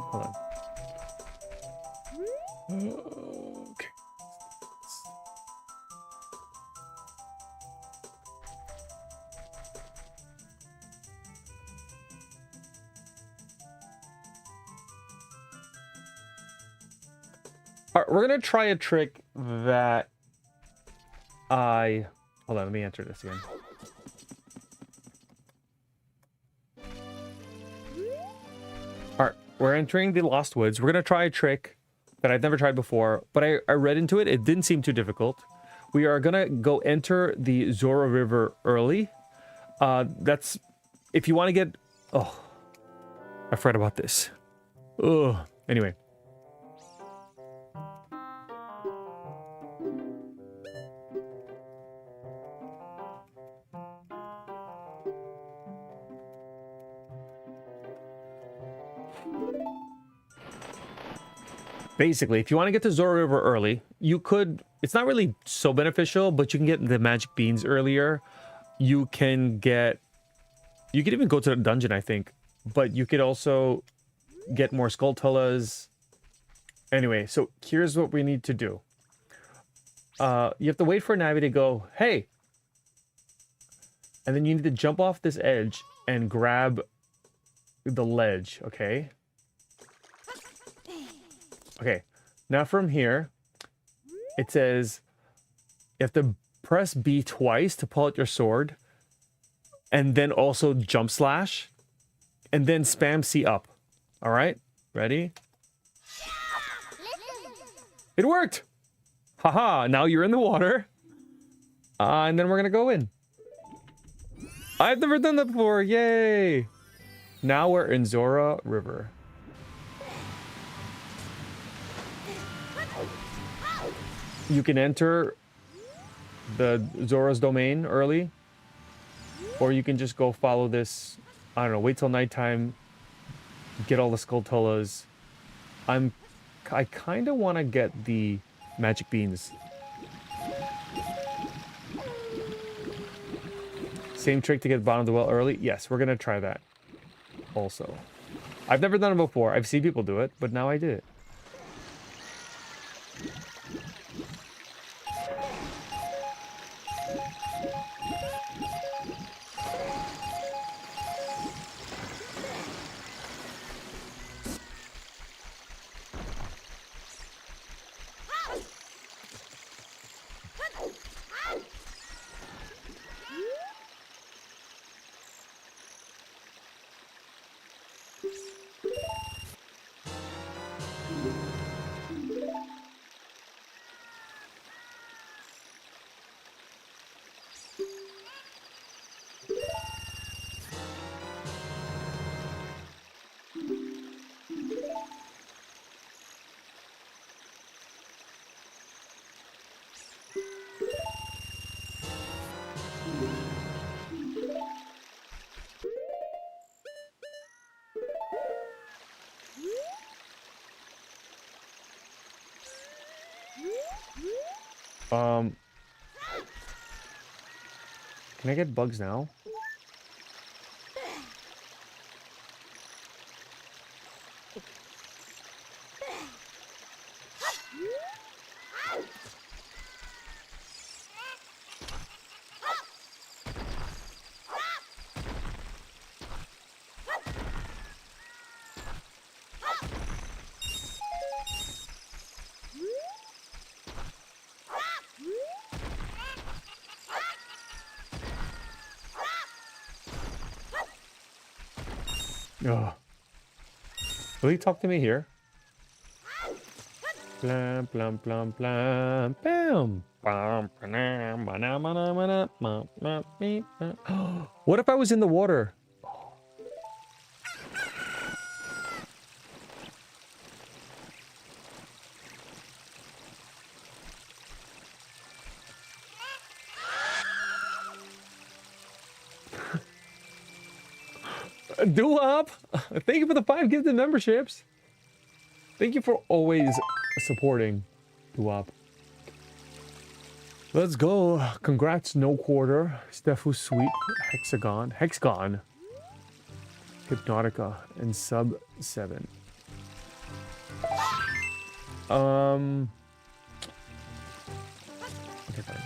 Hold on. Okay. All right, we're gonna try a trick that hold on, let me enter this again. All right, we're entering the Lost Woods. We're gonna try a trick that I've never tried before, but I read into it. It didn't seem too difficult. We are gonna go enter the Zora River early. That's if you want to get. Oh, I've read about this. Ugh. Anyway. Basically, if you want to get to Zora River early, you could... It's not really so beneficial, but you can get the magic beans earlier. You can get... You could even go to the dungeon, I think. But you could also get more Skulltulas. Anyway, so here's what we need to do. You have to wait for Navi to go, hey! And then you need to jump off this edge and grab the ledge, okay? Okay, now from here, it says you have to press B twice to pull out your sword, and then also jump slash, and then spam C up. All right, ready? It worked! Haha, now you're in the water. And then we're gonna go in. I've never done that before, yay! Now we're in Zora River. You can enter the Zora's domain early, or you can just go follow this. I don't know. Wait till nighttime. Get all the Skulltulas. I kind of want to get the magic beans. Same trick to get bottom of the well early. Yes, we're gonna try that. Also, I've never done it before. I've seen people do it, but now I did it. Can I get bugs now? Ugh. Will he talk to me here? Blam, blam, blam, blam, bam. Bam, ba-nam, ba-nam, ba-nam, ba-nam, bam, bam, beep, bam. What if I was in the water? Doo-wop! Thank you for the 5 gifted memberships. Thank you for always supporting Doo-wop. Let's go. Congrats, no quarter. Stefu Sweet, Hexagon, Hypnotica, and Sub 7. Okay, fine.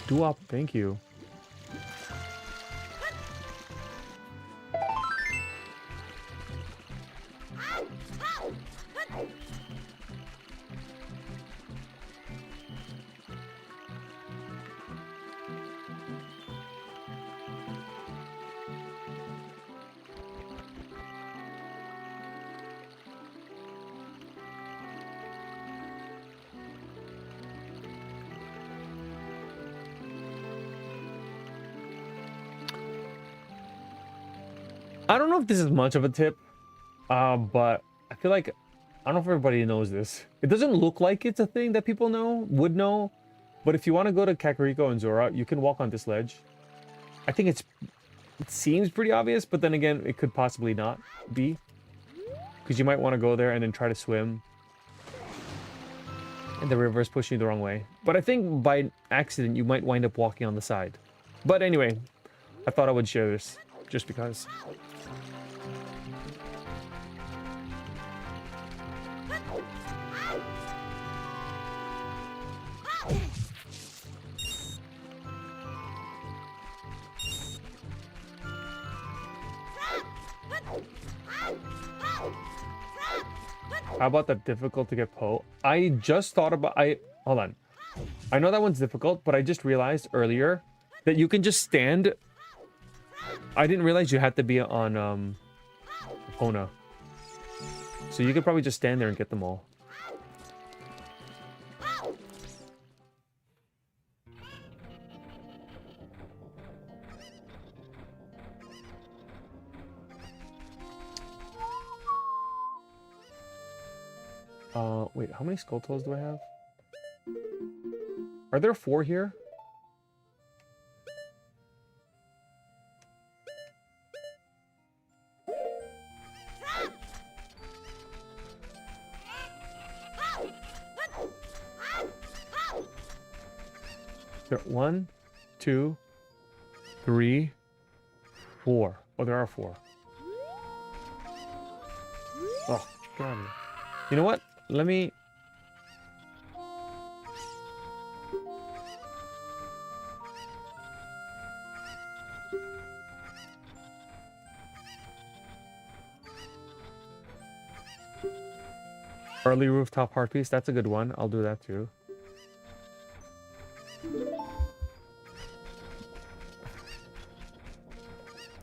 Doo-wop, thank you. I don't know if this is much of a tip, but I feel like, I don't know if everybody knows this. It doesn't look like it's a thing that people would know, but if you want to go to Kakariko and Zora, you can walk on this ledge. I think it seems pretty obvious, but then again, it could possibly not be. Because you might want to go there and then try to swim. And the river is pushing you the wrong way. But I think by accident, you might wind up walking on the side. But anyway, I thought I would share this, just because. How about that difficult to get Poe? I just thought about... Hold on. I know that one's difficult, but I just realized earlier that you can just stand... I didn't realize you had to be on Epona. So you could probably just stand there and get them all. Wait, how many skull toes do I have? Are there 4 here? There, 1, 2, 3, 4. Oh, there are 4. Oh, get out of here. You know what? Let me... Early rooftop heart piece. That's a good one. I'll do that too.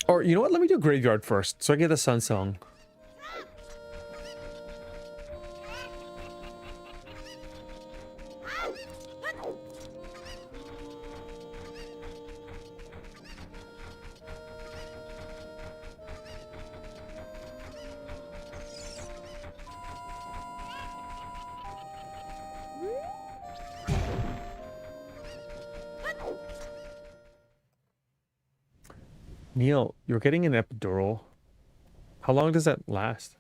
Or, you know what? Let me do graveyard first, so I get the sun song. Neil, you're getting an epidural. How long does that last?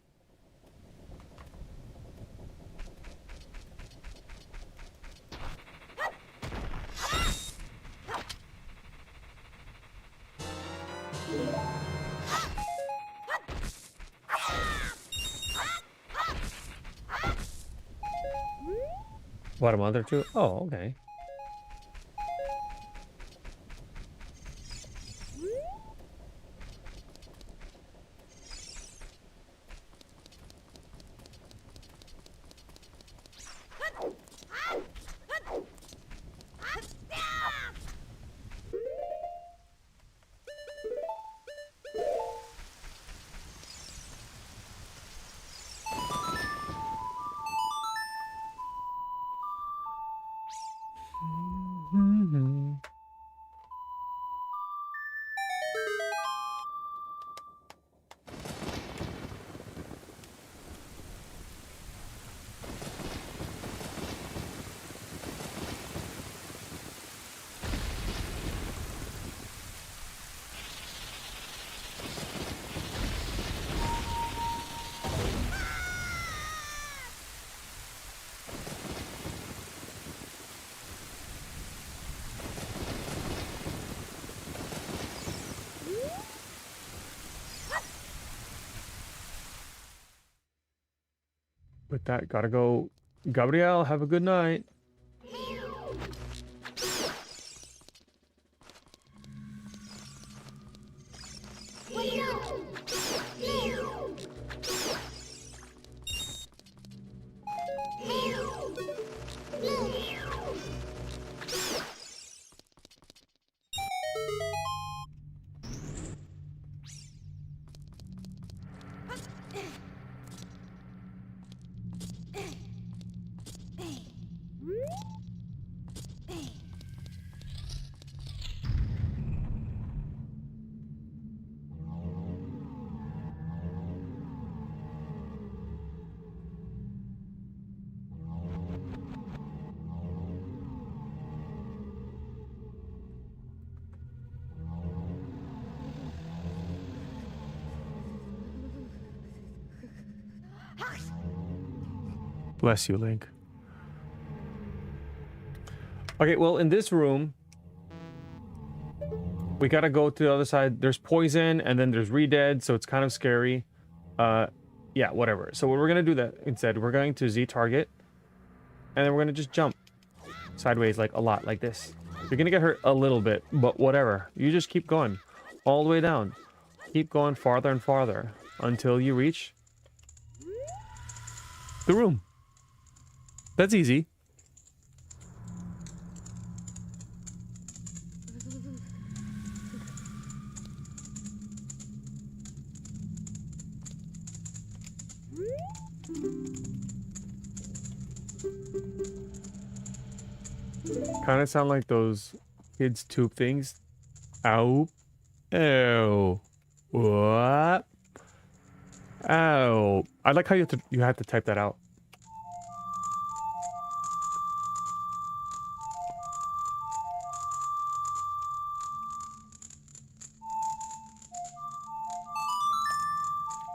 What, a month or 2? Oh, okay. that. Gotta go. Gabriel, have a good night. Bless you, Link. Okay, well, in this room, we gotta go to the other side. There's poison, and then there's re-dead, so it's kind of scary. Yeah, whatever. So what we're gonna do that instead, we're going to Z target, and then we're gonna just jump sideways, like a lot, like this. You're gonna get hurt a little bit, but whatever. You just keep going all the way down. Keep going farther and farther until you reach the room. That's easy. Kind of sound like those kids' tube things. Ow. Ew. What? Ow. I like how you have to type that out.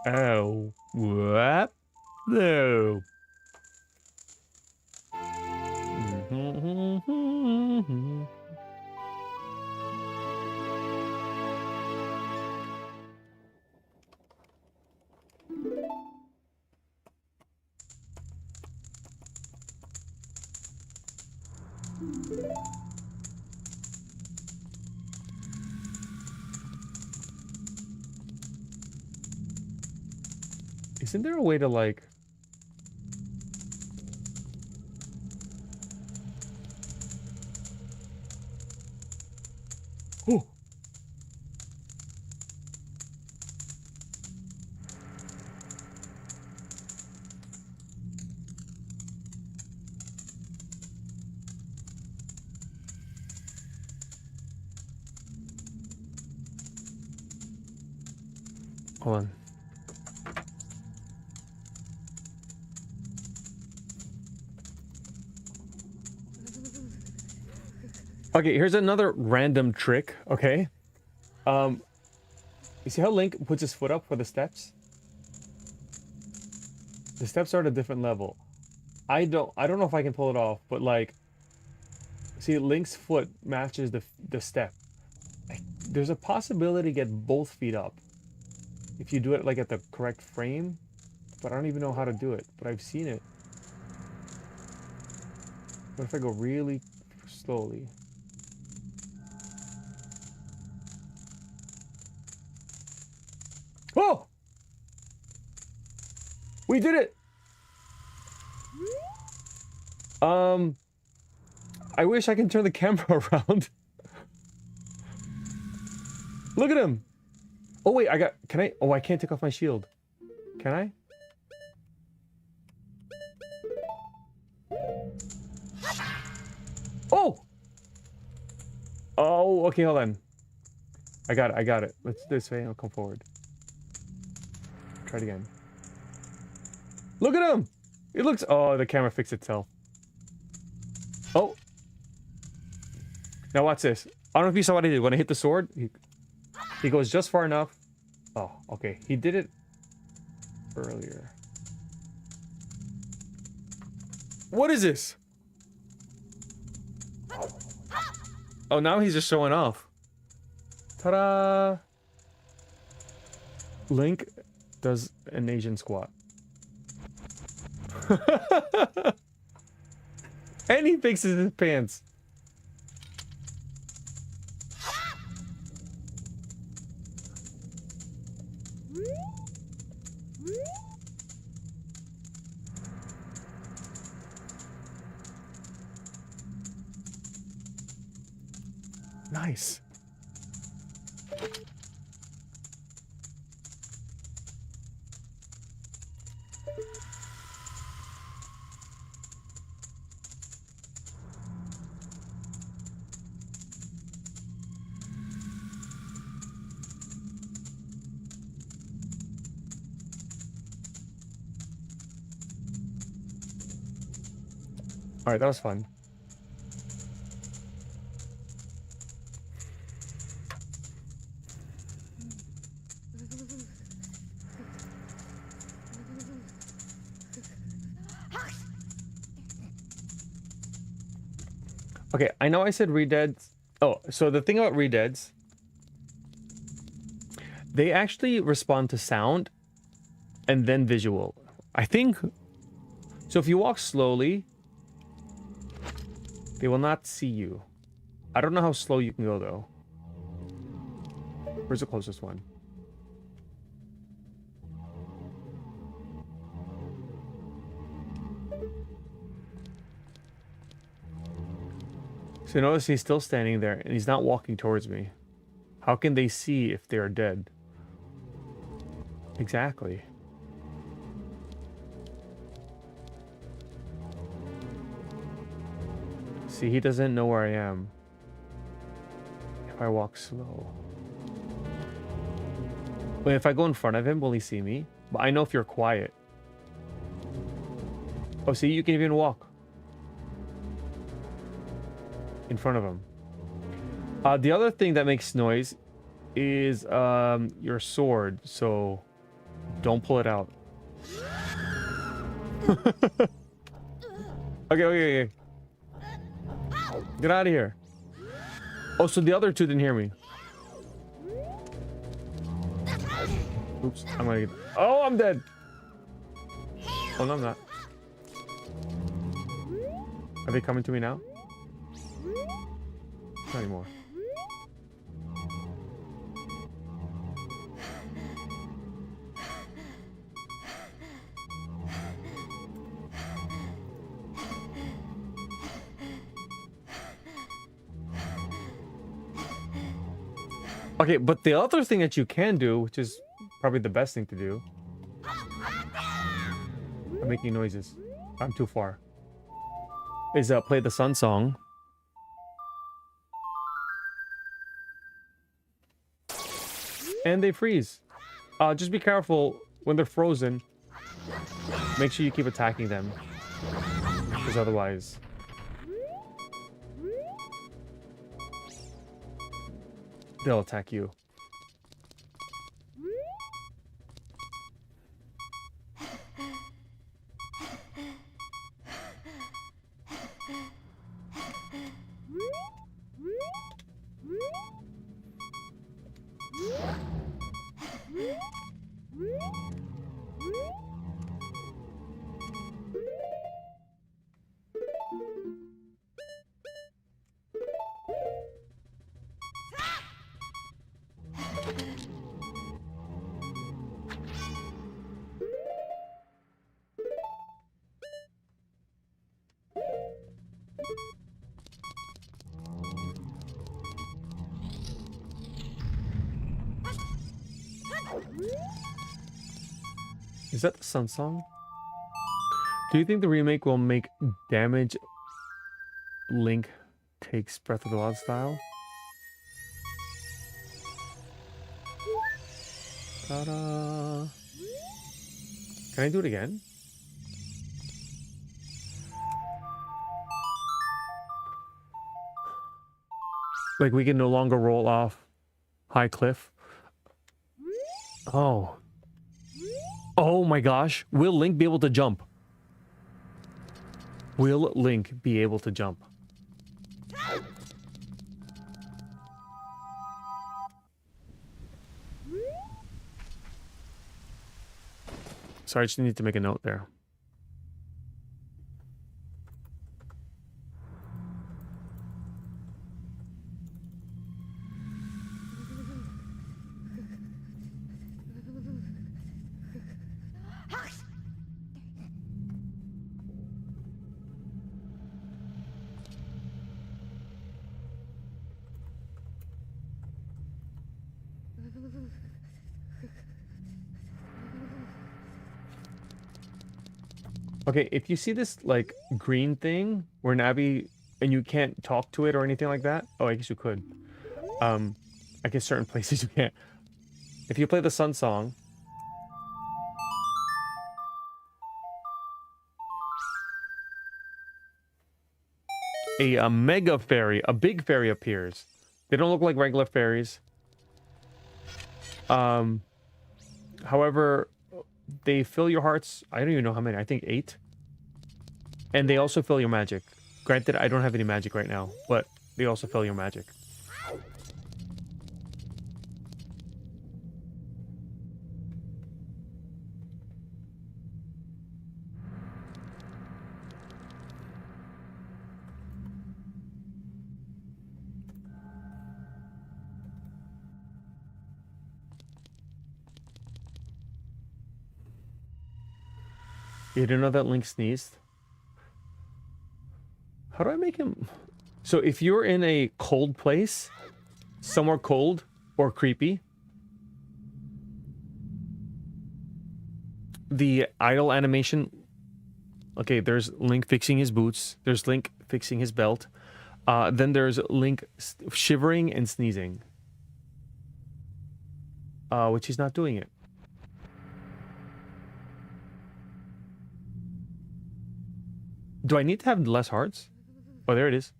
Oh, what? No. Isn't there a way to like... Oh! Hold on. Okay, here's another random trick, okay? You see how Link puts his foot up for the steps? The steps are at a different level. I don't know if I can pull it off, but like, see, Link's foot matches the step. There's a possibility to get both feet up if you do it like at the correct frame, but I don't even know how to do it, but I've seen it. What if I go really slowly? Oh! We did it! I wish I can turn the camera around. Look at him! Oh wait, can I? Oh, I can't take off my shield. Can I? Oh! Oh, okay, hold on. I got it. Let's do this way, I'll come forward. Try it again. Look at him! It looks... Oh, the camera fixed itself. Oh! Now watch this. I don't know if you saw what I did. When I hit the sword, he goes just far enough. Oh, okay. He did it earlier. What is this? Oh, now he's just showing off. Ta-da! Link does an Asian squat. And he fixes his pants. Nice. All right, that was fun. Okay, I know I said redeads. Oh, so the thing about redeads, they actually respond to sound and then visual. I think so. If you walk slowly, they will not see you. I don't know how slow you can go though. Where's the closest one? So notice he's still standing there and he's not walking towards me. How can they see if they are dead? Exactly. See, he doesn't know where I am. If I walk slow. But if I go in front of him, will he see me? But I know if you're quiet. Oh, see, you can even walk in front of him. The other thing that makes noise is your sword, so don't pull it out. Okay. Get out of here. Oh, so the other two didn't hear me. Oops, I'm gonna get... Oh, I'm dead. Oh, no, I'm not. Are they coming to me now? Not anymore. Okay, but the other thing that you can do, which is probably the best thing to do... I'm making noises. I'm too far. Is play the sun song. And they freeze. Just be careful when they're frozen. Make sure you keep attacking them. Because otherwise... they'll attack you. Is that the sun song? Do you think the remake will make damage Link takes Breath of the Wild style? Ta-da! Can I do it again? Like we can no longer roll off high cliff? Oh. Oh my gosh. Will Link be able to jump? Will Link be able to jump? Sorry, I just need to make a note there. Okay, if you see this like green thing where Navi and you can't talk to it or anything like that. Oh, I guess you could. I guess certain places you can't. If you play the Sun Song, a mega fairy, a big fairy appears. They don't look like regular fairies. However, they fill your hearts. I don't even know how many. I think 8. And they also fill your magic. Granted, I don't have any magic right now, but they also fill your magic. You didn't know that Link sneezed? How do I make him... So if you're in a cold place, somewhere cold or creepy, the idle animation... Okay, there's Link fixing his boots. There's Link fixing his belt. Then there's Link shivering and sneezing. Which he's not doing it. Do I need to have less hearts? Oh, there it is.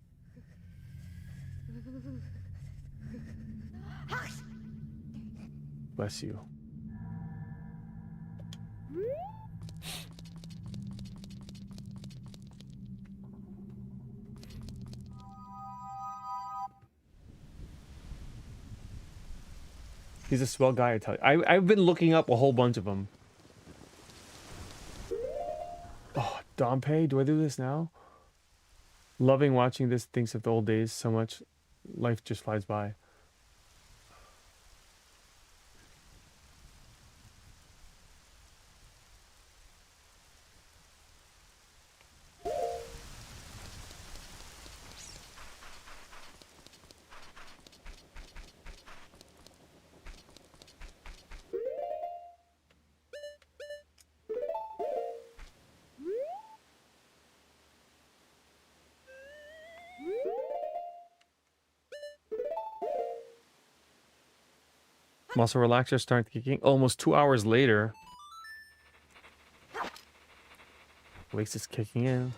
Bless you. He's a swell guy, I tell you. I've been looking up a whole bunch of them. Oh, Dompe, do I do this now? Loving watching this, thinks of the old days so much. Life just flies by. Muscle relaxer starting kicking. Almost 2 hours later. Wakes is kicking in.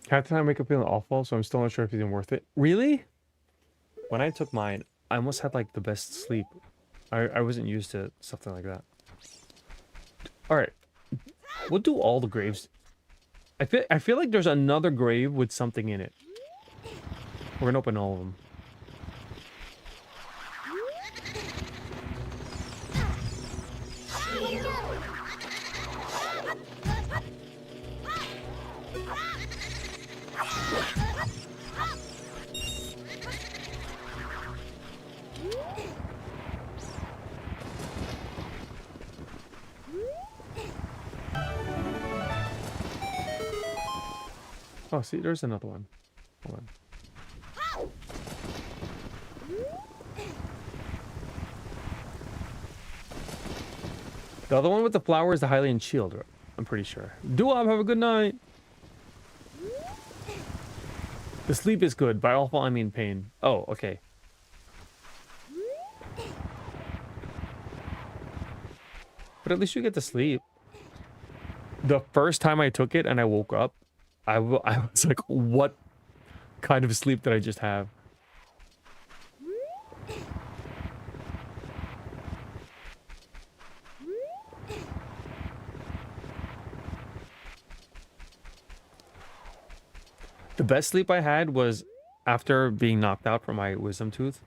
Captain, I wake up feeling awful, so I'm still not sure if it's even worth it. Really? When I took mine, I almost had like the best sleep. I wasn't used to something like that. Alright. We'll do all the graves. I feel like there's another grave with something in it. We're gonna open all of them. Oh, see, there's another one. Hold on. The other one with the flower is the Hylian shield, I'm pretty sure. Duop, have a good night! The sleep is good. By awful, I mean pain. Oh, okay. But at least you get to sleep. The first time I took it and I woke up, I was like, what kind of sleep did I just have? The best sleep I had was after being knocked out from my wisdom tooth.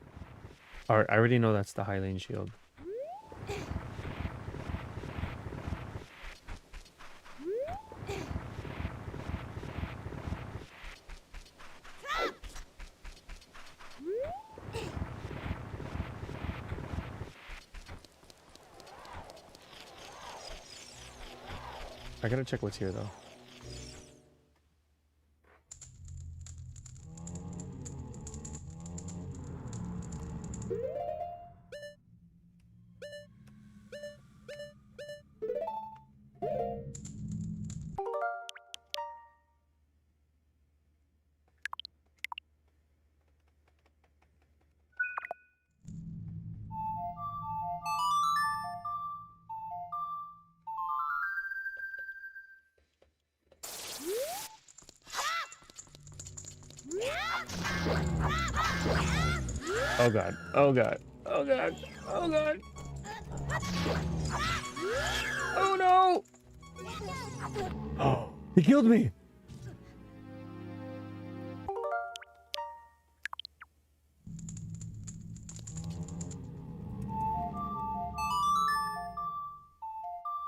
Alright, I already know that's the Hylian shield. I gotta check what's here though. Oh god. Oh god. Oh god. Oh god. Oh no! Oh, he killed me!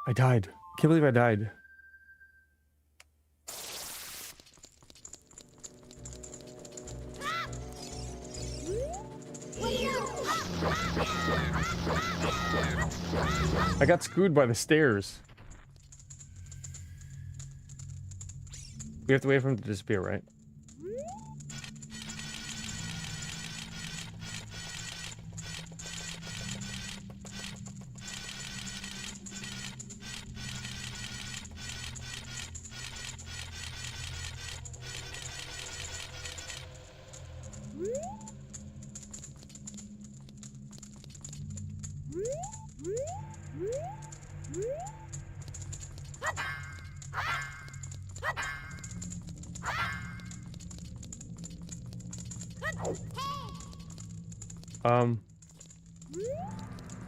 I died. Can't believe I died. I got screwed by the stairs. We have to wait for him to disappear, right?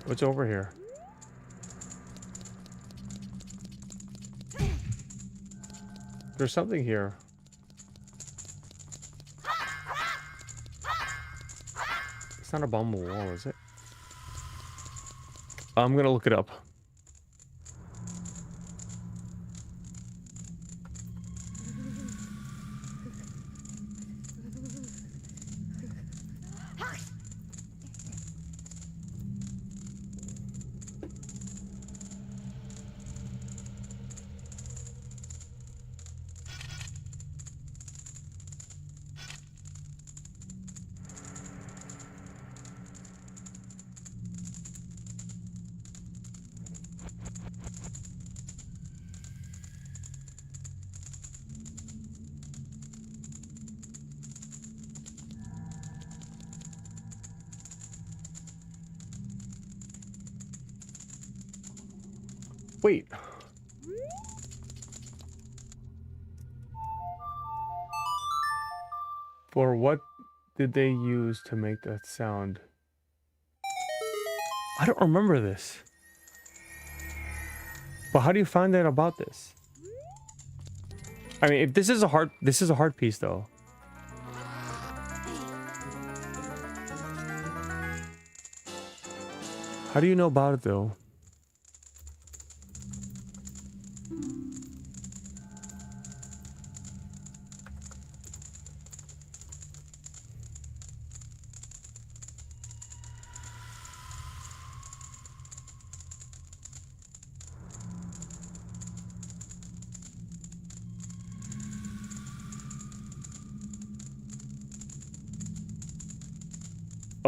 What's over here? There's something here. It's not a bomb wall, is it? I'm gonna look it up. Wait. For what did they use to make that sound? I don't remember this. But how do you find out about this? I mean, if this is a hard piece though. How do you know about it though?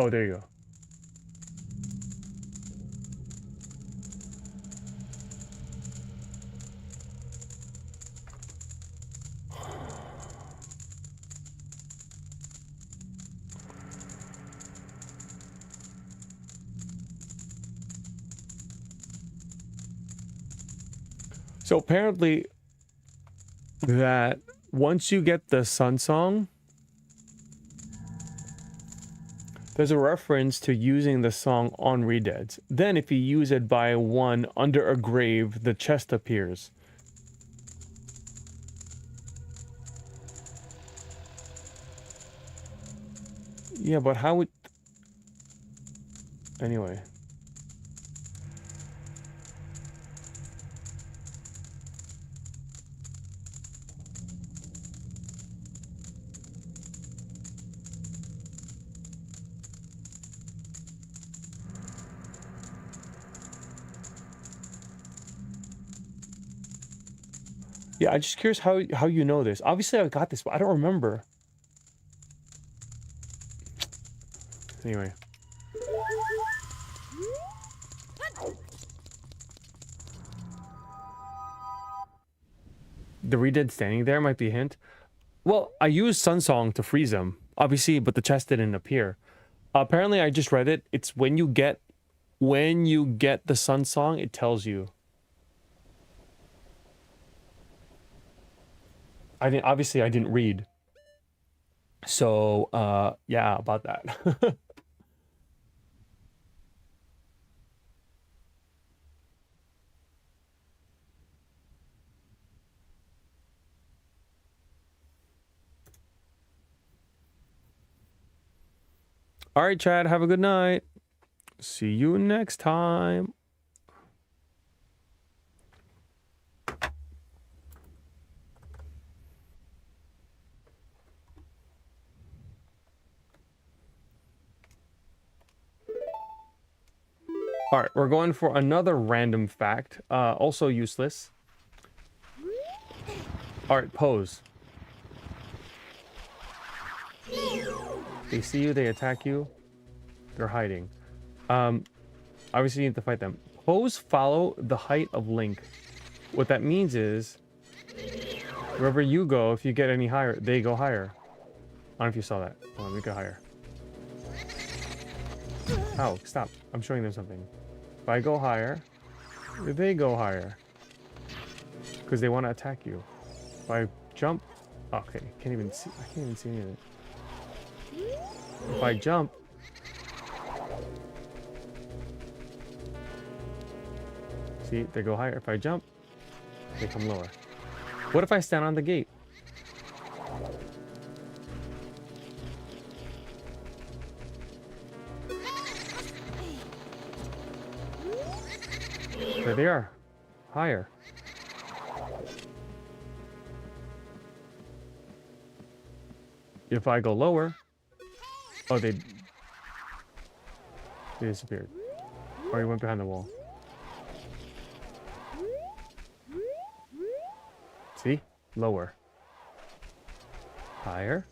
Oh, there you go. So apparently that once you get the Sun Song, there's a reference to using the song on Redeads. Then if you use it by one under a grave, the chest appears. Yeah, but how would... Anyway. Yeah, I'm just curious how you know this. Obviously, I got this, but I don't remember. Anyway. The Redead standing there might be a hint. Well, I used Sunsong to freeze him, obviously, but the chest didn't appear. Apparently, I just read it. It's when you get the Sunsong, it tells you. I didn't read. So, yeah, about that. All right, Chad, have a good night. See you next time. All right, we're going for another random fact, also useless. All right, pose. They see you, they attack you. They're hiding. Obviously you need to fight them. Pose follow the height of Link. What that means is, wherever you go, if you get any higher, they go higher. I don't know if you saw that. Hold on, we go higher. Oh, stop. I'm showing them something. If I go higher, they go higher. Because they want to attack you. If I jump... Okay, can't even see... I can't even see anything. If I jump... See, they go higher. If I jump, they come lower. What if I stand on the gate? There they are. Higher. If I go lower... Oh, they disappeared. Or he went behind the wall. See? Lower. Higher.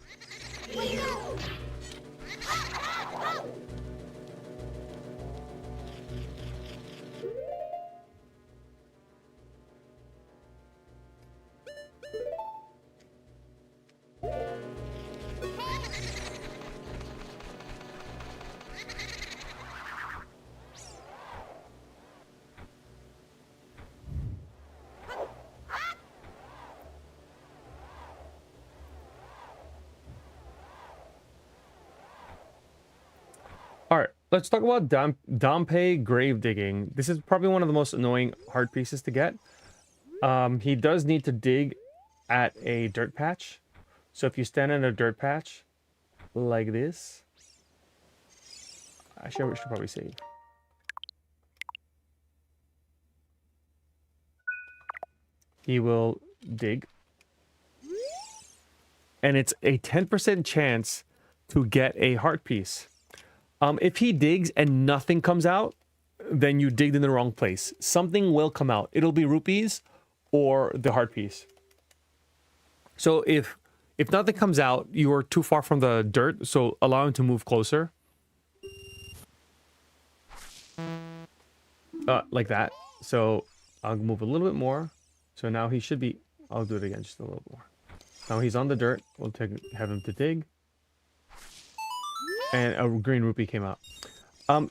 All right, let's talk about Dompe grave digging. This is probably one of the most annoying hard pieces to get. He does need to dig at a dirt patch. So if you stand in a dirt patch like this, actually I should probably save. He will dig. And it's a 10% chance to get a heart piece. If he digs and nothing comes out, then you digged in the wrong place. Something will come out. It'll be rupees or the heart piece. So if nothing comes out, you are too far from the dirt, so allow him to move closer. Like that. So I'll move a little bit more. So now he should be... I'll do it again just a little more. Now he's on the dirt. We'll have him to dig. And a green rupee came out.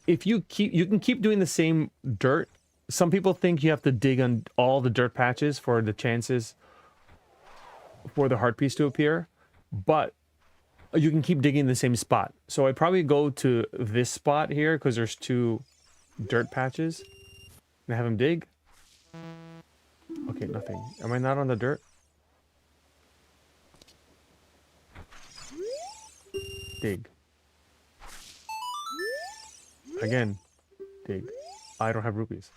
If you can keep doing the same dirt. Some people think you have to dig on all the dirt patches for the chances for the heart piece to appear, but you can keep digging the same spot. So I'd probably go to this spot here because there's 2 dirt patches. And have him dig. Okay, nothing. Am I not on the dirt? Dig. Again, dig? I don't have rupees.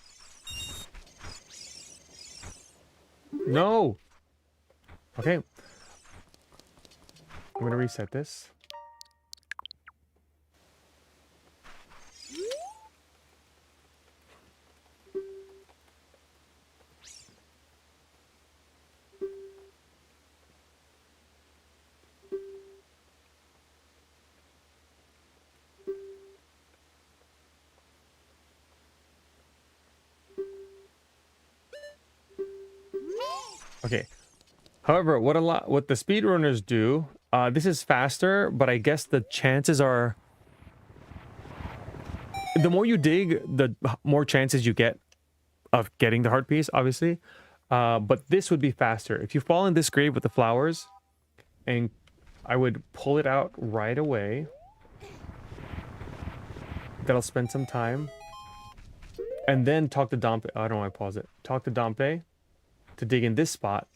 No! Okay. I'm gonna reset this. Okay. However, what the speedrunners do, this is faster, but I guess the chances are the more you dig, the more chances you get of getting the heart piece, obviously. But this would be faster. If you fall in this grave with the flowers, and I would pull it out right away. That'll spend some time. And then talk to Dompe. I don't want to pause it. Talk to Dompe to dig in this spot.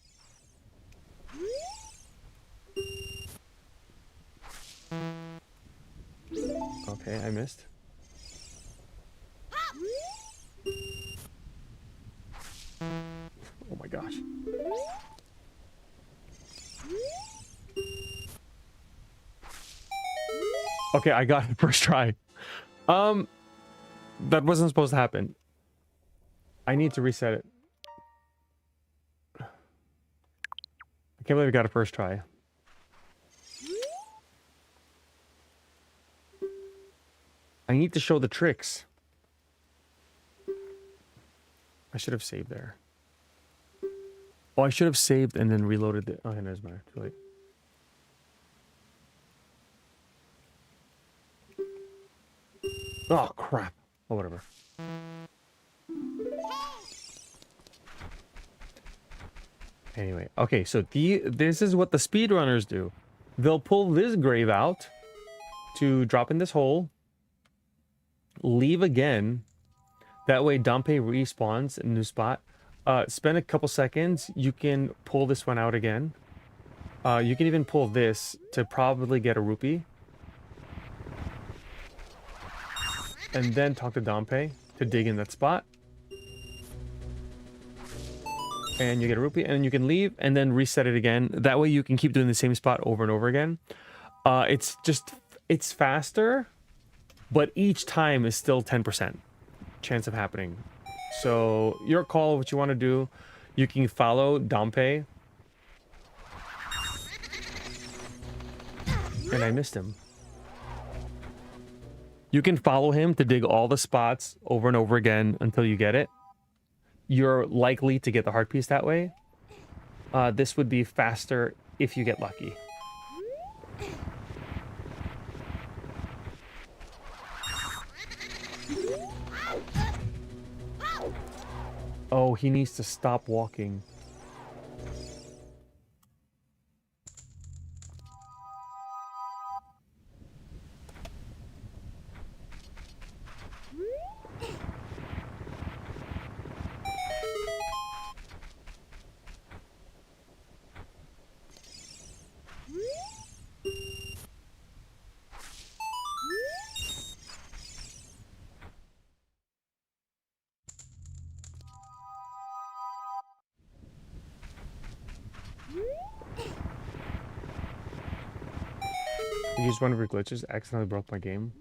Okay, I missed. Oh my gosh. Okay, I got it first try. That wasn't supposed to happen. I need to reset it. I can't believe I got it first try. I need to show the tricks. I should have saved there. Oh, I should have saved and then reloaded it. Oh, there's my too late. Oh, crap. Oh, whatever. Anyway, okay, so this is what the speedrunners do. They'll pull this grave out to drop in this hole, leave again. That way Dompe respawns in a new spot. Spend a couple seconds. You can pull this one out again. You can even pull this to probably get a rupee. And then talk to Dompe to dig in that spot. And you get a rupee, and you can leave and then reset it again. That way you can keep doing the same spot over and over again. It's faster, but each time is still 10% chance of happening. So your call, what you want to do, you can follow Dompe. And I missed him. You can follow him to dig all the spots over and over again until you get it. You're likely to get the heart piece that way. This would be faster if you get lucky. Oh, he needs to stop walking. You used one of your glitches, accidentally broke my game.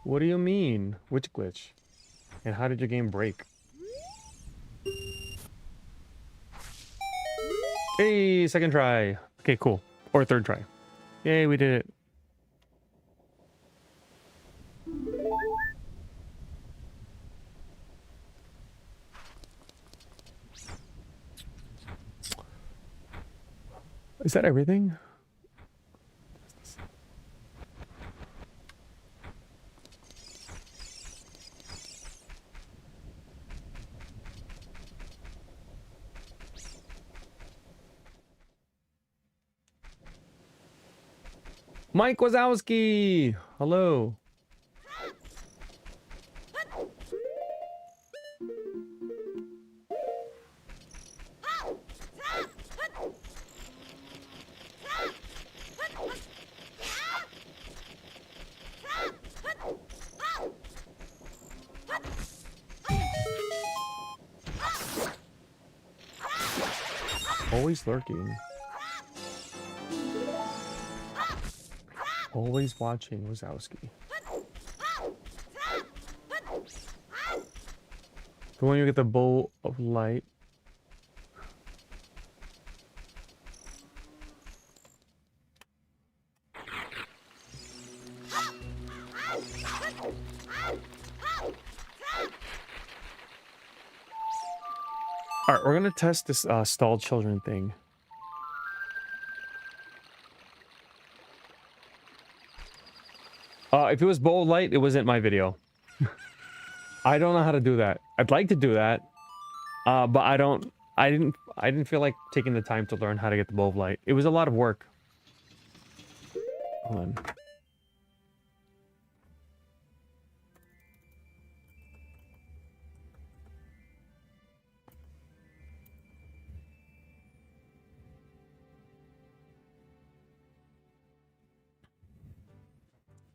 What do you mean? Which glitch? And how did your game break? Hey, second try. Okay, cool. Or third try. Yay, we did it. Is that everything? Mike Wazowski! Hello. Always lurking. Always watching Wazowski. So when you get the bowl of light. Alright, we're gonna test this stalled children thing. If it was bowl of light, it wasn't my video. I don't know how to do that. I'd like to do that. But I didn't feel like taking the time to learn how to get the bowl of light. It was a lot of work. Hold on.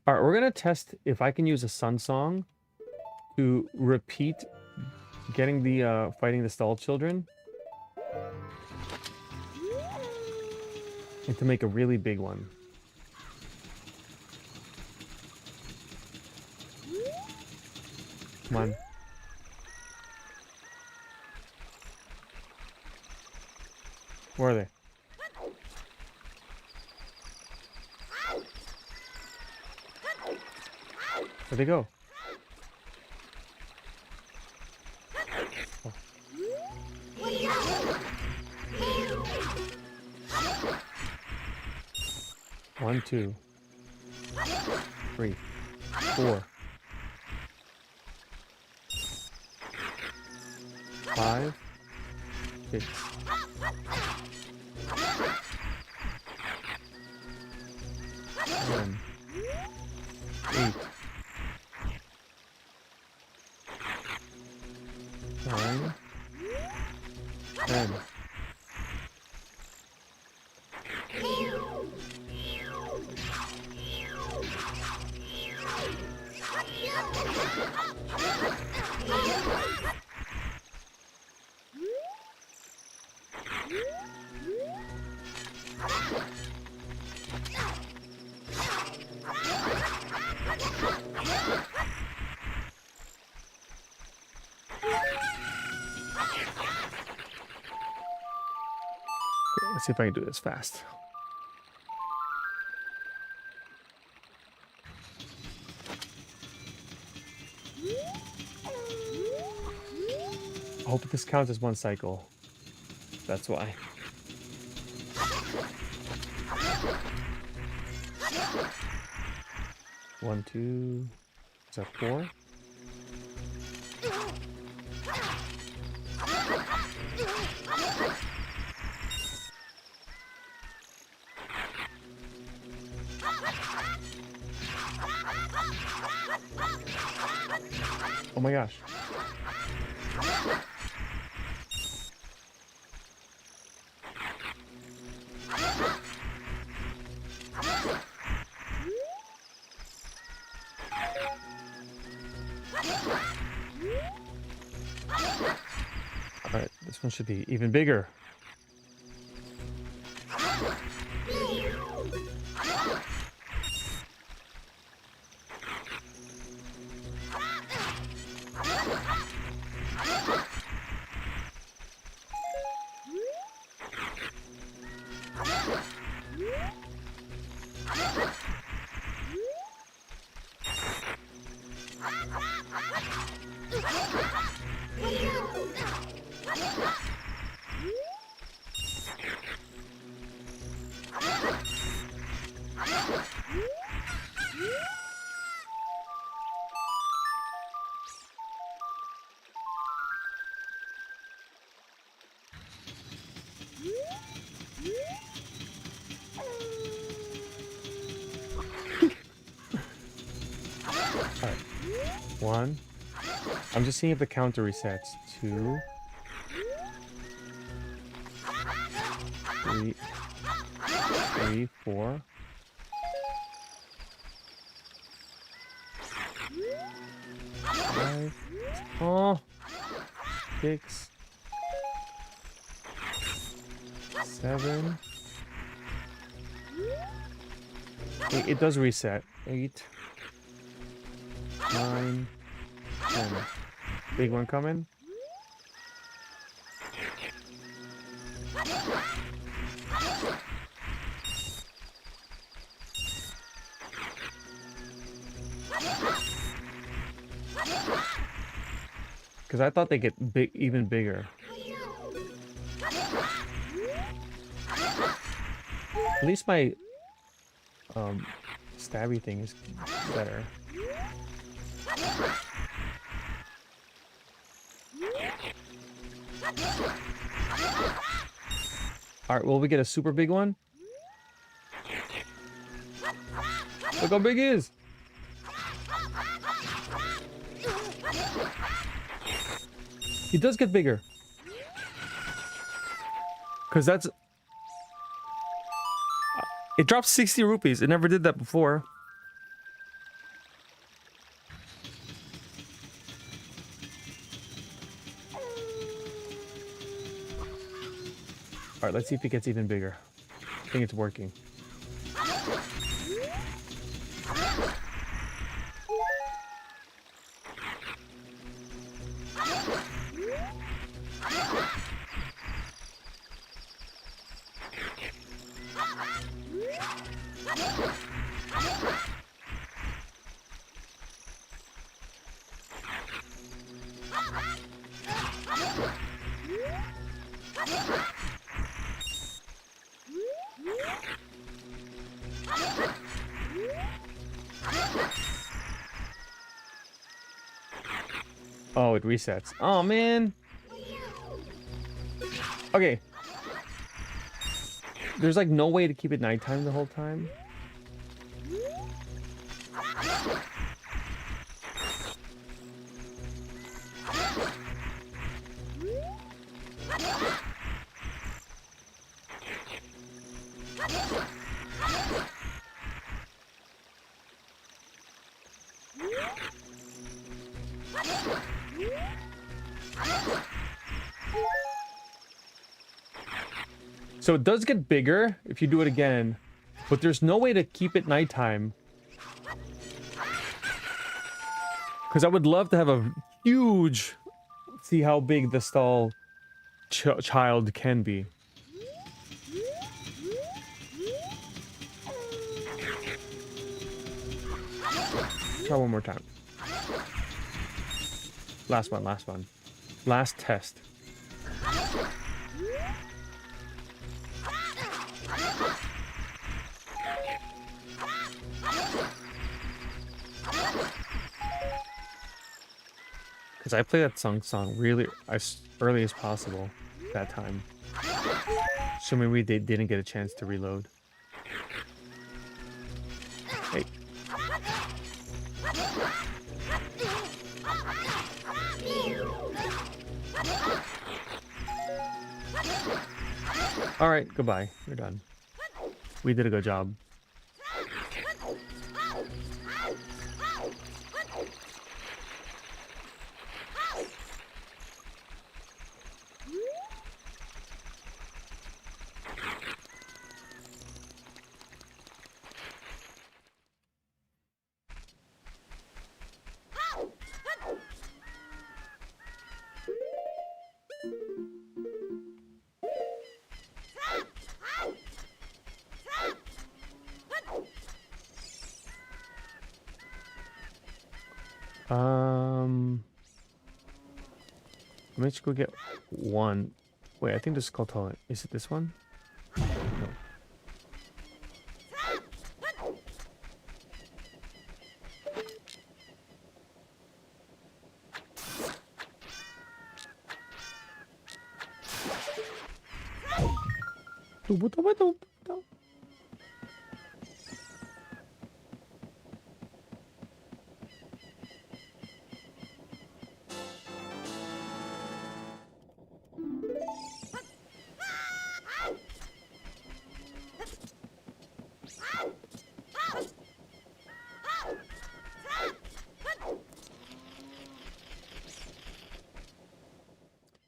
All right, we're gonna test if I can use a sun song to repeat getting the fighting the stalled children and to make a really big one. Come on. Where are they? Where'd they go? Oh. 1, 2, 3, 4, 5, 6, 7, 8, 9, 10. Let's see if I can do this fast. I hope this counts as one cycle. That's why. One, two. Is that 4? Oh my gosh. All right, this one should be even bigger. Alright. 1. I'm just seeing if the counter resets. 2. 3, 4. 5. Oh. 6. 7. It does reset. 8, 9, 10. Big one coming. Because I thought they get big, even bigger. At least my stabby thing is better. All right, will we get a super big one? Look how big he is. He does get bigger. Because that's... It dropped 60 rupees. It never did that before. Alright, let's see if it gets even bigger. I think it's working. Oh, it resets. Oh, man. Okay. There's like no way to keep it nighttime the whole time. So it does get bigger if you do it again, but there's no way to keep it nighttime. Because I would love to have a huge... See how big the stall child can be. Try one more time. Last one, last one. Last test. Because I play that song really as early as possible that time. So maybe they didn't get a chance to reload. Hey. Alright, goodbye. You're done. We did a good job. Let me just go get one. Wait, I think this is called toilet. Is it this one? No.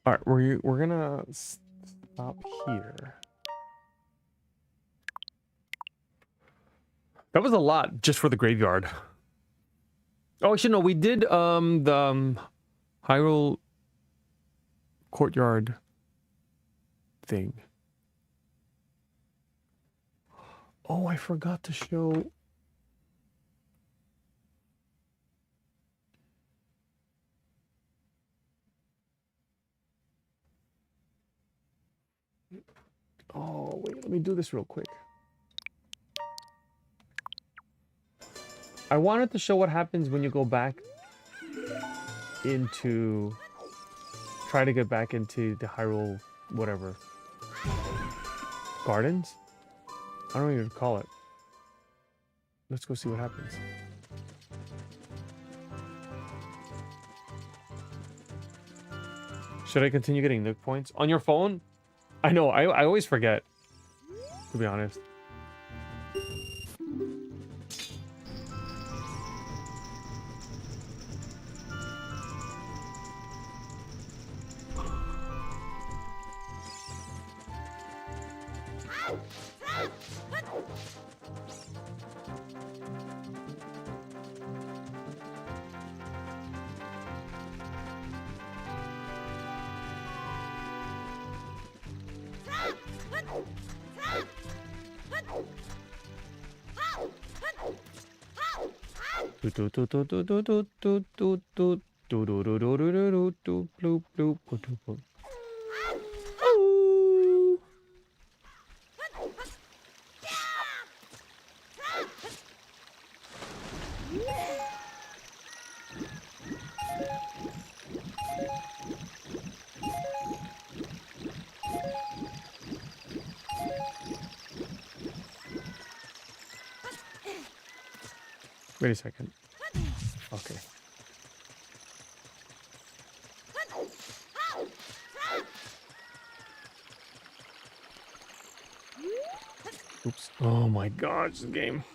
All right, we're gonna stop here. That was a lot just for the graveyard. Oh, actually, no, we did the Hyrule Courtyard thing. Oh, I forgot to show. Oh, wait, let me do this real quick. I wanted to show what happens when you go back into... Try to get back into the Hyrule, whatever. Gardens? I don't even call it. Let's go see what happens. Should I continue getting Nook points? On your phone? I know, I always forget, to be honest. Wait a second. Okay. Oops. Oh my god, this game.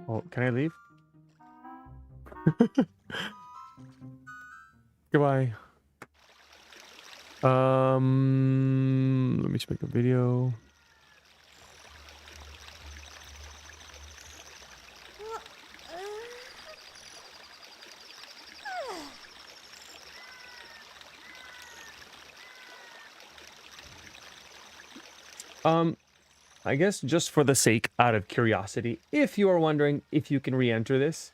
Oh, can I leave? Goodbye. Let me just make a video. I guess just for the sake out of curiosity, if you are wondering if you can re-enter this,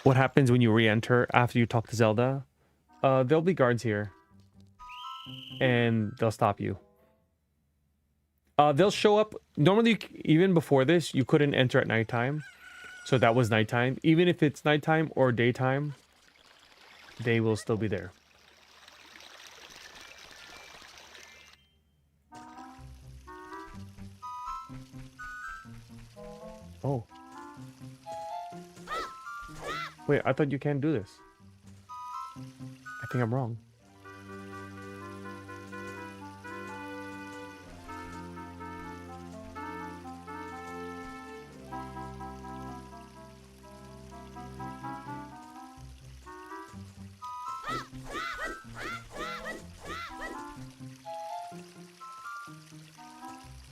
what happens when you re-enter after you talk to Zelda, there'll be guards here. And they'll stop you. They'll show up. Normally, even before this, you couldn't enter at nighttime. So that was nighttime. Even if it's nighttime or daytime, they will still be there. Oh. Wait, I thought you can't do this. I think I'm wrong.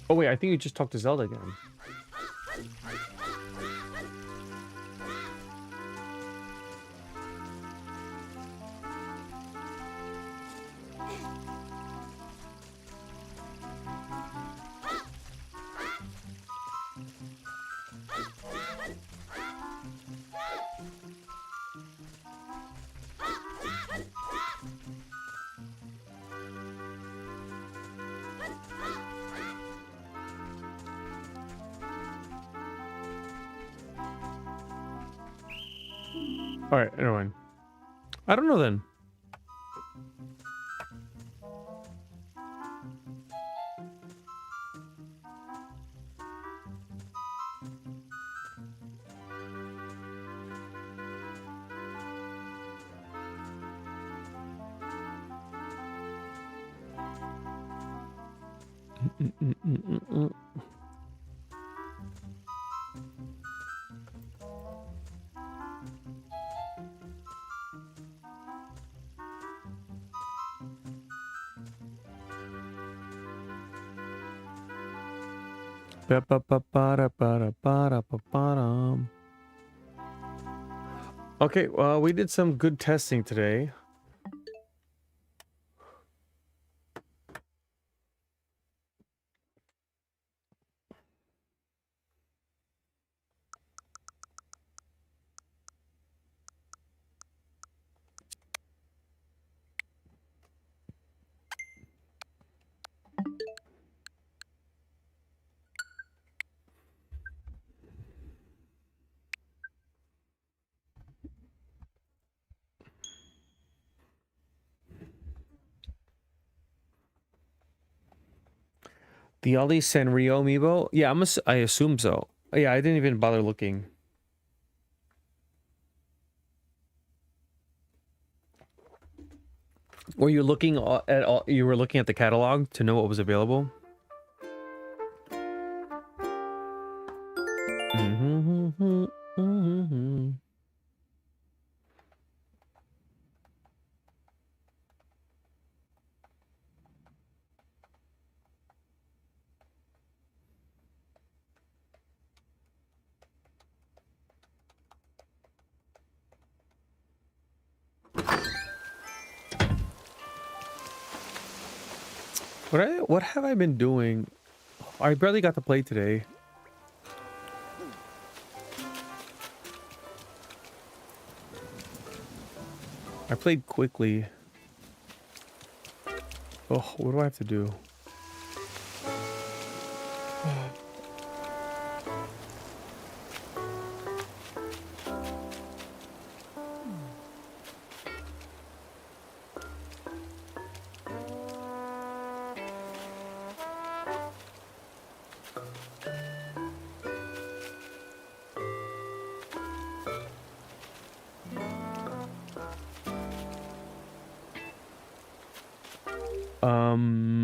Oh wait, I think you just talked to Zelda again. Alright, never mind. I don't know then. Okay, well, we did some good testing today. The Ali Sanrio amiibo? Yeah, I assume so. Yeah, I didn't even bother looking. Were you looking at all? You were looking at the catalog to know what was available? What have I been doing? I barely got to play today. I played quickly. Oh, what do I have to do? Um.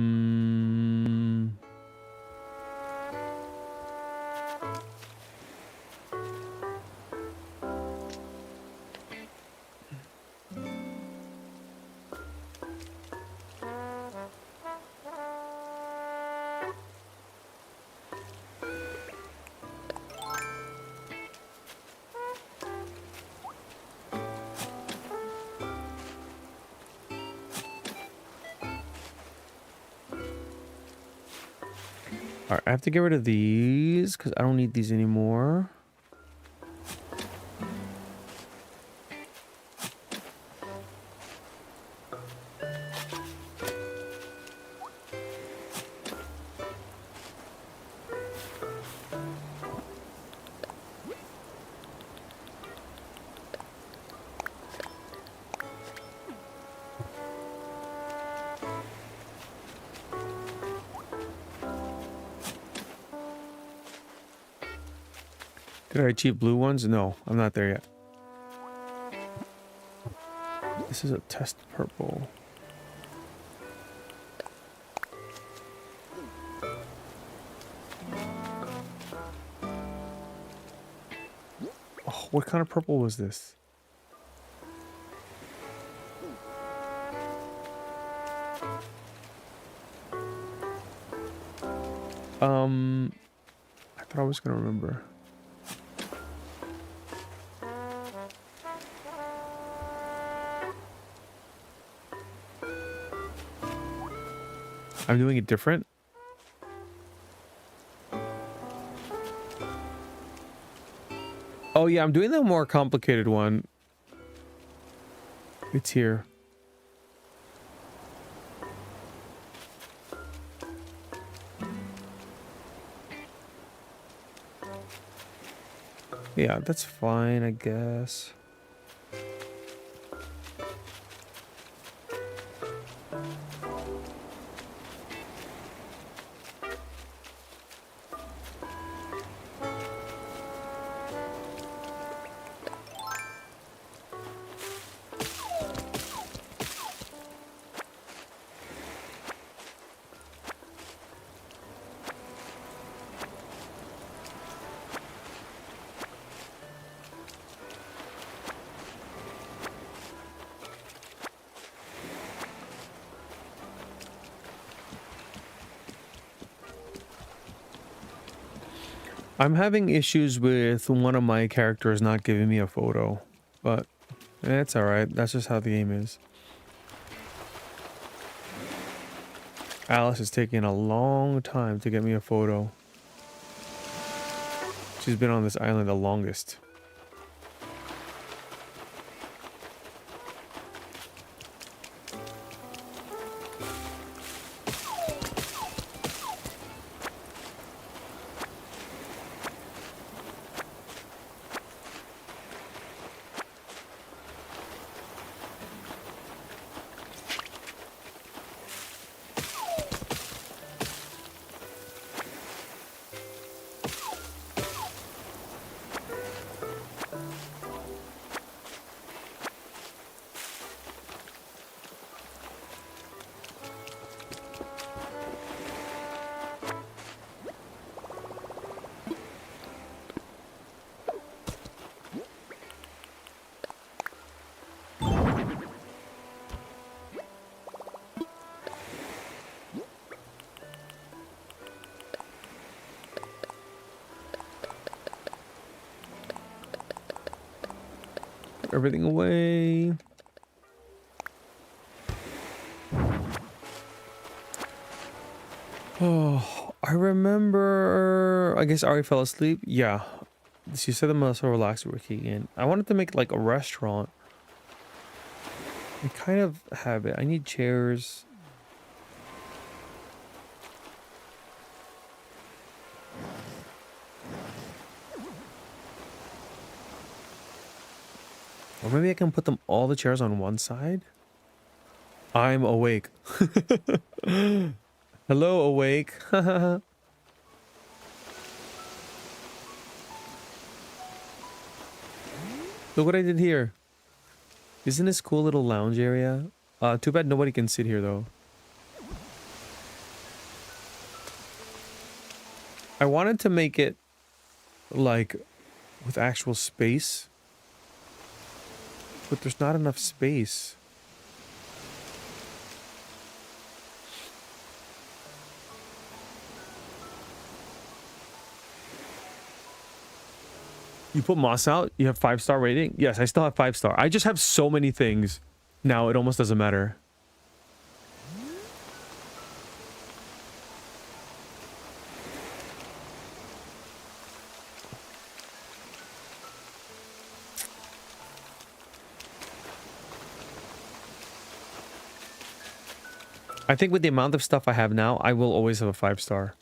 All right, I have to get rid of these because I don't need these anymore. Did I achieve blue ones? No, I'm not there yet. This is a test purple. Oh, what kind of purple was this? I thought I was gonna remember. I'm doing it different. Oh yeah, I'm doing the more complicated one. It's here. Yeah, that's fine, I guess. I'm having issues with one of my characters not giving me a photo, but it's alright. That's just how the game is. Alice is taking a long time to get me a photo. She's been on this island the longest. Everything away. Oh, I remember. I guess Ari fell asleep. Yeah, she said the most relaxed working in. I wanted to make like a restaurant. I kind of have it. I need chairs. Or maybe I can put them all the chairs on one side. I'm awake. Hello, awake. Look what I did here. Isn't this cool little lounge area? Too bad nobody can sit here though. I wanted to make it like with actual space. But there's not enough space. You put moss out, you have 5-star rating? Yes, I still have 5-star. I just have so many things. Now it almost doesn't matter. I think with the amount of stuff I have now, I will always have a 5-star.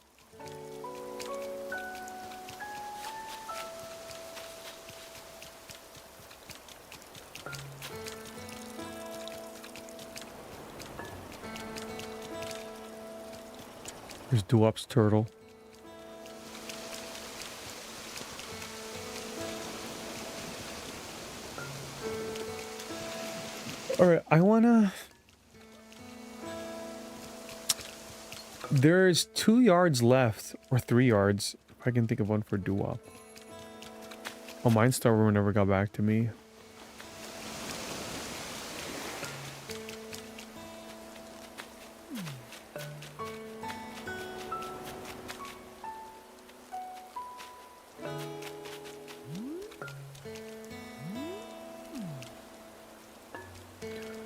There's Duop's turtle. Alright, I wanna... There's 2 yards left, or 3 yards, if I can think of one for Duop. Oh, Mindstar Room never got back to me.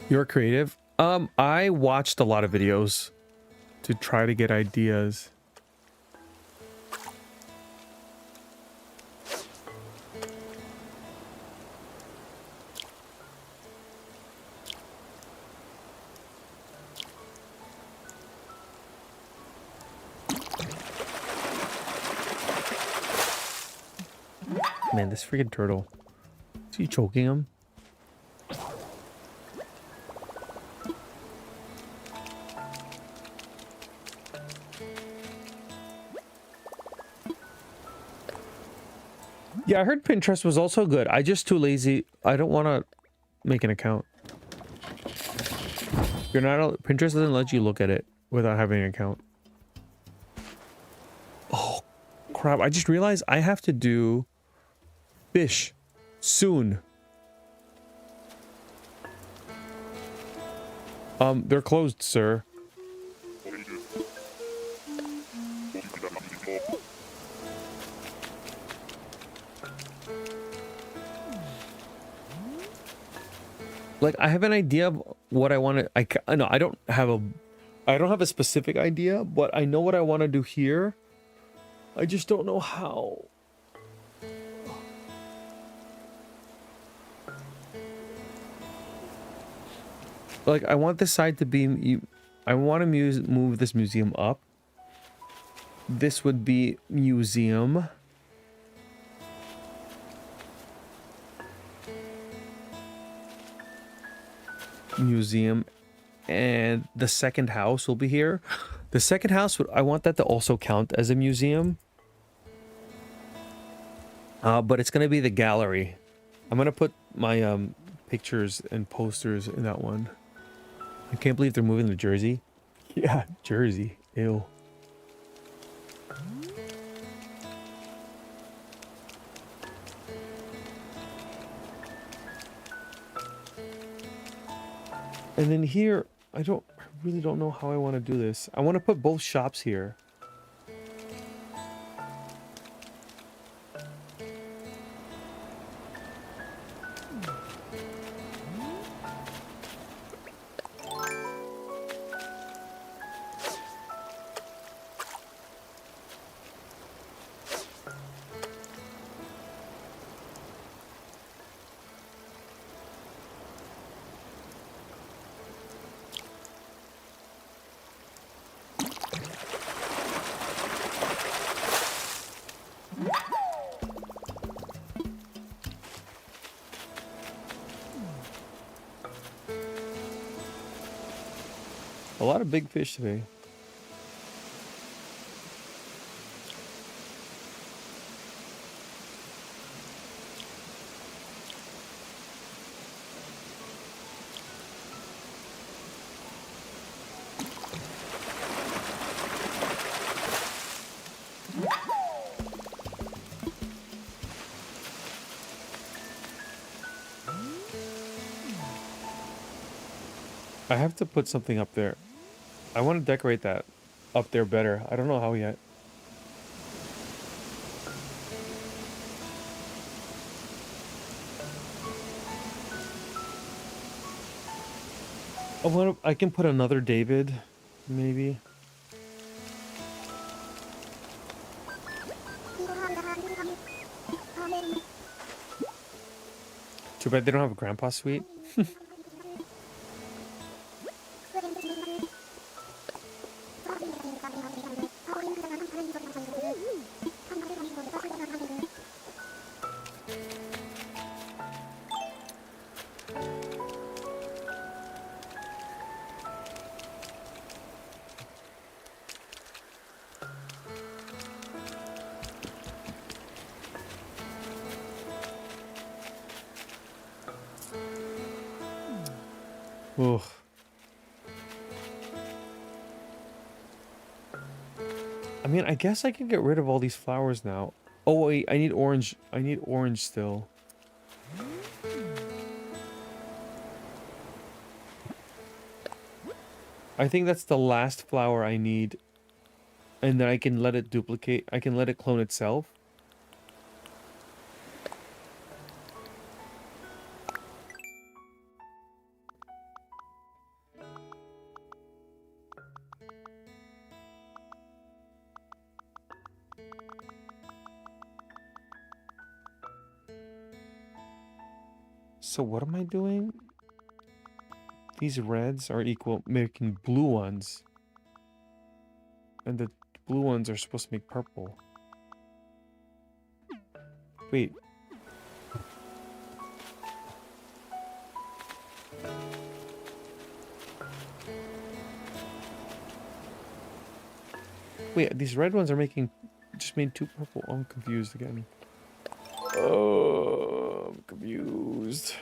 You're creative? I watched a lot of videos to try to get ideas. Man, this freaking turtle. Is he choking him? Yeah, I heard Pinterest was also good. I just too lazy. I don't want to make an account. You're not. Pinterest doesn't let you look at it without having an account. Oh, crap. I just realized I have to do fish soon. They're closed, sir. Like, I have an idea of what I want to. No, I don't have a specific idea, but I know what I want to do here. I just don't know how. Like, I want this side to be. I want to move this museum up. This would be museum. Museum, and the second house will be here. The second house, I want that to also count as a museum. But it's gonna be the gallery. I'm gonna put my pictures and posters in that one. I can't believe they're moving to Jersey. Yeah, Jersey. Ew. And then here, I really don't know how I want to do this. I want to put both shops here. A lot of big fish today. I have to put something up there. I want to decorate that up there better. I don't know how yet. I can put another David, maybe. Too bad they don't have a grandpa suite. Ugh. I mean, I guess I can get rid of all these flowers now. Oh wait, I need orange. I need orange still. I think that's the last flower I need. And then I can let it duplicate. I can let it clone itself. So what am I doing? These reds are equal, making blue ones. And the blue ones are supposed to make purple. Wait. Wait, these red ones are making, just made two purple. Oh, I'm confused again. Oh, I'm confused.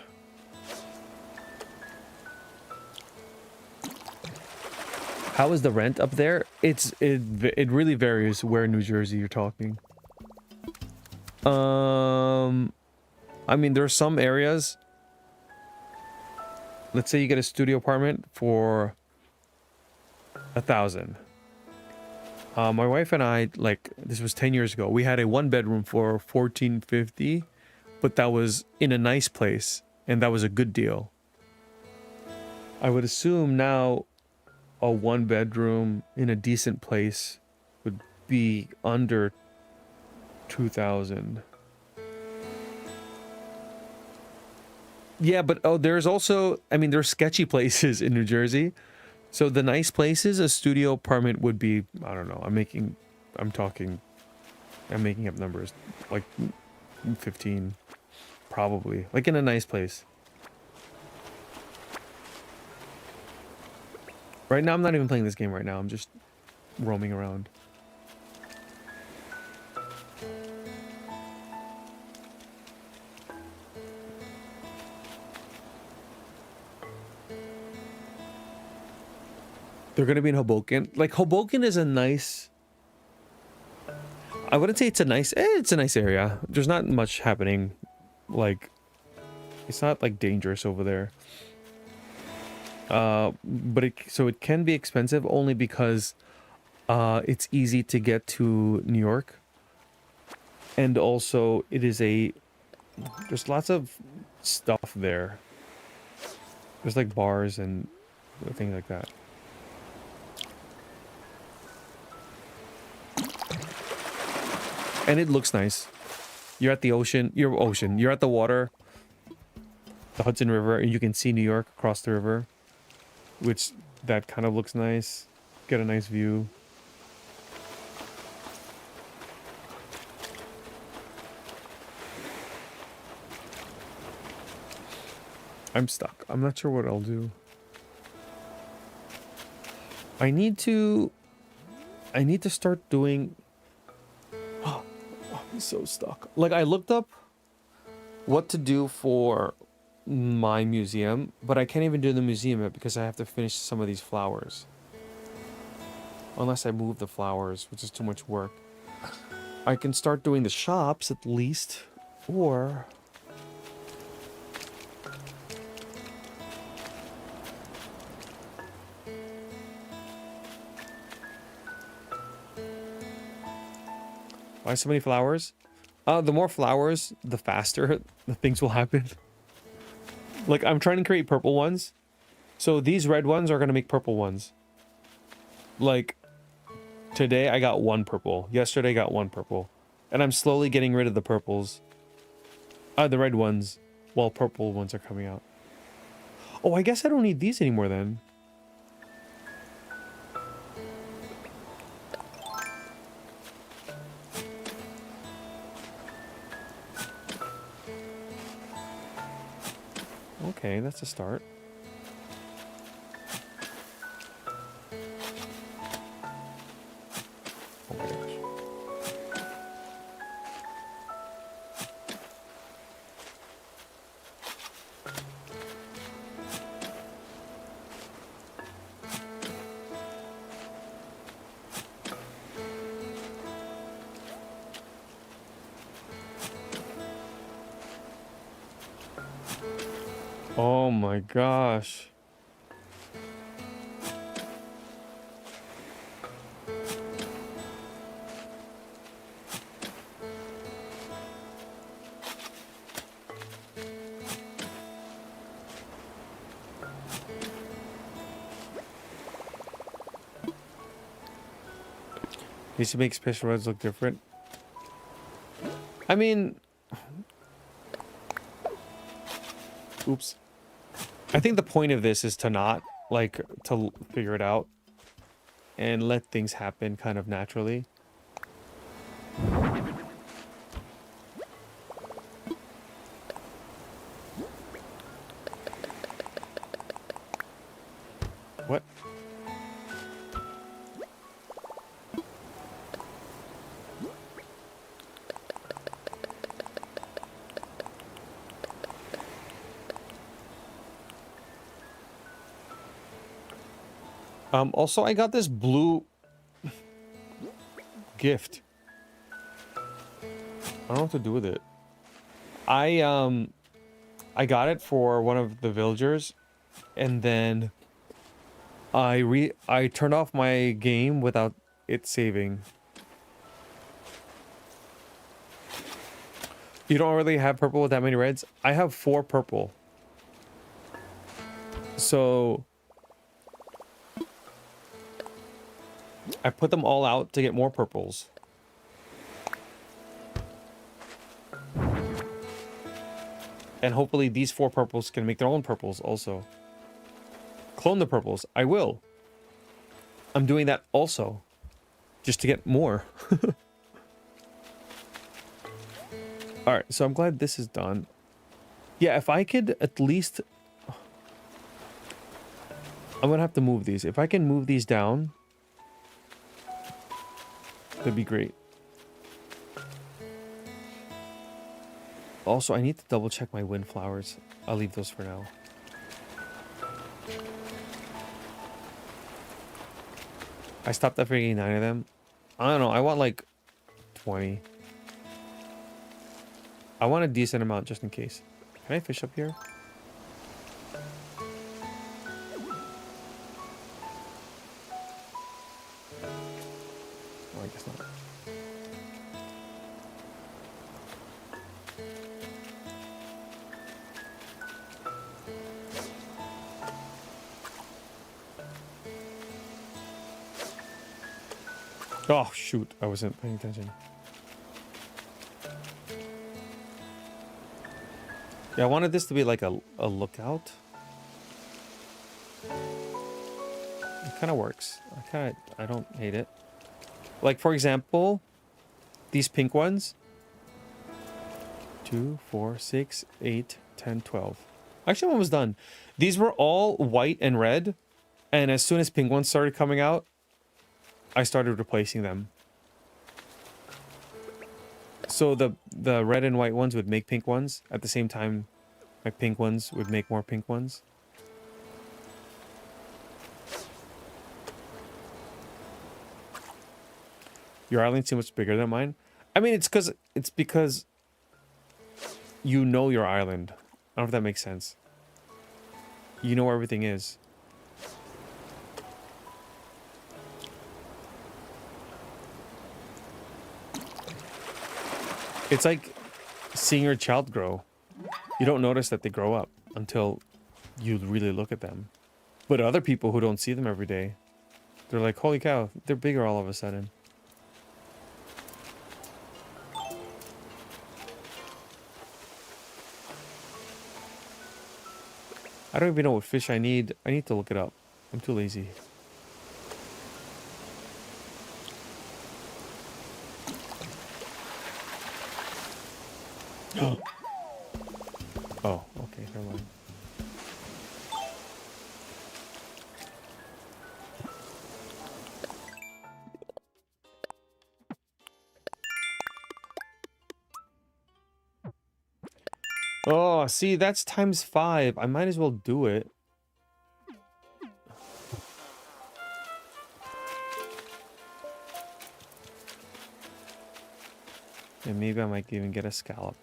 How is the rent up there? It really varies where in New Jersey you're talking. I mean, there are some areas. Let's say you get a studio apartment for 1,000. My wife and I, like, this was 10 years ago. We had a one bedroom for $1,450, but that was in a nice place, and that was a good deal. I would assume now a 1 bedroom in a decent place would be under 2,000. Yeah, but oh, there's also, I mean, there's sketchy places in New Jersey. So the nice places, a studio apartment would be, I don't know, I'm making up numbers, like 15, probably, like in a nice place. Right now, I'm not even playing this game right now. I'm just roaming around. They're gonna be in Hoboken. Like, Hoboken is a nice, I wouldn't say it's a nice, it's a nice area. There's not much happening. Like, it's not like dangerous over there. But it can be expensive only because it's easy to get to New York. And also there's lots of stuff there. There's like bars and things like that. And it looks nice. You're at the ocean. You're at the water. The Hudson River, and you can see New York across the river. Which, that kind of looks nice. Get a nice view. I'm stuck. I'm not sure what I'll do. I need to start doing... Oh, I'm so stuck. Like, I looked up what to do for my museum, but I can't even do the museum yet because I have to finish some of these flowers. Unless I move the flowers, which is too much work. I can start doing the shops at least, or... Why so many flowers? The more flowers, the faster the things will happen. Like, I'm trying to create purple ones. So these red ones are going to make purple ones. Like, today I got 1 purple. Yesterday I got 1 purple. And I'm slowly getting rid of the purples. The red ones, while purple ones are coming out. Oh, I guess I don't need these anymore then. Okay, that's a start. Oh my gosh. Oh my gosh. Needs to make special reds look different. I mean... Oops. I think the point of this is to not, like, to figure it out. And let things happen kind of naturally. What? Also, I got this blue gift. I don't know what to do with it. I got it for one of the villagers, and then I turned off my game without it saving. You don't really have purple with that many reds? I have 4 purple. So I put them all out to get more purples. And hopefully these 4 purples can make their own purples also. Clone the purples. I will. I'm doing that also. Just to get more. Alright, so I'm glad this is done. Yeah, if I could at least... I'm gonna have to move these. If I can move these down... that'd be great. Also, I need to double check my wind flowers. I'll leave those for now. I stopped after getting 9 of them. I don't know. I want like 20. I want a decent amount just in case. Can I fish up here? Oh, I guess not. Oh, shoot. I wasn't paying attention. Yeah, I wanted this to be like a lookout. It kind of works. I don't hate it. Like, for example, these pink ones. 2, 4, 6, 8, 10, 12. Actually, I'm almost done. These were all white and red. And as soon as pink ones started coming out, I started replacing them. So the red and white ones would make pink ones. At the same time, my pink ones would make more pink ones. Your island's too much bigger than mine. I mean, it's because you know your island. I don't know if that makes sense. You know where everything is. It's like seeing your child grow. You don't notice that they grow up until you really look at them. But other people who don't see them every day, they're like, holy cow, they're bigger all of a sudden. I don't even know what fish I need. I need to look it up. I'm too lazy. Oh, okay, never mind. Oh, see, that's times 5. I might as well do it. And maybe I might even get a scallop.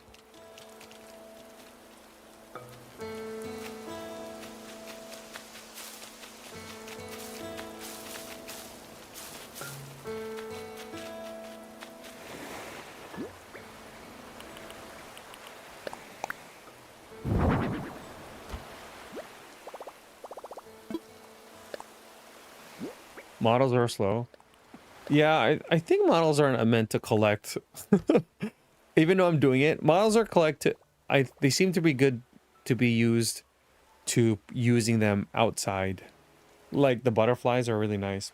Models are slow. Yeah, I think models aren't meant to collect. Even though I'm doing it, models are they seem to be good to be used to using them outside. Like the butterflies are really nice.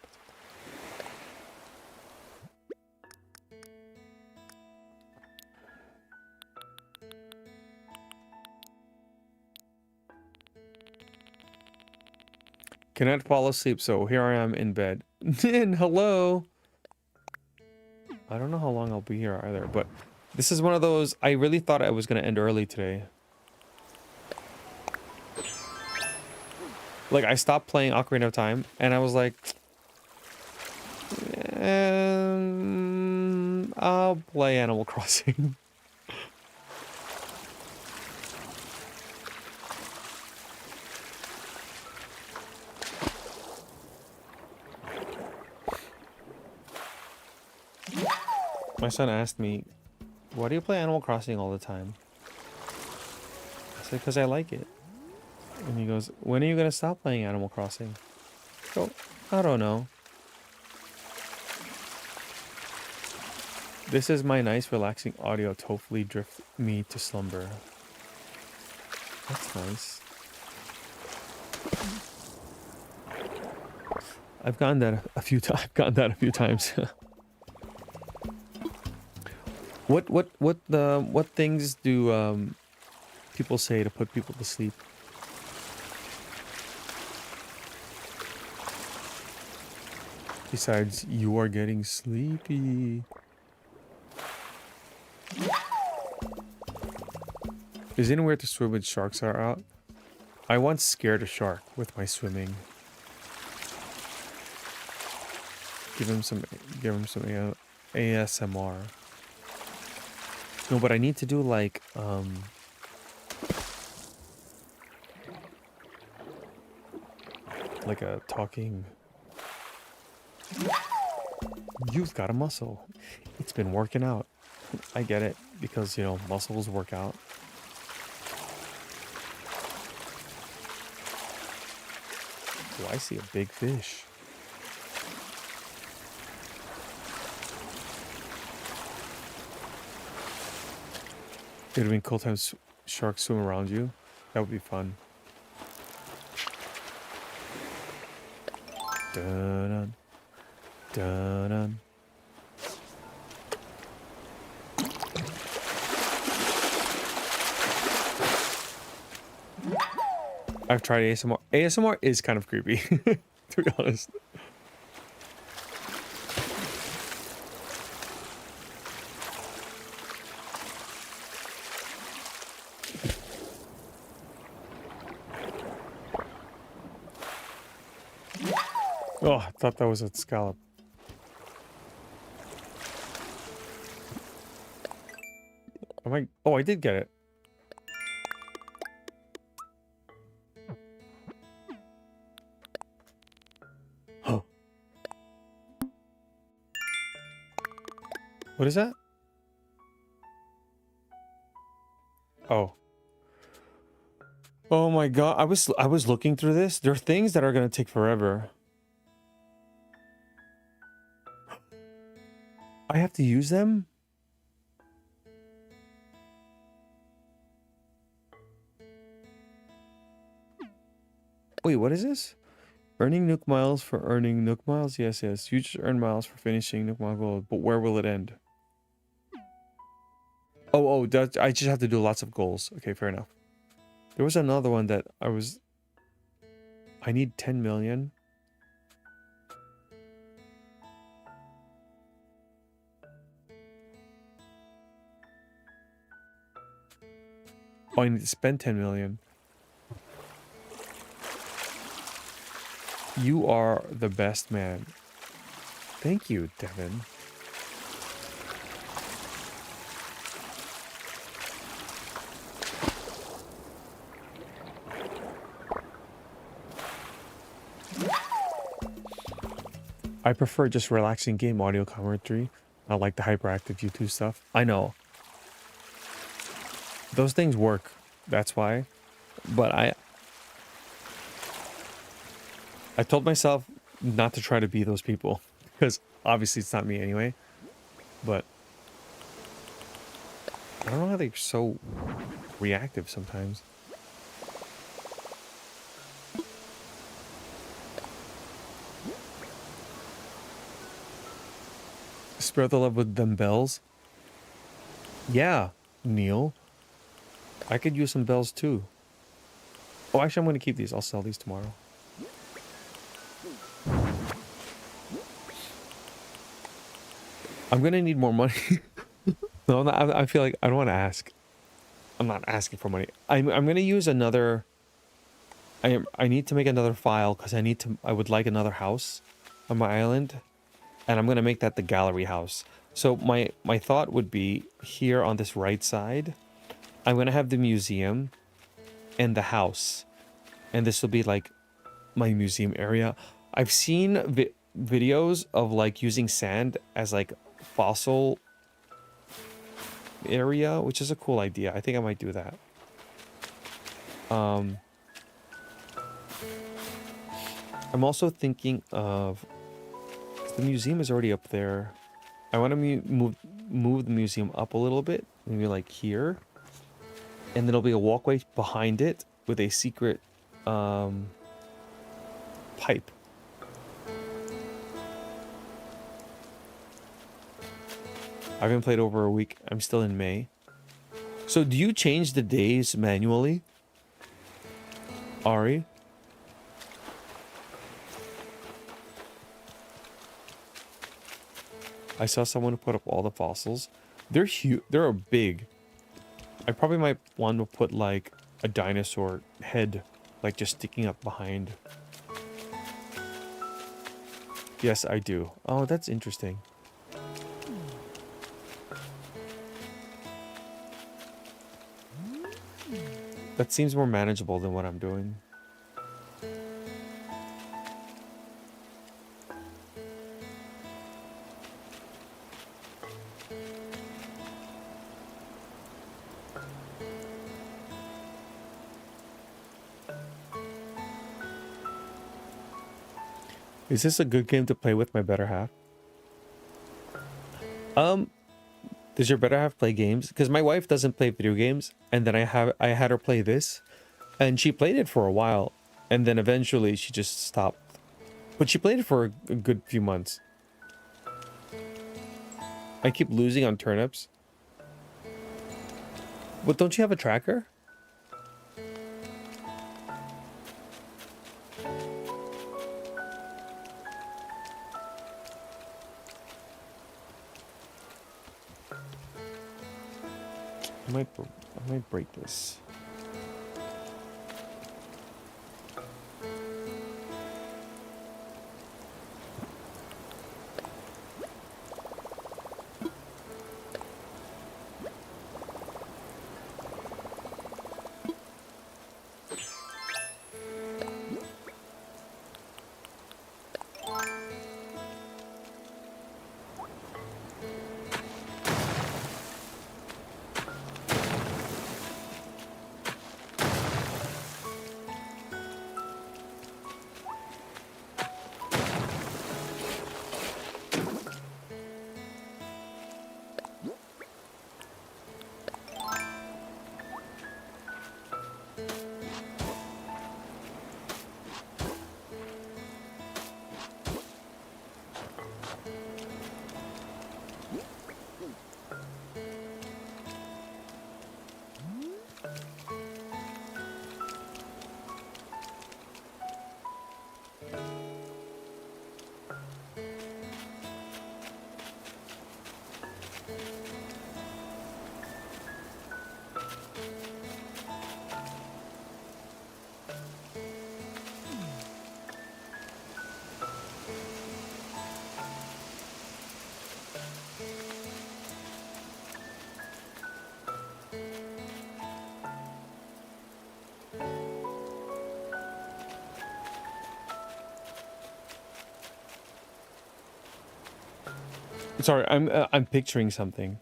Cannot fall asleep, so here I am in bed. And hello. I don't know how long I'll be here either, but this is one of those. I really thought I was going to end early today. Like, I stopped playing Ocarina of Time, and I was like, I'll play Animal Crossing. My son asked me, why do you play Animal Crossing all the time? I said, because I like it. And he goes, when are you going to stop playing Animal Crossing? I go, I don't know. This is my nice relaxing audio to hopefully drift me to slumber. That's nice. I've gotten that a few times. I've gotten that a few times. What things do people say to put people to sleep? Besides, you are getting sleepy. Isn't it weird to swim when sharks are out? I once scared a shark with my swimming. Give him some ASMR. No, but I need to do like a talking. You've got a muscle. It's been working out. I get it because, you know, muscles work out. Oh, I see a big fish. It would have been cool to have sharks swim around you. That would be fun. Dun-dun. Dun-dun. I've tried ASMR. ASMR is kind of creepy, to be honest. Oh, I thought that was a scallop. Am I? Oh, I did get it. Oh. What is that? Oh. Oh my god, I was looking through this. There are things that are gonna take forever. I have to use them? Wait, what is this? Earning Nook Miles for earning Nook Miles? Yes, yes. You just earn miles for finishing Nook Mile Gold. But where will it end? Oh, that, I just have to do lots of goals. Okay, fair enough. There was another one that I need 10 million. Oh, I need to spend 10 million. You are the best man. Thank you, Devin. I prefer just relaxing game audio commentary. I like the hyperactive YouTube stuff. I know. Those things work. That's why. But I told myself not to try to be those people. Because obviously it's not me anyway. But I don't know how they're so reactive sometimes. Spare the love with them bells. Yeah, Neil. I could use some bells too. Oh, actually, I'm going to keep these. I'll sell these tomorrow. I'm going to need more money. No, I'm not, I feel like I don't want to ask. I'm not asking for money. I'm going to use another. I need to make another file because I would like another house on my island. And I'm going to make that the gallery house. So my thought would be here on this right side, I'm going to have the museum and the house. And this will be like my museum area. I've seen videos of like using sand as like fossil area, which is a cool idea. I think I might do that. I'm also thinking of... The museum is already up there. I want to move the museum up a little bit, maybe like here, and there'll be a walkway behind it with a secret pipe. I haven't played over a week. I'm still in May. So do you change the days manually, Ari? I saw someone put up all the fossils. They're huge. They're big. I probably might want to put like a dinosaur head, like just sticking up behind. Yes, I do. Oh, that's interesting. That seems more manageable than what I'm doing. Is this a good game to play with my better half? Does your better half play games? Because my wife doesn't play video games, and then I had her play this, and she played it for a while, and then eventually she just stopped. But she played it for a good few months. I keep losing on turnips. But don't you have a tracker? I might break this. Sorry, I'm picturing something.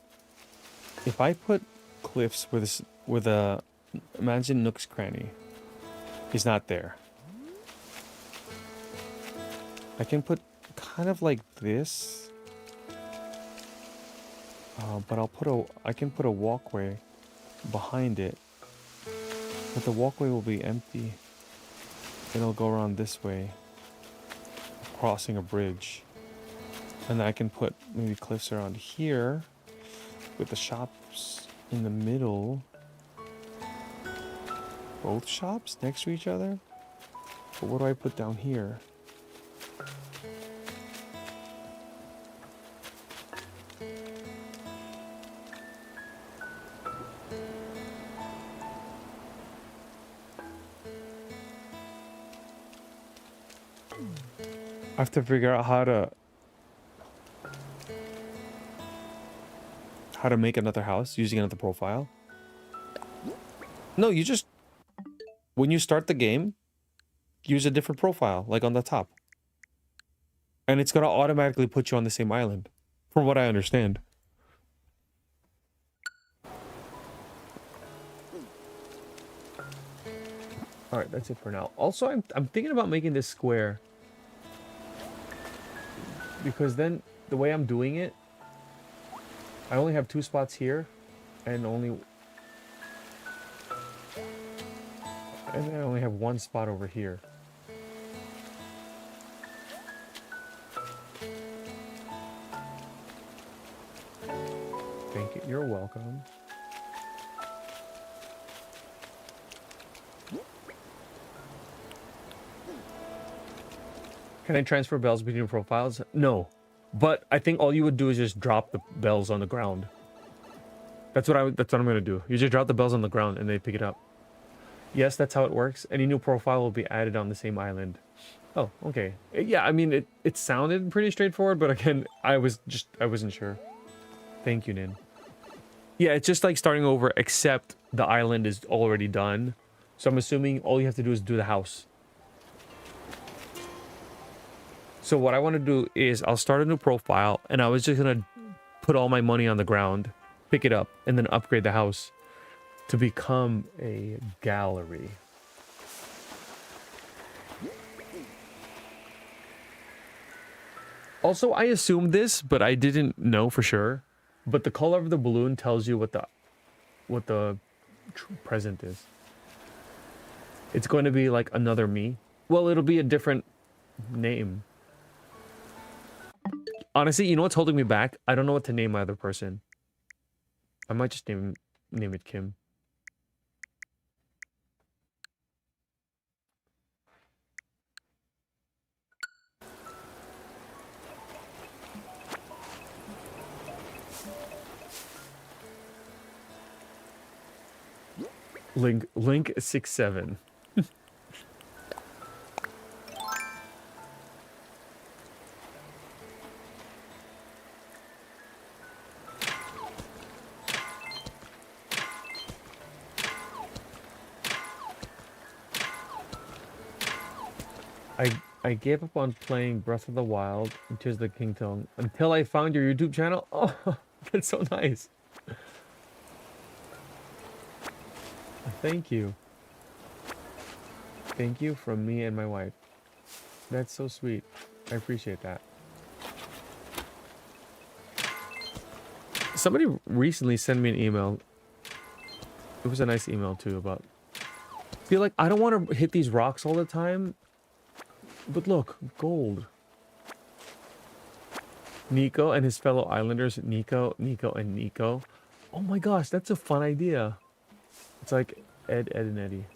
If I put cliffs where the imagine Nook's cranny is not there, I can put kind of like this, but I can put a walkway behind it, but the walkway will be empty. It'll go around this way, crossing a bridge. And then I can put maybe cliffs around here with the shops in the middle. Both shops next to each other? But what do I put down here? I have to figure out how to make another house using another profile. No, you just, when you start the game, use a different profile, like on the top. And it's gonna automatically put you on the same island, from what I understand. Alright, that's it for now. Also, I'm thinking about making this square. Because then, the way I'm doing it, I only have 2 spots here, and I only have 1 spot over here. Thank you. You're welcome. Can I transfer bells between profiles? No. But I think all you would do is just drop the bells on the ground. That's what I'm gonna do. You just drop the bells on the ground and they pick it up. Yes, that's how it works. Any new profile will be added on the same island. Oh, okay. Yeah, I mean it sounded pretty straightforward, but again, I wasn't sure. Thank you, Nin. Yeah, it's just like starting over, except the island is already done. So I'm assuming all you have to do is do the house. So what I want to do is I'll start a new profile, and I was just gonna put all my money on the ground, pick it up, and then upgrade the house to become a gallery. Also, I assumed this, but I didn't know for sure. But the color of the balloon tells you what the present is. It's going to be like another me. Well, it'll be a different name. Honestly, you know what's holding me back? I don't know what to name my other person. I might just name it Kim. Link 67. I gave up on playing Breath of the Wild and Tears of the Kingdom until I found your YouTube channel. Oh, that's so nice. Thank you. Thank you from me and my wife. That's so sweet. I appreciate that. Somebody recently sent me an email. It was a nice email too about... Feel like I don't want to hit these rocks all the time. But look, gold. Nico and his fellow islanders, Nico, and Nico. Oh my gosh, that's a fun idea. It's like Ed, and Eddie.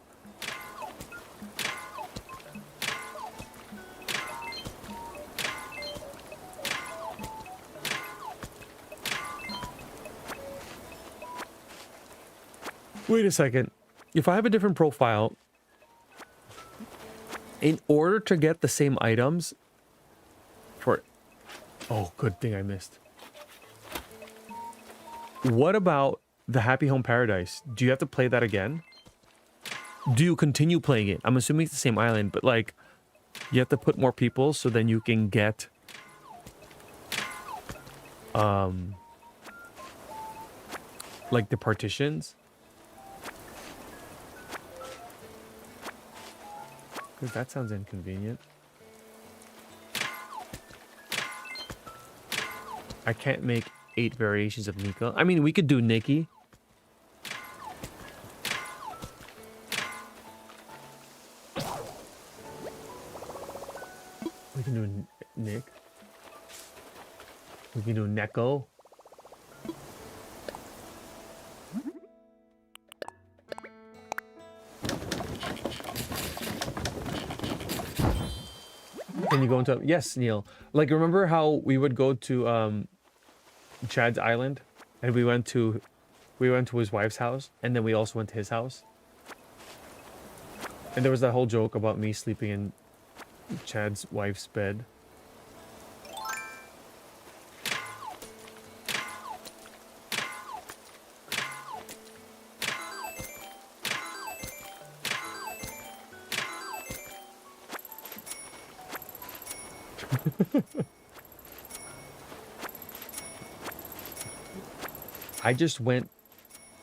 Wait a second. If I have a different profile, in order to get the same items for... Oh, good thing I missed. What about the Happy Home Paradise? Do you have to play that again? Do you continue playing it? I'm assuming it's the same island, but like, you have to put more people so then you can get... like the partitions. Because that sounds inconvenient. I can't make 8 variations of Nico. I mean, we could do Nikki. We can do Nick. We can do Neko. Can you go into... Yes, Neil. Like, remember how we would go to Chad's island, and we went to his wife's house, and then we also went to his house, and there was that whole joke about me sleeping in Chad's wife's bed.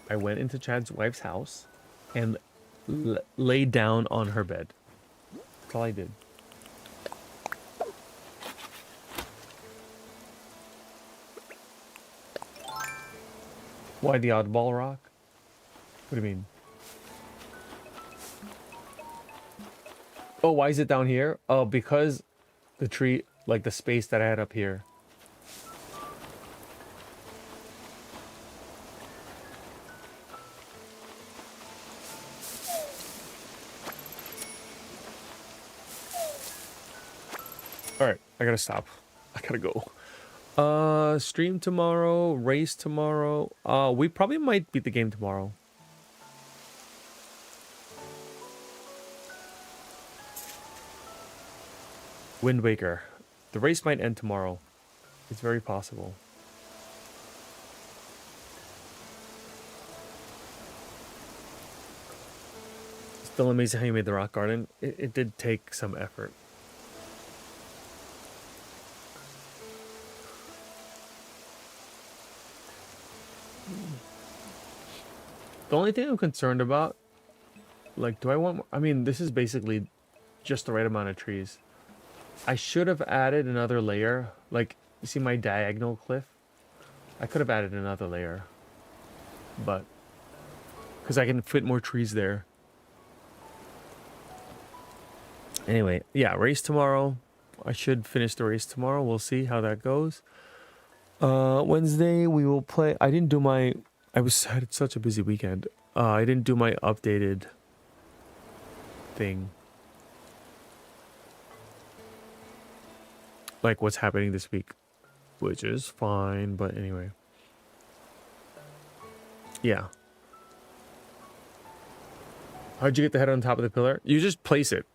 I went into Chad's wife's house and laid down on her bed. That's all I did. Why the oddball rock? What do you mean? Oh, why is it down here? Oh, because the tree, like the space that I had up here. All right, I gotta stop. I gotta go. Stream tomorrow, race tomorrow. We probably might beat the game tomorrow. Wind Waker. The race might end tomorrow. It's very possible. Still amazing how you made the rock garden. It did take some effort. The only thing I'm concerned about, like, do I want... I mean, this is basically just the right amount of trees. I should have added another layer. Like, you see my diagonal cliff? I could have added another layer. But... because I can fit more trees there. Anyway, yeah, race tomorrow. I should finish the race tomorrow. We'll see how that goes. Wednesday, we will play... I didn't do my... I had such a busy weekend. I didn't do my updated thing. Like what's happening this week. Which is fine, but anyway. Yeah. How'd you get the head on top of the pillar? You just place it.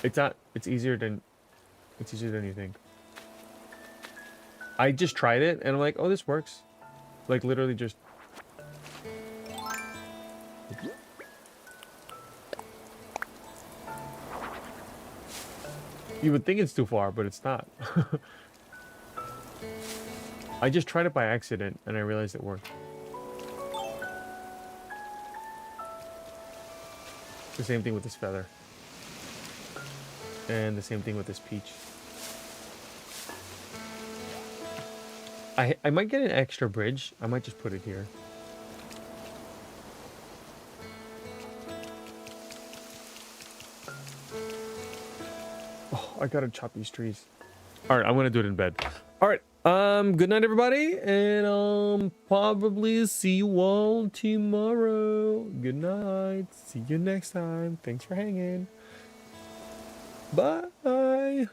It's not... It's easier than you think. I just tried it and I'm like, oh, this works. Like literally just... You would think it's too far, but it's not. I just tried it by accident and I realized it worked. The same thing with this feather. And the same thing with this peach. I might get an extra bridge. I might just put it here. Oh, I gotta chop these trees. All right, I'm gonna do it in bed. All right, good night, everybody, and probably see you all tomorrow. Good night. See you next time. Thanks for hanging. Bye.